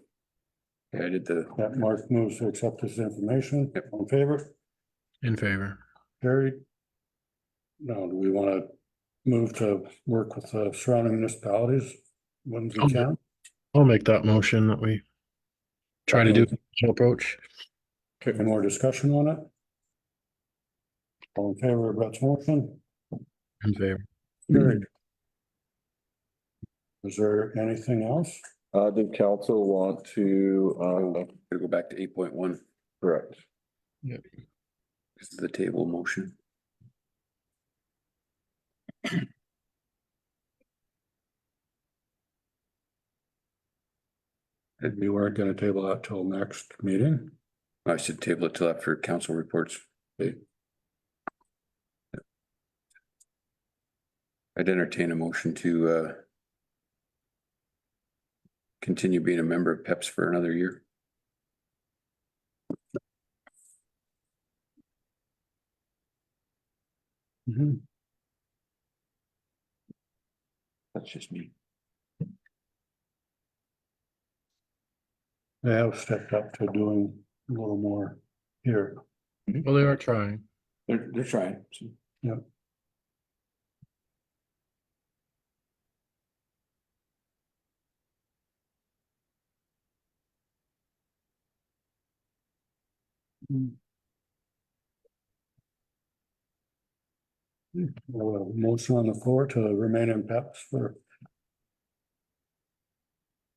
Yeah, I did the, That Mark moves to accept this information. Yep. On favor? In favor. Carried. Now, do we want to move to work with the surrounding municipalities when we Okay. can? I'll make that motion that we try to do an approach. Any more discussion on it? All in favor of Brett's motion? In favor. Carried. Is there anything else? Did council want to, go back to 8.1. correct? This is the table motion. We weren't gonna table that till next meeting. I should table it till after council reports. I'd entertain a motion to continue being a member of PEPS for another year. That's just me. They have stepped up to doing a little more here. Well, they are trying. They're trying. So. Yeah. Motion on the floor to remain in PEPs for.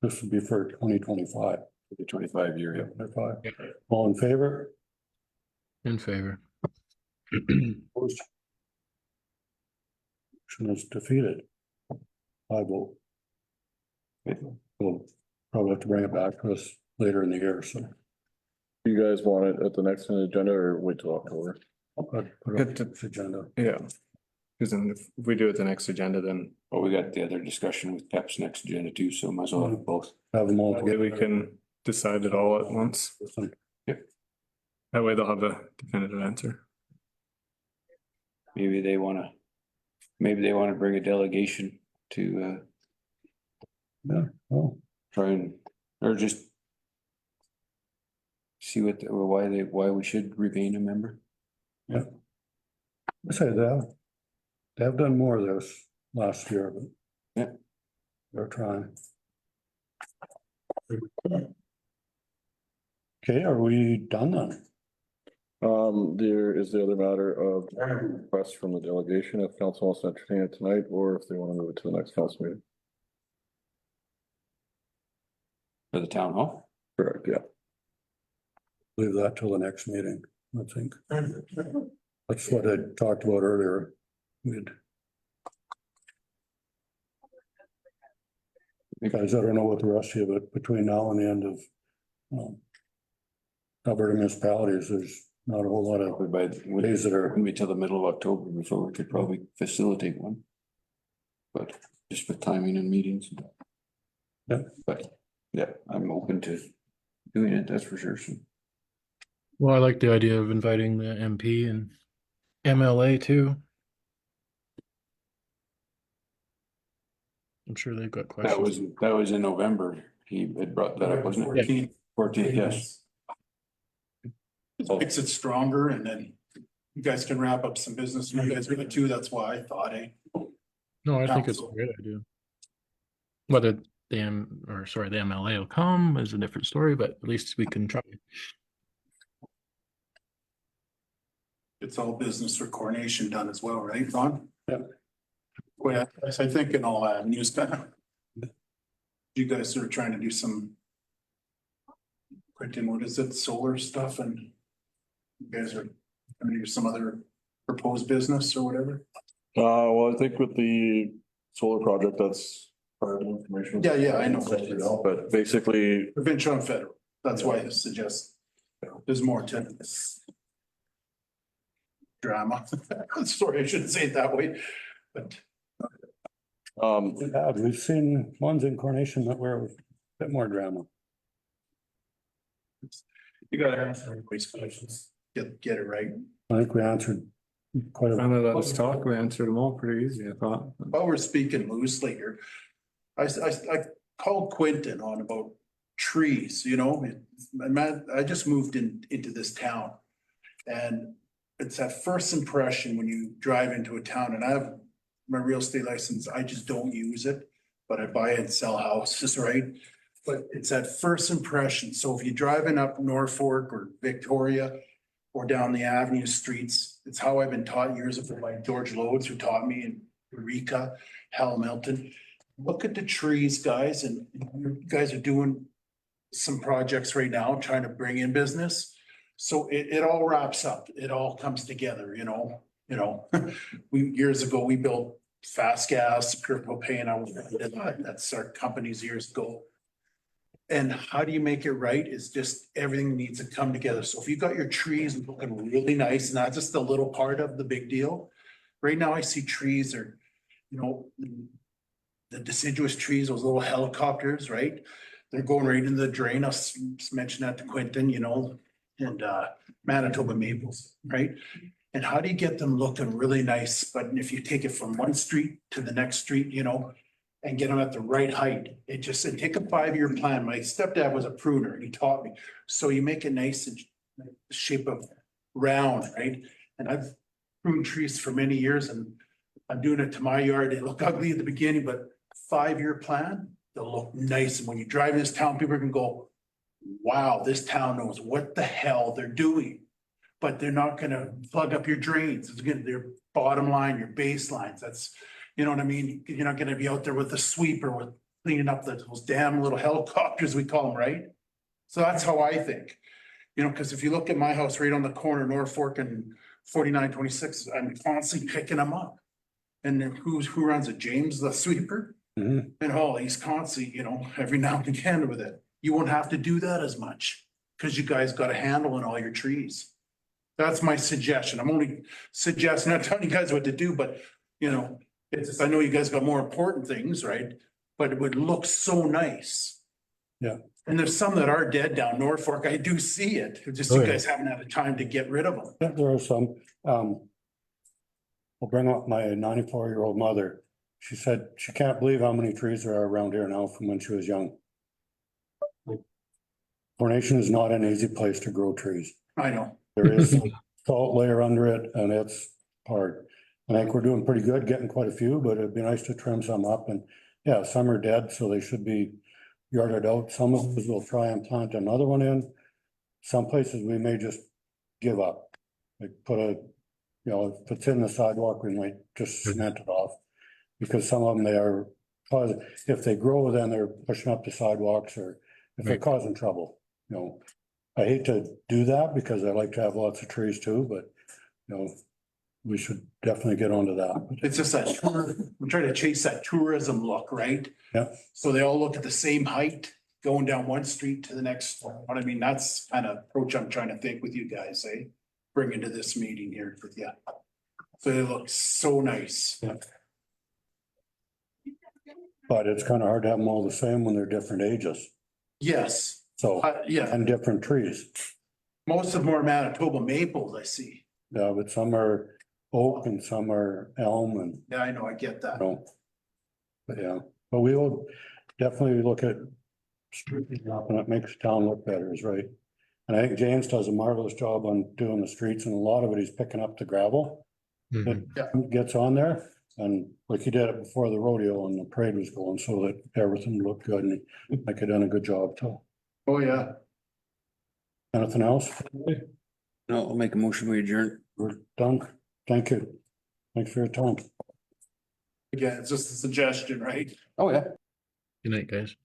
This would be for 2025. The 25 year. All in favor? In favor. Opposed? Motion is defeated. I vote. We'll probably have to bring it back to us later in the year, so. Do you guys want it at the next agenda or wait till October? Put it on the agenda. Yeah. Because then if we do it the next agenda, then Well, we got the other discussion with PEPS next agenda too, so might as well have both. Have them all that way together. we can decide it all at once. That way they'll have a definitive answer. Maybe they wanna bring a delegation to Yeah, oh, try and, or just see why we should remain a member. I say they have done more of this last year, but. Yeah. They're trying. Okay, are we done then? There is the other matter of request from the delegation, if council wants to entertain it tonight, or if they want to move it to the next council meeting. For the town hall? Correct, yeah. Leave that till the next meeting, I think. That's what I talked about earlier. Guys, I don't know what the rest of you, but between now and the end of Alberta municipalities, there's not a whole lot of days that are. Wouldn't be till the middle of October before we could probably facilitate one. But just with timing and meetings. Yeah. But yeah, I'm open to doing it, that's for sure. Well, I like the idea of inviting the MP and MLA too. I'm sure they've got questions. That was in November. He had brought that up, wasn't it? 14th, yes. It makes it stronger and then you guys can wrap up some business. You guys are gonna too. That's why I thought, No, I think it's a Council. great idea. Whether the MLA will come is a different story, but at least we can try. it's all business for coronation done as well, right, Ron? Yeah. Well, I think in all news kind of. You guys are trying to do some. Quentin, what is it, solar stuff and. You guys are gonna do some other proposed business or whatever? Well, I think with the solar project, that's private information. Yeah, I know. But basically, Provincial and federal, that's why I suggest there's more to this. Drama, sorry, I shouldn't say it that way, but. We've seen ones in coronation that were a bit more drama. You gotta answer everybody's questions, get it right. I think we answered quite a. Kind of let us talk, we answered them all pretty easy, I thought. While we're speaking loosely here, I called Quentin on about trees, you know, man, I just moved into this town. And it's that first impression when you drive into a town, and I have my real estate license, I just don't use it, but I buy and sell houses, right? But it's that first impression. So if you're driving up Norfolk or Victoria or down the avenue streets, it's how I've been taught years ago by George Lodes, who taught me in Eureka, Hal Melton. Look at the trees, guys, and you guys are doing some projects right now, trying to bring in business. So it all wraps up. It all comes together, you know. Years ago, we built Fast Gas, Pure Propane. That's our companies years ago. And how do you make it right? Is just everything needs to come together. So if you got your trees looking really nice, and that's just a little part of the big deal. Right now, I see trees are, you know, the deciduous trees, those little helicopters, right? They're going right into the drain. I mentioned that to Quentin, you know, and Manitoba maples, right? And how do you get them looking really nice? But if you take it from one street to the next street, you know, and get them at the right height, it take a 5-year plan. My stepdad was a pruner and he taught me. So you make it nice and shape of round, right? And I've pruned trees for many years and I'm doing it to my yard. They look ugly at the beginning, but 5-year plan, they'll look nice. And when you drive this town, people can go, wow, this town knows what the hell they're doing. But they're not gonna plug up your drains. It's gonna, their bottom line, your baselines. That's, you know what I mean? You're not gonna be out there with a sweeper with cleaning up those damn little helicopters, we call them, right? So that's how I think. You know, because if you look at my house right on the corner, Norfolk and 4926, I'm constantly picking them up. And then who runs it? James, the sweeper? Mhm. And he's constantly, you know, every now and again with it. You won't have to do that as much because you guys got a handle on all your trees. That's my suggestion. I'm only suggesting, not telling you guys what to do, but you know, I know you guys got more important things, right? But it would look so nice. Yeah. And there's some that are dead down Norfolk. I do see it. It's just Oh, you yeah. guys haven't had the time to get rid of them. Yeah, there are some. I'll bring up my 94-year-old mother. She said she can't believe how many trees there are around here now from when she was young. Coronation is not an easy place to grow trees. I know. There is some salt layer under it and it's hard. I think we're doing pretty good, getting quite a few, but it'd be nice to trim some up and, yeah, some are dead, so they should be yarded out. Some of us will try and plant another one in. Some places we may just give up. Like put a, you know, if it's in the sidewalk, we might just cement it off. Because some of them, they are, cause if they grow, then they're pushing up the sidewalks or if they're causing trouble, you know. I hate to do that because I like to have lots of trees too, but, you know, we should definitely get onto that. It's just that, we're trying to chase that tourism look, right? Yeah. So they all look at the same height, going down one street to the next one. What I mean, that's kind of approach I'm trying to think with you guys, eh? Bring into this meeting here with you. So they look so nice. Yeah. But it's kind of hard to have them all the same when they're different ages. Yes, So, yeah, and different trees. most of them are Manitoba maples, I see. Yeah, but some are oak and some are elm and, Yeah, I know, I get you that. know. But yeah, but we will definitely look at street up and it makes town look better is right. And I think James does a marvelous job on doing the streets and a lot of it he's picking up the gravel. Mhm. That gets on there and like he did it before the rodeo and the parade was going so that everything looked good and I think he done a good job too. Oh, yeah. Anything else? No, I'll make a motion, we adjourn. We're done. Thank you. Thanks for your time. Again, it's just a suggestion, right? Oh, yeah. Good night, guys.